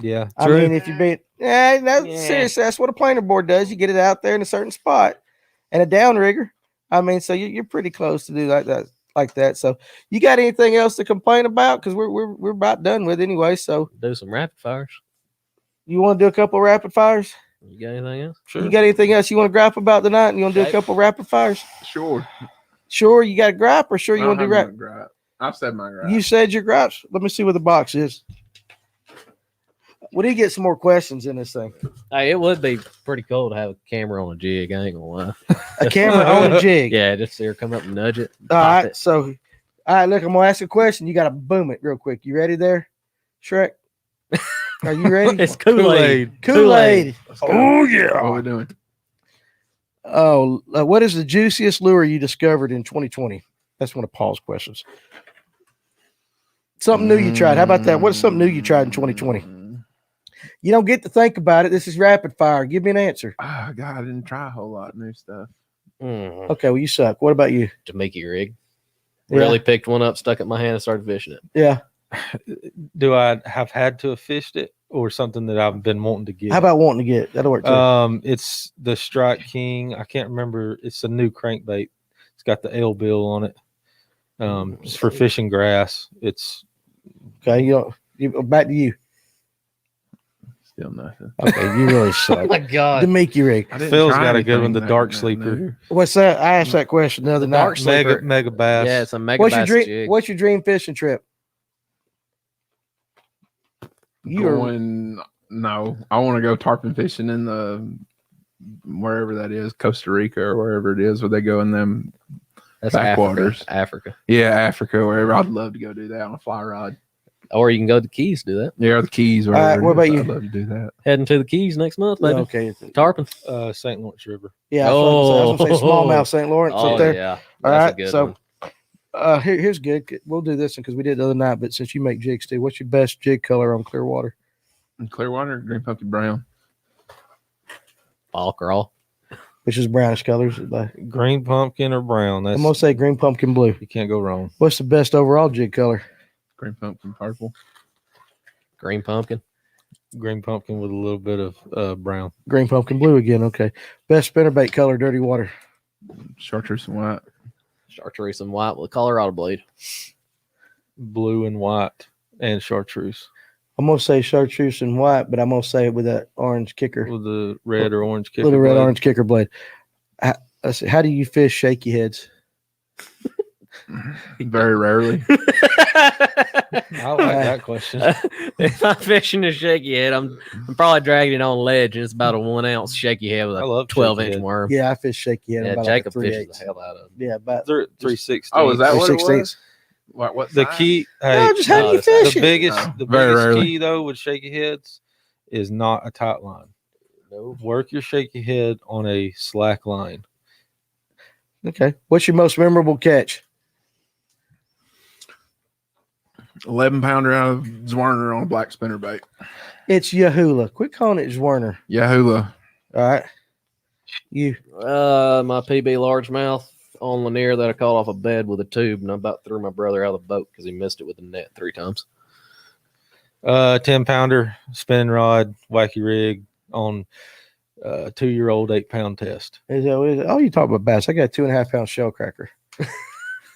Yeah, I mean, if you seriously, that's what a planer board does. You get it out there in a certain spot, and a downrigger. I mean, so you're pretty close to do like that. So, you got anything else to complain about? Because we're about done with anyway. So, do some rapid fires. You want to do a couple of rapid fires? You got anything else? Sure. You got anything else you want to gripe about tonight? And you want to do a couple of rapid fires? Sure. Sure, you got a gripe, or sure you want to do gripe? I've said my gripe. You said your gripes. Let me see where the box is. We need to get some more questions in this thing. Hey, it would be pretty cool to have a camera on a jig. I ain't gonna lie. A camera on a jig. Yeah, just see her come up and nudge it. All pop right. it. So, all right, look, I'm gonna ask a question. You got to boom it real quick. You ready there, Shrek? Are you ready? It's Kool-Aid. Kool-Aid. Oh What yeah. are we doing? Oh, what is the juiciest lure you discovered in 2020? That's one of Paul's questions. Something new you tried. How about that? What's something new you tried in 2020? You don't get to think about it. This is rapid fire. Give me an answer. Oh, God, I didn't try a whole lot of new stuff. Okay, well, you suck. What about you? Jamaica rig. Yeah. Really picked one up, stuck it in my hand, and started fishing it. Yeah. Do I have had to have fished it or something that I've been wanting to get? How about wanting to get? That'll work too. It's the Strike King. I can't remember. It's a new crankbait. It's got the L bill on it. It's for fishing grass. It's Okay, back to you. Still nothing. Okay, you really Oh suck. my god! The Mickey rig. I didn't Phil's try got a good anything one. The that- Dark that Sleeper. new. What's that? I asked that question the other night. Dark Sleeper. Mega bass. Yeah, it's a mega What's your bass dream? jig. What's your dream fishing trip? You are Going, no, I want to go tarpon fishing in the wherever that is, Costa Rica or wherever it is, where they go in them. That's backwaters. Africa. Yeah, Africa, wherever. I'd love to go do that on a fly rod. Or you can go to the Keys, do that. Yeah, or the Keys. All right, Wherever it what about is. you? I'd love to do that. Heading to the Keys next month, baby. okay. Tarpon. St. Lawrence River. Yeah, I was going to say smallmouth St. Lawrence Oh up there. yeah. All That's a right, good so one. here's good. We'll do this one because we did it the other night. But since you make jigs too, what's your best jig color on Clearwater? And Clearwater, green pumpkin brown. Ball crawl. Which is brownish colors. I'm Green pumpkin or brown. That's gonna say green pumpkin blue. you can't go wrong. What's the best overall jig color? Green pumpkin purple. Green pumpkin. Green pumpkin with a little bit of brown. Green pumpkin blue again. Okay. Best spinnerbait color, dirty water. Chartreuse and white. Chartreuse and white with a Colorado blade. Blue and white and chartreuse I'm gonna say chartreuse and white, but I'm gonna say it with that orange kicker, with the red or orange kicker little red blade. orange kicker blade. Let's see, how do you fish shaky heads? Very rarely. I like that question. If I'm fishing a shaky head, I'm probably dragging it on ledge, and it's about a 1 ounce shaky head with I a love 12-inch shaky head. worm. Yeah, I fish shaky head. Yeah, about Jacob like a fishes 3/8. the hell out of them. Yeah, about 360. Oh, is that what it 3/16. was? What The size? key? No, Hey, just how do you no, fish the it? biggest, No, the very biggest rarely. key though with shaky heads is not a tight line. No. Work your shaky head on a slack line. Okay. What's your most memorable catch? 11-pounder out of Zwerner on a black spinnerbait. It's Yahula. Quit calling it Zwerner. Yahula. All right. You. My PB largemouth on Lanier that I caught off a bed with a tube, and I about threw my brother out of the boat because he missed it with the net 3 times. 10-pounder spinning rod, wacky rig on 2-year-old 8-pound test. Oh, you talk about bass. I got a 2.5-pound shell cracker.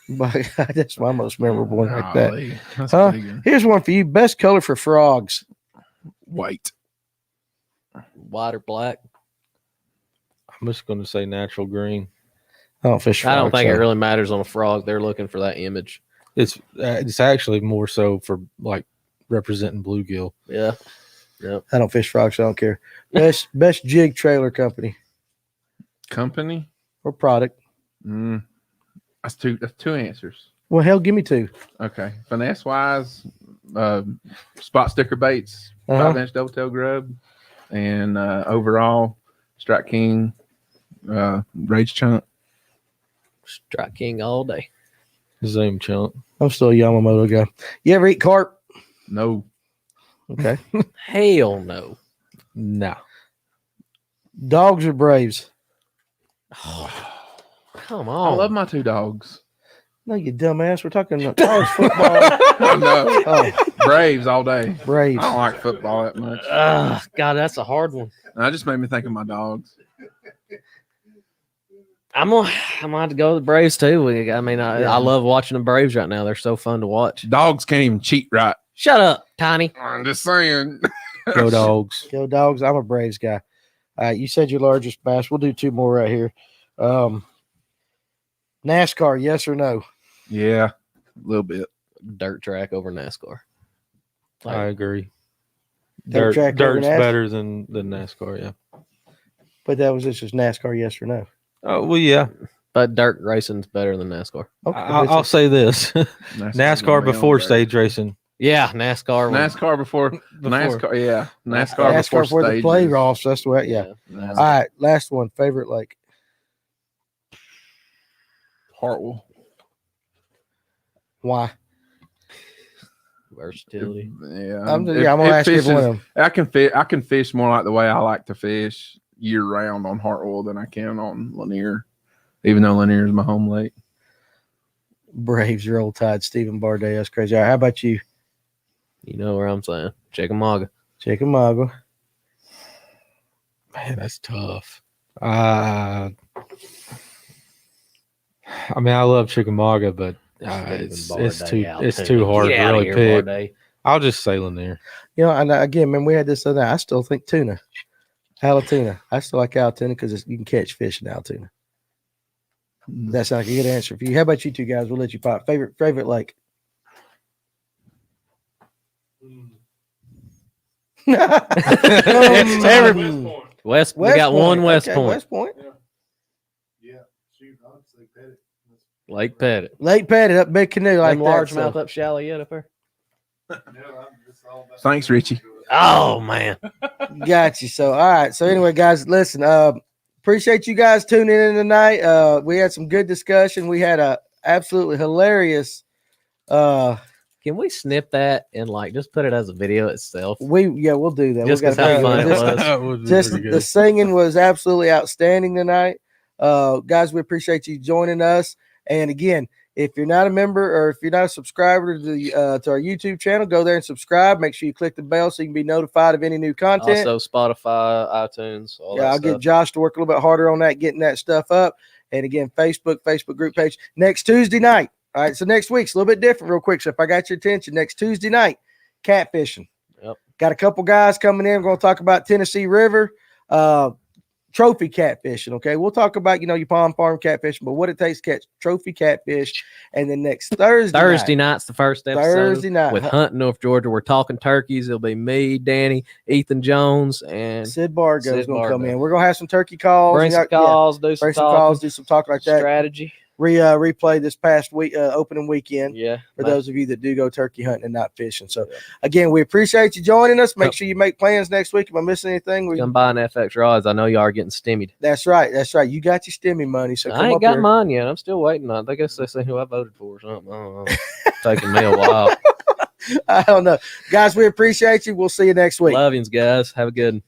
But that's my most memorable one like that. Golly, that's Huh? pretty good. Here's one for you. Best color for frogs. White. White or black? I'm just going to say natural green. I don't fish frogs. I don't think it so- really matters on a frog. They're looking for that image. It's actually more so for like representing bluegill. Yeah. I don't fish frogs, so I don't care. Best jig trailer company Company. or product. That's two answers. Well, hell, give me 2. Okay. Finesse wise, spot sticker baits, Uh-huh. 5-inch double tail grub, and overall, Strike King, Rage Chunk. Strike King all day. Zoom chunk. I'm still a Yamamoto guy. You ever eat carp? No. Okay. Hell no. Nah. Dogs or Braves? Come I on. love my 2 dogs. No, you dumbass. We're talking college football. No. Oh, Braves all day. Braves. I don't like football that much. God, that's a hard one. That just made me think of my dogs. I'm gonna have to go with the Braves too. I mean, I love watching the Braves right now. They're so fun to watch. Dogs can't even cheat right. Shut up, Tiny. I'm just saying. Go dogs. Go Dogs. I'm a Braves guy. You said your largest bass. We'll do 2 more right here. NASCAR, yes or no? Yeah, a little bit. Dirt track over NASCAR. I agree. Dirt's Dirt's better than NASCAR. Yeah. But that was just NASCAR, yes or no? Oh well, yeah. But dirt racing's better than NASCAR. Okay, I'll say this: NASCAR before stage racing. Yeah, NASCAR. NASCAR before NASCAR. Yeah, NASCAR NASCAR before the stages. playoffs. That's what. Yeah. All right, last one. Favorite lake. Hartwell. Why? Versatility. Yeah, I'm gonna ask every one of them. I can fish more like the way I like to fish year round on Hartwell than I can on Lanier, even though Lanier is my home lake. Braves, Roll Tide, Stephen Barday. That's crazy. All right, how about you? You know where I'm saying? Chickamauga. Chickamauga. Man, that's tough. I mean, I love Chickamauga, but it's too hard to really pick. Barday. I'll just say Lanier. You know, and again, man, we had this other. I still think tuna, Allatoona. I still like Allatoona because you can catch fish in Allatoona. That sounds like a good answer for you. How about you two guys? We'll let you pop. Favorite lake. West. We got one West Point. West Point. Yeah. Shoot, honestly, Pettit. Lake Pettit. Lake Pettit up Big Canoe like largemouth up shallow yet up there. Thanks, Richie. Oh man, got you. So all right. So anyway, guys, listen. Appreciate you guys tuning in tonight. We had some good discussion. We had a absolutely hilarious. Can we snip that and just put it as a video itself? We'll do that. Just because how fun it was. Just the singing was absolutely outstanding tonight. Guys, we appreciate you joining us. And again, if you're not a member or if you're not a subscriber to our YouTube channel, go there and subscribe. Make sure you click the bell so you can be notified of any new content. Also, Spotify, iTunes, all that I'll stuff. get Josh to work a little bit harder on that, getting that stuff up. And again, Facebook group page next Tuesday night. All right, so next week's a little bit different real quick. So if I got your attention, next Tuesday night, catfishing. Yep. Got a couple guys coming in. We're going to talk about Tennessee River. Trophy catfishing, okay? We'll talk about, your pond farm catfishing, but what it takes to catch trophy catfish. And then next Thursday night's the first episode. Thursday night. With Hunt, North Georgia. We're talking turkeys. It'll be me, Danny, Ethan Jones, and Sid Bargo is going to come in. We're going to have some turkey calls. Bring some calls, do some talk like that. Strategy. Replay this past week, opening weekend. Yeah. For those of you that do go turkey hunting and not fishing. So again, we appreciate you joining us. Make sure you make plans next week. Am I missing anything? Come buy an FX rods. I know you are getting stimmied. That's right. You got your stimmy money. So I ain't got mine yet. I'm still waiting on it. I guess they say who I voted for or something. I don't know. It's taking me a while. I don't know. Guys, we appreciate you. We'll see you next week. Love yous, guys. Have a good one.